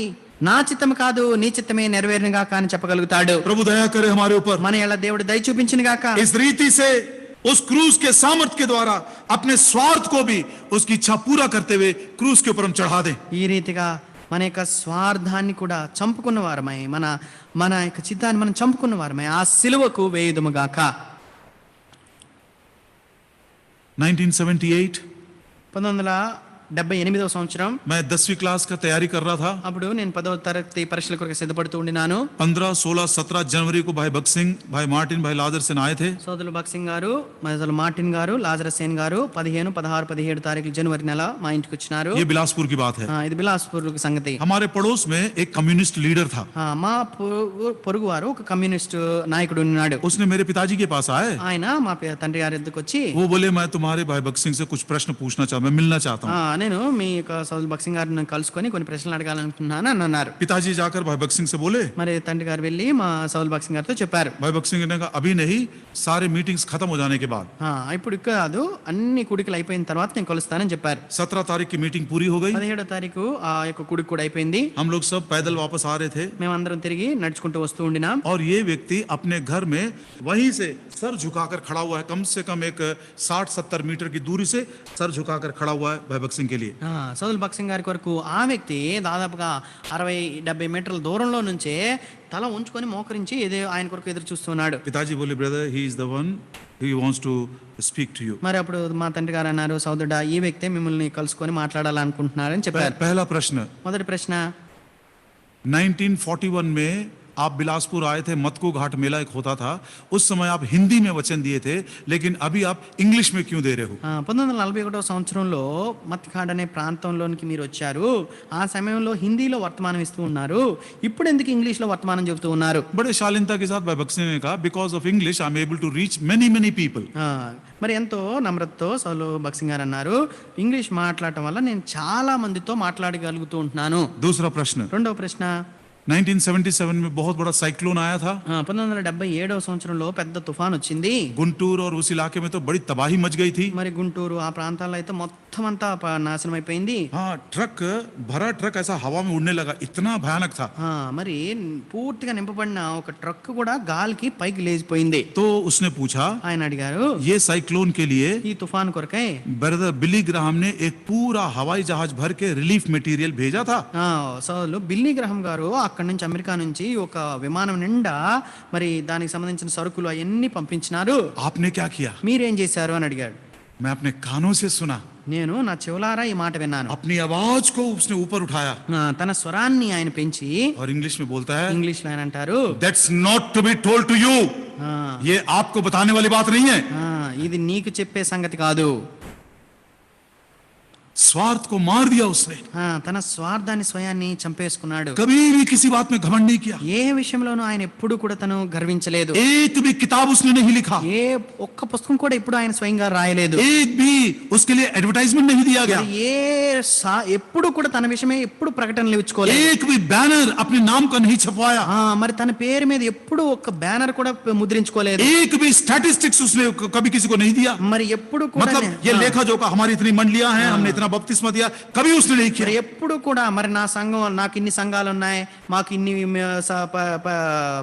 నా చిత్తం కాదు నీ చిత్తమే నెరవేరునుగా కానీ చెప్పగలుగుతాడు. प्रभु दया करे हमारे ऊपर. మన ఎలా దేవుడు దయ చూపించును గాక. इस रीति से उस क्रूस के सामर्थ के द्वारा अपने स्वार्थ को भी उसकी इच्छा पूरा करते हुए क्रूस के ऊपर हम चढ़ा दें. ఈ రీతిగా మన యొక్క స్వార్థాన్ని కూడా చంపుకున్న వారమై మన యొక్క చిత్తాన్ని మనం చంపుకున్న వారమై ఆ సిలువకు వేయుదుము గాక. 1978 1978వ సంవత్సరం मैं 10वीं क्लास का तैयारी कर रहा था. అప్పుడు నేను 10వ తరగతి పరీక్షల కొరకు సిద్ధపడుతూ ఉండినాను. 15, 16, 17 जनवरी को भाई भगत सिंह, भाई मार्टिन, भाई लादर सेन आए थे. సోదరులు భగత్ సింగ్ గారు, మొదలు మార్టిన్ గారు, లాజరస్ సేన్ గారు 15, 16, 17 తారీఖులు జనవరి నెల మా ఇంటికి వచ్చినారు. ये बिलासपुर की बात है. ఇది బిలాస్పూర్ సంగతి. हमारे पड़ोस में एक कम्युनिस्ट लीडर था. మా పొరుగు వారు ఒక కమ్యూనిస్ట్ నాయకుడు ఉన్నాడు. उसने मेरे पिताजी के पास आए. ఆయన మా తండ్రి గారి ఎద్దుకు వచ్చి, वो बोले मैं तुम्हारे भाई भगत सिंह से कुछ प्रश्न पूछना चाहता, मैं मिलना चाहता हूँ. నేను మీ యొక్క సోదరులు భగత్ సింగ్ గారిని కలుసుకొని కొన్ని ప్రశ్నలు అడగాలనుకుంటున్నాను అని అన్నారు. पिताजी जाकर भाई भगत सिंह से बोले. మరి తండ్రి గారు వెళ్ళి మా సోదరులు భగత్ సింగ్ గారితో చెప్పారు. भाई भगत सिंह ने कहा अभी नहीं, सारे मीटिंग्स खत्म हो जाने के बाद. ఇప్పుడు కాదు, అన్ని కుడికలు అయిపోయిన తర్వాత నేను కలుస్తానని చెప్పారు. 17 तारीख की मीटिंग पूरी हो गई. 17వ తారీఖు ఆ యొక్క కుడికి కూడా అయిపోయింది. हम लोग सब पैदल वापस आ रहे थे మేమందరం తిరిగి నడుచుకుంటూ వస్తూ ఉండినాం. और ये व्यक्ति अपने घर में वहीं से सर झुकाकर खड़ा हुआ है. कम से कम एक 60-70 मीटर की दूरी से सर झुकाकर खड़ा हुआ है भाई भगत सिंह के लिए. సోదరులు భగత్ సింగ్ గారి కొరకు ఆ వ్యక్తి దాదాపుగా 60-70 మీటర్ల దూరంలో నుంచే తల ఉంచుకొని మోకరించి ఆయన కొరకు ఎదురు చూస్తున్నాడు. पिताजी बोले brother he is the one he wants to speak to you. మరి అప్పుడు మా తండ్రి గారు అన్నారు, సోదరుడా, ఈ వ్యక్తే మిమ్మల్ని కలుసుకొని మాట్లాడాలనుకుంటున్నారని చెప్పారు. पहला प्रश्न, మొదటి ప్రశ్న, 1941 में आप बिलासपुर आए थे, मतको घाट मेला एक होता था, उस समय आप हिंदी में वचन दिए थे, लेकिन अभी आप इंग्लिश में क्यों दे रहे हो? 1941 సంవత్సరంలో మత్కాడ్ అనే ప్రాంతంలోనికి మీరు వచ్చారు. ఆ సమయంలో హిందీలో వర్తమానం ఇస్తూ ఉన్నారు, ఇప్పుడు ఎందుకు ఇంగ్లీష్ లో వర్తమానం చెబుతూ ఉన్నారు? बड़े शालीनता के साथ भाई बक्से ने कहा, because of English I am able to reach many people. మరి ఎంతో నమ్రతతో సౌలు బక్సింగ్ గారు అన్నారు, ఇంగ్లీష్ మాట్లాడటం వల్ల నేను చాలా మందితో మాట్లాడగలుగుతూ ఉంటున్నాను. दूसरा प्रश्न, రెండవ ప్రశ్న, 1977 में बहुत बड़ा साइक्लोन आया था. 1977 సంవత్సరంలో పెద్ద తుఫాన్ వచ్చింది. गुंटूर और उस इलाके में तो बड़ी तबाही मच गई थी. మరి గుంటూరు ఆ ప్రాంతాల్లో అయితే మొత్తం అంతా నాశనం అయిపోయింది. हाँ, ट्रक भरा ट्रक ऐसा हवा में उड़ने लगा, इतना भयानक था. మరి పూర్తిగా నింపబడిన ఒక ట్రక్ కూడా గాలికి పైకి లేచిపోయింది. तो उसने पूछा, ఆయన అడిగారు, ये साइक्लोन के लिए ఈ తుఫాన్ కొరకై ब्रदर बिली ग्राहम ने एक पूरा हवाई जहाज भर के रिलीफ मटेरियल भेजा था. సౌలు బిల్లీ గ్రహం గారు అక్కడి నుంచి అమెరికా నుంచి ఒక విమానం నిండా మరి దానికి సంబంధించిన సరుకులు అవన్నీ పంపించినారు. आपने क्या किया? మీరేం చేశారు అని అడిగాడు. मैं अपने कानों से सुना, నేను నా చెవులారా ఈ మాట విన్నాను. अपनी आवाज को उसने ऊपर उठाया తన స్వరాన్ని ఆయన పెంచి और इंग्लिश में बोलता है, ఇంగ్లీష్ లో ఆయన అంటారు, that's not to be told to you. ये आपको बताने वाली बात नहीं है. ఇది నీకు చెప్పే సంగతి కాదు. स्वार्थ को मार दिया उसने, తన స్వార్థాన్ని స్వయాన్ని చంపేసుకున్నాడు. कभी भी किसी बात में घमंड नहीं किया. ఏ విషయంలోనూ ఆయన ఎప్పుడు కూడా తను గర్వించలేదు. एक भी किताब उसने नहीं लिखा, ఏ ఒక్క పుస్తకం కూడా ఎప్పుడు ఆయన స్వయంగా రాయలేదు. एक भी उसके लिए एडवर्टाइजमेंट नहीं दिया गया, ఎప్పుడు కూడా తన విషయమే ఎప్పుడు ప్రకటనలు ఇచ్చుకోలేదు. एक भी बैनर अपने नाम का नहीं छपवाया, మరి తన పేరు మీద ఎప్పుడు ఒక్క బ్యానర్ కూడా ముద్రించుకోలేదు. एक भी स्टैटिस्टिक्स उसने कभी किसी को नहीं दिया. మరి ఎప్పుడు కూడా मतलब ये लेखा जोखा, हमारी इतनी मंडलियां हैं, हमने इतना बपतिस्मा दिया, कभी उसने नहीं किया. ఎప్పుడు కూడా మరి నా సంఘం, నాకు ఇన్ని సంఘాలు ఉన్నాయి, మాకు ఇన్ని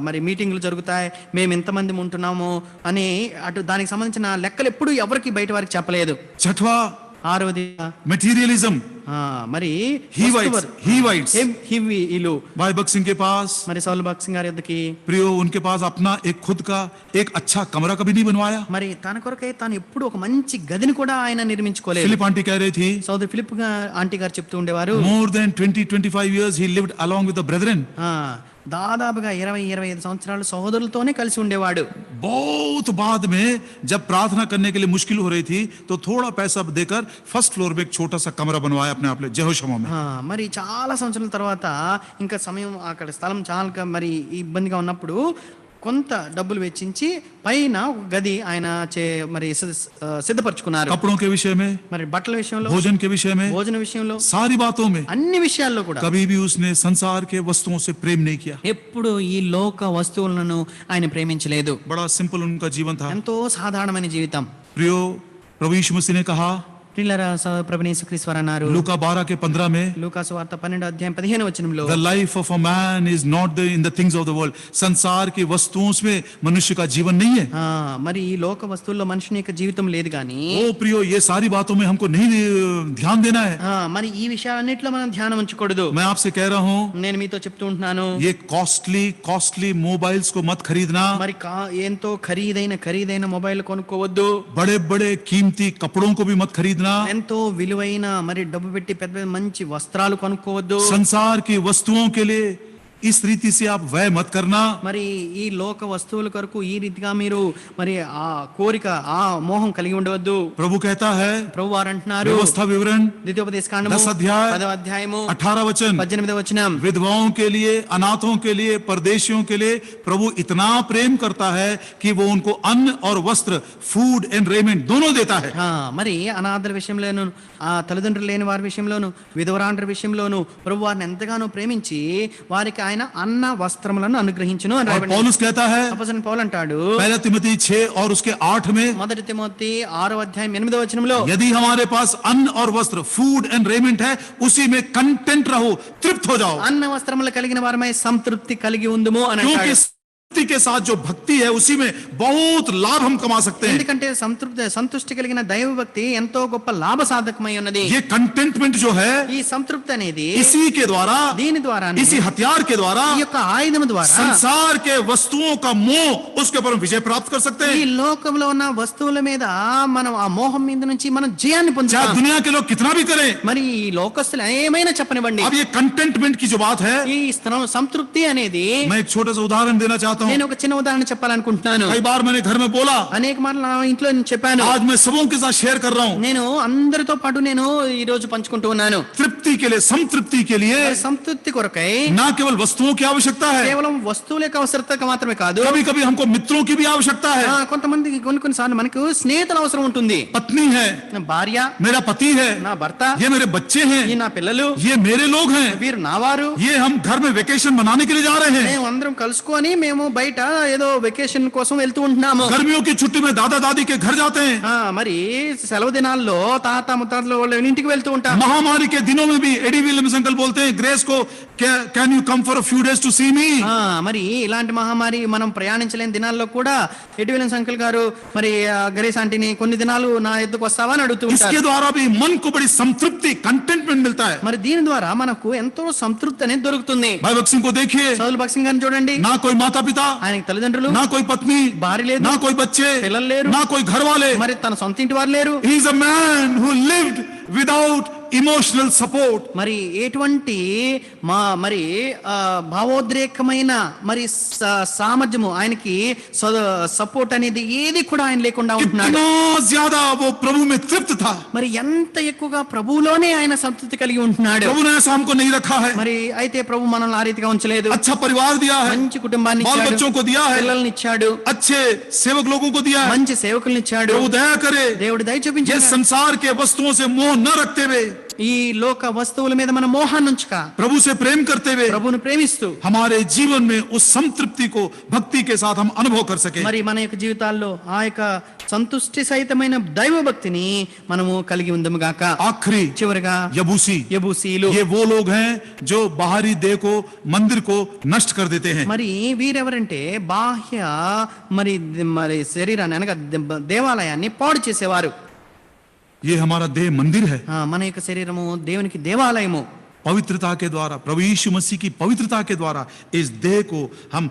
మరి మీటింగ్లు జరుగుతాయి, మేము ఇంతమంది ఉంటున్నాము అని అటు దానికి సంబంధించిన లెక్కలు ఎప్పుడు ఎవరికి బయట వారికి చెప్పలేదు. छठवा, ఆరవది मटेरियलिज्म. మరి हीवाइट्स भाई बख्श सिंह के पास, మరి సౌలు బక్సింగ్ గారి యొద్దకి प्रियो, उनके पास अपना एक खुद का एक अच्छा कमरा कभी नहीं बनवाया. మరి తన కొరకై తాను ఎప్పుడు ఒక మంచి గదిని కూడా ఆయన నిర్మించుకోలేదు. फिलिप आंटी कह रही थी, సోదరి ఫిలిప్ ఆంటీ గారు చెప్తూ ఉండేవారు, more than 20-25 years he lived along with the brethren. దాదాపుగా 20-25 సంవత్సరాలు సహోదరులతోనే కలిసి ఉండేవాడు. बहुत बाद में जब प्रार्थना करने के लिए मुश्किल हो रही थी, तो थोड़ा पैसा देकर फर्स्ट फ्लोर में एक छोटा सा कमरा बनवाया अपने आप जहोशमा में. మరి చాలా సంవత్సరాల తర్వాత ఇంకా సమయం అక్కడ స్థలం చాలా మరి ఇబ్బందిగా ఉన్నప్పుడు కొంత డబ్బులు వెచ్చించి పైన ఒక గది ఆయన మరి సిద్ధపరచుకున్నారు. कपड़ों के विषय में, మరి బట్టల విషయంలో, भोजन के विषय में, భోజన విషయంలో, सारी बातों में అన్ని విషయాల్లో కూడా कभी भी उसने संसार के वस्तुओं से प्रेम नहीं किया. ఎప్పుడు ఈ లోక వస్తువులను ఆయన ప్రేమించలేదు. बड़ा सिंपल उनका जीवन था. ఎంతో సాధారణమైన జీవితం. प्रियो, प्रभु यीशु मसीह ने कहा ప్రియులారా, ప్రభువైన యేసుక్రీస్తు వారు అన్నారు लूका 12:15 में, లూకా సువార్త 12:15 the life of a man is not in the things of the world. संसार की वस्तुओं में मनुष्य का जीवन नहीं है. మరి ఈ లోక వస్తువుల్లో మనుషుని యొక్క జీవితం లేదు కానీ, ओ प्रियो, ये सारी बातों में हमको नहीं ध्यान देना है. మరి ఈ విషయాలన్నిటిలో మనం ధ్యానం ఉంచకూడదు. मैं आपसे कह रहा हूँ, నేను మీతో చెప్తూ ఉంటున్నాను, ये कॉस्टली मोबाइल्स को मत खरीदना, మరి ఎంతో ఖరీదైన మొబైల్ కొనుక్కోవద్దు, बड़े कीमती कपड़ों को भी मत खरीदना, ఎంతో విలువైన మరి డబ్బు పెట్టి పెద్ద మంచి వస్త్రాలు కొనుక్కోవద్దు. संसार की वस्तुओं के लिए इस रीति से आप व्यय मत करना. మరి ఈ లోక వస్తువుల కొరకు ఈ రీతిగా మీరు మరి ఆ కోరిక, ఆ మోహం కలిగి ఉండవద్దు. प्रभु कहता है, ప్రభు వారు అంటున్నారు, व्यवस्था विवरण ద్వితీయోపదేశకాండము 10 अध्याय 10వ అధ్యాయము 18 वचन, 18వ వచనం, विधवाओं के लिए, अनाथों के लिए, परदेशियों के लिए प्रभु इतना प्रेम करता है कि वो उनको अन्न और वस्त्र, फूड एंड रेमेंट दोनों देता है. మరి అనాథల విషయంలోను, ఆ తల్లిదండ్రులు లేని వారి విషయంలోను, విధవరాండ్ర విషయంలోను ప్రభు వారిని ఎంతగానో ప్రేమించి వారికి ఆయన అన్న వస్త్రములను అనుగ్రహించును అని రాయబడింది. पौलुस कहता है, అపోస్తలుడైన పౌలు అంటాడు, 1 తిమోతి 6 और उसके 8 में, మొదటి తిమోతి 6వ అధ్యాయం 8వ వచనంలో, यदि हमारे पास अन्न और वस्त्र, फूड एंड रेमेंट है, उसी में कंटेंट रहो, तृप्त हो जाओ. అన్న వస్త్రములు కలిగిన వారమై సంతృప్తి కలిగి ఉందుము అని అంటాడు. के साथ जो भक्ति है उसी में बहुत लाभ हम कमा सकते हैं। ఎందుకంటే సంతృప్తి కలిగిన దైవ భక్తి ఎంతో గొప్ప లాభ సాధకమై ఉన్నది. ये कंटेंटमेंट जो है ఈ సంతృప్తి అనేది इसी के द्वारा, దీని ద్వారా, इसी हथियार के द्वारा, ఈ యొక్క ఆయుధం ద్వారా संसार के वस्तुओं का मोह, उसके ऊपर हम विजय प्राप्त कर सकते ఈ हैं। లోకంలో ఉన్న వస్తువుల మీద మనం ఆ మోహం మీద నుంచి మనం జయాన్ని चाहे పొందుతాం. दुनिया के लोग कितना भी करें। మరి ఈ లోకస్తులు ఏమైనా చెప్పనివ్వండి, अब ये कंटेंटमेंट की जो बात है, ఈ సంతృప్తి అనేది मैं एक छोटा सा उदाहरण देना चाहता हूँ। నేను ఒక చిన్న ఉదాహరణ చెప్పాలనుకుంటున్నాను. कई बार मैंने घर में बोला, అనేక మార్లు నా ఇంట్లో నేను చెప్పాను. आज मैं सबों के साथ शेयर कर रहा हूँ। నేను అందరితో పాటు నేను ఈ రోజు పంచుకుంటూ ఉన్నాను. तृप्ति के लिए, संतृप्ति के लिए సంతృప్తి కొరకై ना केवल वस्तुओं की आवश्यकता है, కేవలం వస్తువుల యొక్క అవసరత మాత్రమే కాదు, कभी कभी हमको मित्रों की भी आवश्यकता है। కొంతమందికి కొన్నిసార్లు మనకు స్నేహితుల అవసరం ఉంటుంది. पत्नी है, నా భార్య, मेरा पति है, నా భర్త, ये मेरे बच्चे ఈ हैं, నా పిల్లలు, ये मेरे लोग हैं, వీరు నా వారు. ये हम घर में वेकेशन मनाने के लिए जा रहे हैं। మేము అందరం కలుసుకొని మేము బయట ఏదో వెకేషన్ కోసం వెళ్తూ ఉంటున్నాము. गर्मियों की छुट्टी में दादा दादी के घर जाते हैं। మరి సెలవు దినాల్లో తాత ముత్తాతలు వాళ్ళ ఇంటికి వెళ్తూ ఉంటాం. महामारी के दिनों में भी एडी विलियम्स अंकल बोलते हैं ग्रेस को, can you come for a few days to see me. మరి ఇలాంటి మహమ్మారి మనం ప్రయాణించలేని దినాల్లో కూడా ఎడ్విలెన్స్ అంకుల్ గారు మరి గరేస్ ఆంటీని కొన్ని దినాలు నా ఎద్దుకు వస్తావా అని అడుగుతూ ఉంటారు. इसके द्वारा भी मन को बड़ी संतृप्ति, कंटेंटमेंट मिलता है। మరి దీని ద్వారా మనకు ఎంతో సంతృప్తి అనేది దొరుకుతుంది. भाई भगत सिंह को देखिए, సౌల్ భగత్ సింగ్ గారిని చూడండి. ना कोई माता पिता, ఆయనకి తల్లిదండ్రులు, ना कोई पत्नी, భార్య లేదు, ना कोई बच्चे, పిల్లలు లేరు, ना कोई घर वाले। మరి తన సొంత ఇంటి వారు లేరు. He is a man who lived without emotional support. మరి ఎటువంటి మరి భావోద్రేకమైన మరి సామర్థ్యము ఆయనకి సపోర్ట్ అనేది ఏది కూడా ఆయన లేకుండా ఉంటున్నాడు. कितना ज्यादा वो प्रभु में तृप्त था. మరి ఎంత ఎక్కువగా ప్రభువులోనే ఆయన సంతృప్తి కలిగి ఉంటున్నాడు. प्रभु ने ऐसा हमको नहीं रखा है. మరి అయితే ప్రభు మనల్ని ఆ రీతిగా ఉంచలేదు. अच्छा परिवार दिया है, మంచి కుటుంబాన్ని बाल ఇచ్చాడు, बच्चों को दिया है, పిల్లల్ని ఇచ్చాడు, अच्छे सेवक लोगों को दिया है. మంచి సేవకుల్ని ఇచ్చాడు. प्रभु दया करे, దేవుడు దయ ये చూపించాడు. संसार के वस्तुओं से मोह न रखते हुए, ఈ లోక వస్తువుల మీద మన మోహాన్ని ఉంచక प्रभु से प्रेम करते हुए, ప్రభువును ప్రేమిస్తూ हमारे जीवन में उस संतृप्ति को भक्ति के साथ हम अनुभव कर सके. మరి మన యొక్క జీవితాల్లో ఆ యొక్క సంతుష్టి సహితమైన దైవ భక్తిని మనము కలిగి ఉందము గాక. आखिरी చివరిగా यबूसी, యెబూసీలు, ये वो लोग हैं जो बाहरी देह को, मंदिर को नष्ट कर देते हैं. మరి వీరెవరంటే బాహ్య మరి మరి శరీరాన్ని అనగా దేవాలయాన్ని పాడు చేసేవారు. ये हमारा देह मंदिर है. మన యొక్క శరీరము దేవునికి దేవాలయము. पवित्रता के द्वारा, प्रभु यीशु मसीह की पवित्रता के द्वारा इस देह को हम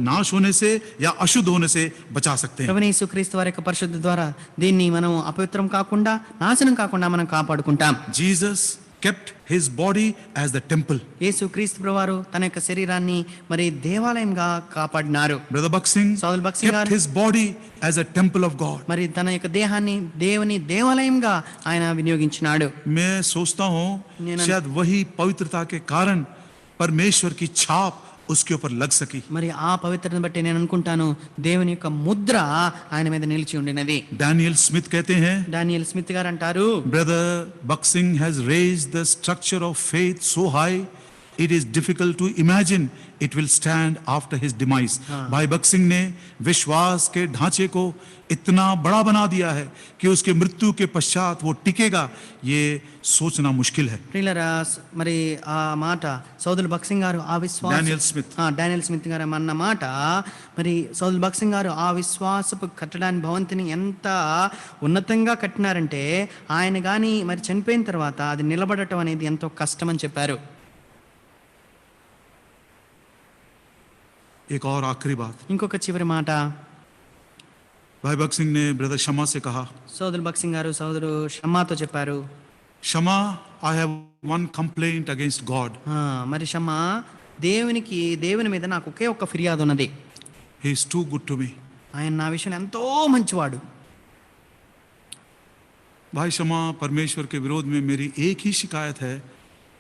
नाश होने से या अशुद्ध होने से बचा सकते हैं. ప్రభువైన యేసుక్రీస్తు వారి యొక్క పరిశుద్ధ ద్వారా దీన్ని మనం అపవిత్రం కాకుండా, నాశనం కాకుండా మనం కాపాడుకుంటాం. Jesus kept his body as the temple. యేసుక్రీస్తు ప్రభువారు తన యొక్క శరీరాన్ని మరి దేవాలయంగా కాపాడినారు. Brother Buxing Saul Bhagat Singh kept గారు his body as a temple of God. మరి తన యొక్క దేహాన్ని దేవుని దేవాలయంగా ఆయన వినియోగించినాడు. मैं सोचता हूँ నేను- शायद वही पवित्रता के कारण परमेश्वर की छाप उसके ऊपर लग सकी. మరి ఆ పవిత్రతను బట్టి నేను అనుకుంటాను దేవుని యొక్క ముద్ర ఆయన మీద నిలిచి ఉండినది. डैनियल स्मिथ कहते हैं, డానియల్ స్మిత్ గారు అంటారు, Brother Buxing has raised the structure of faith so high, it is difficult to imagine it will stand after his demise. भाई बक्सिंग ने विश्वास के ढांचे को इतना बड़ा बना दिया है कि उसके मृत्यु के पश्चात वो टिकेगा, ये सोचना मुश्किल है. ప్రియులరా, మరి ఆ మాట సౌదుల్ బక్సింగ్ గారు ఆ డానియల్ స్మిత్. డానియల్ స్మిత్ గారు అన్న మాట మరి సౌదుల్ బక్సింగ్ గారు ఆ విశ్వాసపు కట్టడాన్ని భవంతిని ఎంత ఉన్నతంగా కట్టినారంటే ఆయన గాని మరి చనిపోయిన తర్వాత అది నిలబడటం అనేది ఎంతో కష్టం అని చెప్పారు. एक और आखिरी बात, ఇంకొక చివరి మాట भाई बक्सिंग ने ब्रदर शमा से कहा, సౌదుల్ బక్సింగ్ గారు సోదరు షమ్మాతో చెప్పారు, शमा, I have one complaint against God. మరి షమ్మా, దేవుని మీద నాకు ఒకే ఒక్క ఫిర్యాదు ఉన్నది. He is too good to me. ఆయన నా విషయంలో ఎంతో మంచివాడు. भाई शमा, परमेश्वर के विरोध में मेरी एक ही शिकायत है,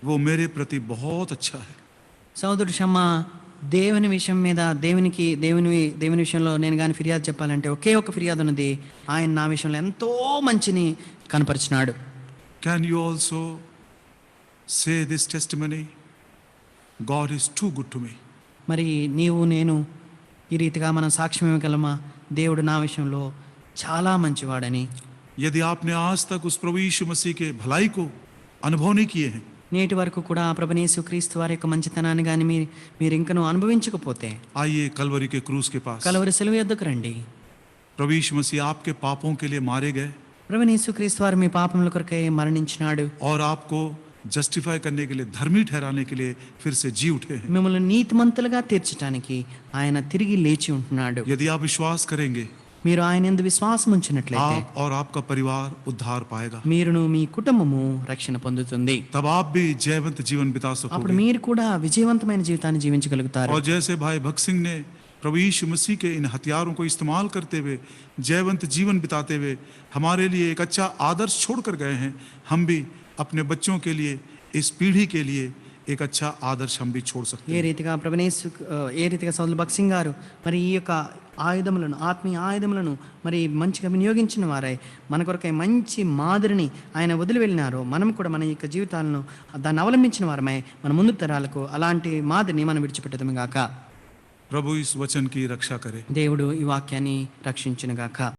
वो मेरे प्रति बहुत अच्छा है. సోదరుడు షమ్మా, దేవుని విషయం మీద దేవుని విషయంలో నేను కానీ ఫిర్యాదు చెప్పాలంటే ఒకే ఒక ఫిర్యాదు ఉన్నది, ఆయన నా విషయంలో ఎంతో మంచిని కనపరిచినాడు. Can you also say this testimony? God is too good to me. మరి నీవు నేను ఈ రీతిగా మనం సాక్ష్యం ఇవ్వగలమా? దేవుడు నా విషయంలో చాలా మంచివాడని. यदि आपने आज तक उस प्रभु यीशु मसीह के भलाई को अनुभव नहीं किए हैं, నేటి వరకు కూడా ప్రభునేసు క్రీస్తు వారి యొక్క మంచితనాన్ని కానీ మీరు ఇంకను అనుభవించకపోతే आइए कलवरी के क्रूस के पास। కలవరి సెలవు యొద్దకు రండి. प्रभु यीशु मसीह आपके पापों के लिए मारे गए ప్రభునేసు క్రీస్తు వారు మీ పాపముల కొరకై మరణించినాడు. और आपको जस्टिफाई करने के लिए, धर्मी ठहराने के लिए फिर से जी उठे हैं। మిమ్మల్ని నీతిమంతులుగా తీర్చడానికి ఆయన తిరిగి లేచి ఉంటున్నాడు. यदि आप विश्वास करेंगे, మీరు ఆయన యందు విశ్వాసం ఉంచినట్లయితే आप और आपका परिवार उद्धार पाएगा। మీరును మీ కుటుంబము రక్షణ పొందుతుంది. तब आप भी जयवंत जीवन बिता అప్పుడు सकोगे। మీరు కూడా విజయవంతమైన జీవితాన్ని జీవించగలుగుతారు. और जैसे भाई भगत सिंह ने प्रभु यीशु मसीह के इन हथियारों को इस्तेमाल करते हुए जयवंत जीवन बिताते हुए हमारे लिए एक अच्छा आदर्श छोड़कर गए हैं, हम भी अपने बच्चों के लिए, इस पीढ़ी के लिए एक अच्छा आदर्श हम भी छोड़ सकते ఏ हैं। రీతిగా ఏ రీతిగా సౌదులు భగత్ సింగ్ గారు మరి ఈ యొక్క ఆయుధములను, ఆత్మీయ ఆయుధములను మరి మంచిగా వినియోగించిన వారై మన కొరకై మంచి మాదిరిని ఆయన వదిలి వెళ్ళినారు. మనం కూడా మన యొక్క జీవితాలను దాన్ని అవలంబించిన వారమై మన ముందు తరాలకు అలాంటి మాదిరిని మనం విడిచిపెట్టదాము గాక. प्रभु इस वचन की रक्षा करे। దేవుడు ఈ వాక్యాన్ని రక్షించును గాక.